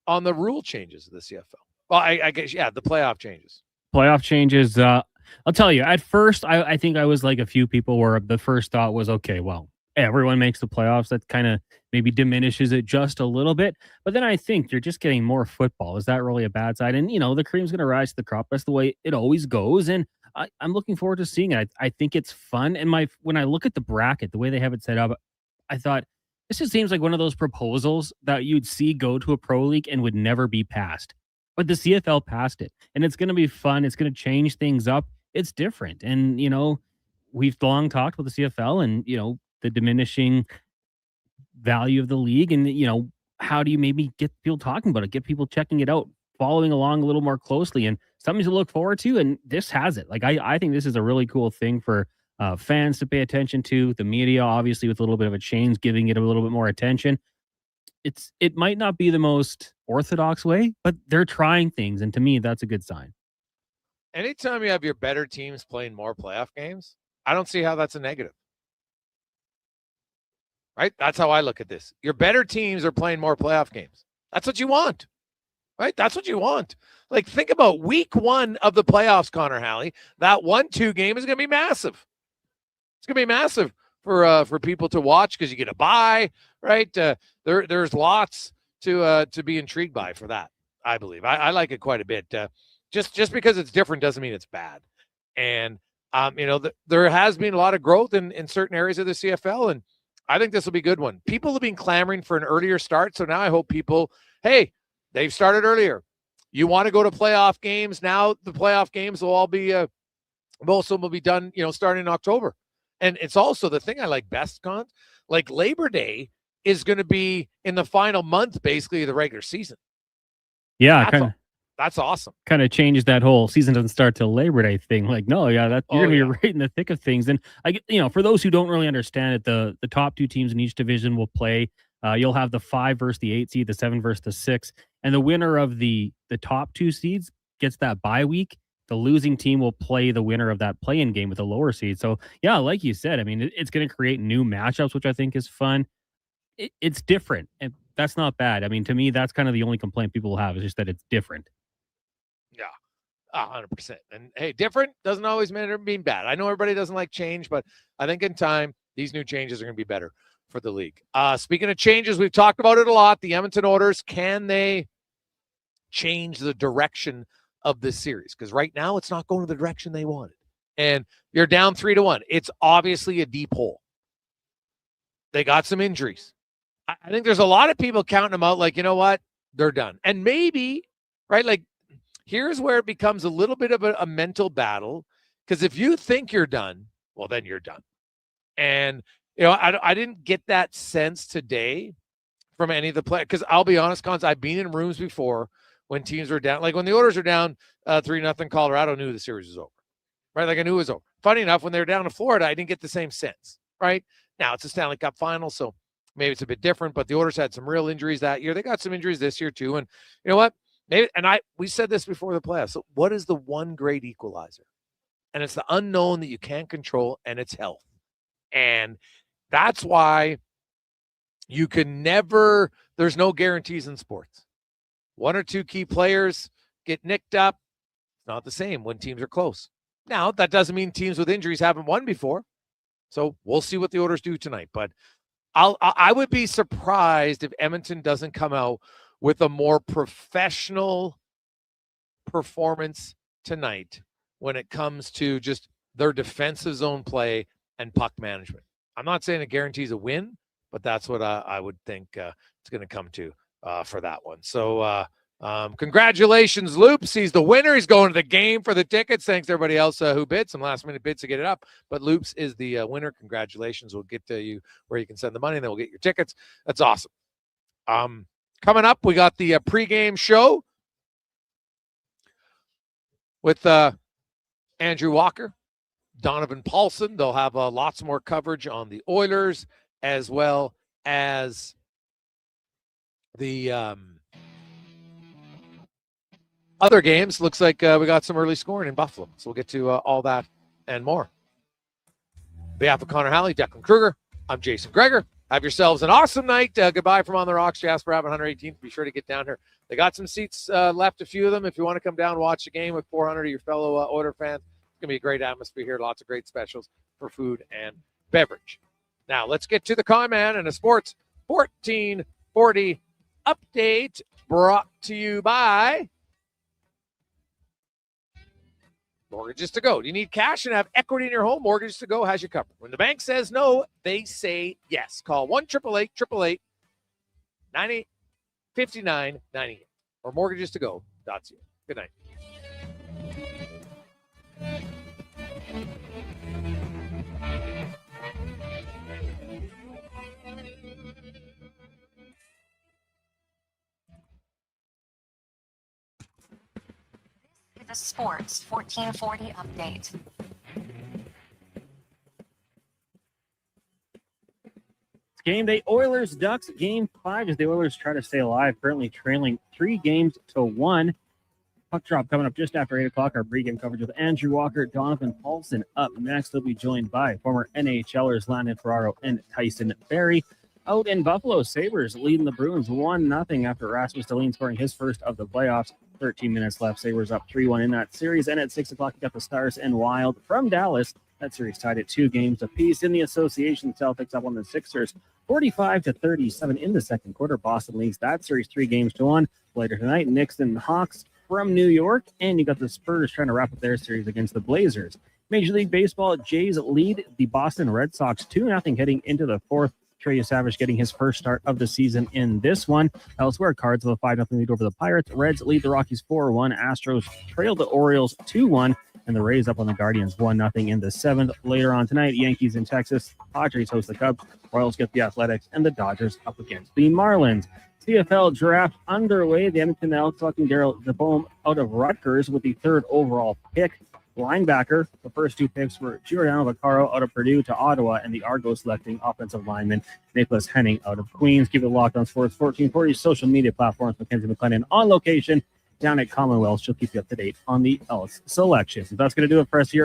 rule changes of the CFL? Well, I guess, yeah, the playoff changes. Playoff changes. I'll tell you, at first, I think I was like a few people where the first thought was, okay, well, everyone makes the playoffs. That kind of maybe diminishes it just a little bit. But then I think you're just getting more football. Is that really a bad side? And, the cream's going to rise to the crop. That's the way it always goes. And I'm looking forward to seeing it. I think it's fun. And when I look at the bracket, the way they have it set up, I thought, this just seems like one of those proposals that you'd see go to a pro league and would never be passed. But the CFL passed it. And it's going to be fun. It's going to change things up. It's different. And, we've long talked with the CFL and, the diminishing value of the league. And, how do you maybe get people talking about it, get people checking it out, following along a little more closely, and something to look forward to. And this has it. Like, I think this is a really cool thing for fans to pay attention to. The media, obviously, with a little bit of a change, giving it a little bit more attention. It might not be the most orthodox way, but they're trying things. And to me, that's a good sign. Anytime you have your better teams playing more playoff games, I don't see how that's a negative. Right? That's how I look at this. Your better teams are playing more playoff games. That's what you want. Right? That's what you want. Like, think about week 1 of the playoffs, Connor Halley. That 1-2 game is going to be massive. It's going to be massive for people to watch because you get a bye, right? There's lots to be intrigued by for that, I believe. I like it quite a bit. Just because it's different doesn't mean it's bad. And, there has been a lot of growth in certain areas of the CFL, and I think this will be a good one. People have been clamoring for an earlier start, so now I hope people, hey, they've started earlier. You want to go to playoff games now? The playoff games will all be most of them will be done, starting in October. And it's also the thing I like best, Con, like Labor Day is going to be in the final month, basically, of the regular season. Yeah, that's awesome. Kind of changed that whole season doesn't start till Labor Day thing. Like, no, yeah, you're gonna be right in the thick of things. And for those who don't really understand it, the top 2 teams in each division will play. You'll have the 5 versus the 8 seed, the 7 versus the 6, and the winner of the top 2 seeds gets that bye week. The losing team will play the winner of that play-in game with the lower seed. So, yeah, like you said, I mean, it's going to create new matchups, which I think is fun. It's different, and that's not bad. I mean, to me, that's kind of the only complaint people will have is just that it's different. Yeah, 100%. And, hey, different doesn't always mean bad. I know everybody doesn't like change, but I think in time, these new changes are going to be better for the league. Speaking of changes, we've talked about it a lot. The Edmonton Oilers, can they change the direction of this series? Because right now it's not going to the direction they wanted. And you're down 3-1. It's obviously a deep hole. They got some injuries. I think there's a lot of people counting them out like, you know what? They're done. And maybe, right, like here's where it becomes a little bit of a mental battle. Because if you think you're done, well, then you're done. And, I didn't get that sense today from any of the players. Because I'll be honest, Cons, I've been in rooms before when teams were down. Like when the Oilers are down 3-0, Colorado knew the series was over. Right? Like I knew it was over. Funny enough, when they were down to Florida, I didn't get the same sense. Right? Now it's a Stanley Cup final, so maybe it's a bit different, but the Oilers had some real injuries that year. They got some injuries this year too. And you know what? Maybe, we said this before the playoffs. So what is the one great equalizer? And it's the unknown that you can't control, and it's health. And that's why you can never, there's no guarantees in sports. 1 or 2 key players get nicked up. It's not the same when teams are close. Now, that doesn't mean teams with injuries haven't won before. So we'll see what the Oilers do tonight. But I would be surprised if Edmonton doesn't come out with a more professional performance tonight when it comes to just their defensive zone play and puck management. I'm not saying it guarantees a win, but that's what I would think it's going to come to for that one. So congratulations, Loops. He's the winner. He's going to the game for the tickets. Thanks to everybody else who bid. Some last-minute bids to get it up. But Loops is the winner. Congratulations. We'll get to you where you can send the money, and then we'll get your tickets. That's awesome. Coming up, we got the pregame show with Andrew Walker, Donovan Paulson. They'll have lots more coverage on the Oilers as well as the other games. Looks like we got some early scoring in Buffalo. So we'll get to all that and more. On behalf of Connor Halley, Declan Kruger, I'm Jason Gregor. Have yourselves an awesome night. Goodbye from On the Rocks, Jasper Abbott, 118th. Be sure to get down here. They got some seats left, a few of them. If you want to come down and watch the game with 400 of your fellow Oiler fans, it's going to be a great atmosphere here. Lots of great specials for food and beverage. Now, let's get to the Con Man and a Sports 1440 update brought to you by Mortgages to Go. Do you need cash and have equity in your home? Mortgages to Go has you covered. When the bank says no, they say yes. Call 1-888-888-9859-98 or mortgagestogo.ca. Good night. The Sports 1440 update. Game day, Oilers Ducks, game 5 as the Oilers try to stay alive, currently trailing 3-1. Puck drop coming up just after 8 o'clock. Our pregame coverage with Andrew Walker, Donovan Paulson up next. They'll be joined by former NHLers Landon Ferraro and Tyson Barrie. Out in Buffalo, Sabres leading the Bruins 1-0 after Rasmus Dahlin scoring his first of the playoffs. 13 minutes left. Sabres up 3-1 in that series. And at 6 o'clock, we got the Stars and Wild from Dallas. That series tied at 2 games apiece. In the association, Celtics up on the Sixers 45-37 in the second quarter. Boston leads that series 3-1. Later tonight, Knicks and Hawks from New York. And you got the Spurs trying to wrap up their series against the Blazers. Major League Baseball, Jays lead the Boston Red Sox 2-0 heading into the fourth. Trey Savage getting his first start of the season in this one. Elsewhere, Cards have a 5-0 lead over the Pirates. Reds lead the Rockies 4-1. Astros trail the Orioles 2-1. And the Rays up on the Guardians 1-0 in the 7th. Later on tonight, Yankees in Texas. Padres host the Cubs. Royals get the Athletics. And the Dodgers up against the Marlins. CFL draft underway. The Edmonton Elks selecting Daryl DeBohm out of Rutgers with the 3rd overall pick. Linebacker. The first 2 picks were Giordano Vaccaro out of Purdue to Ottawa, and the Argos selecting offensive lineman Nicholas Henning out of Queens. Keep it locked on Sports 1440 social media platforms. Mackenzie McLennan on location down at Commonwealth. She'll keep you up to date on the Elks selections. That's going to do it for us here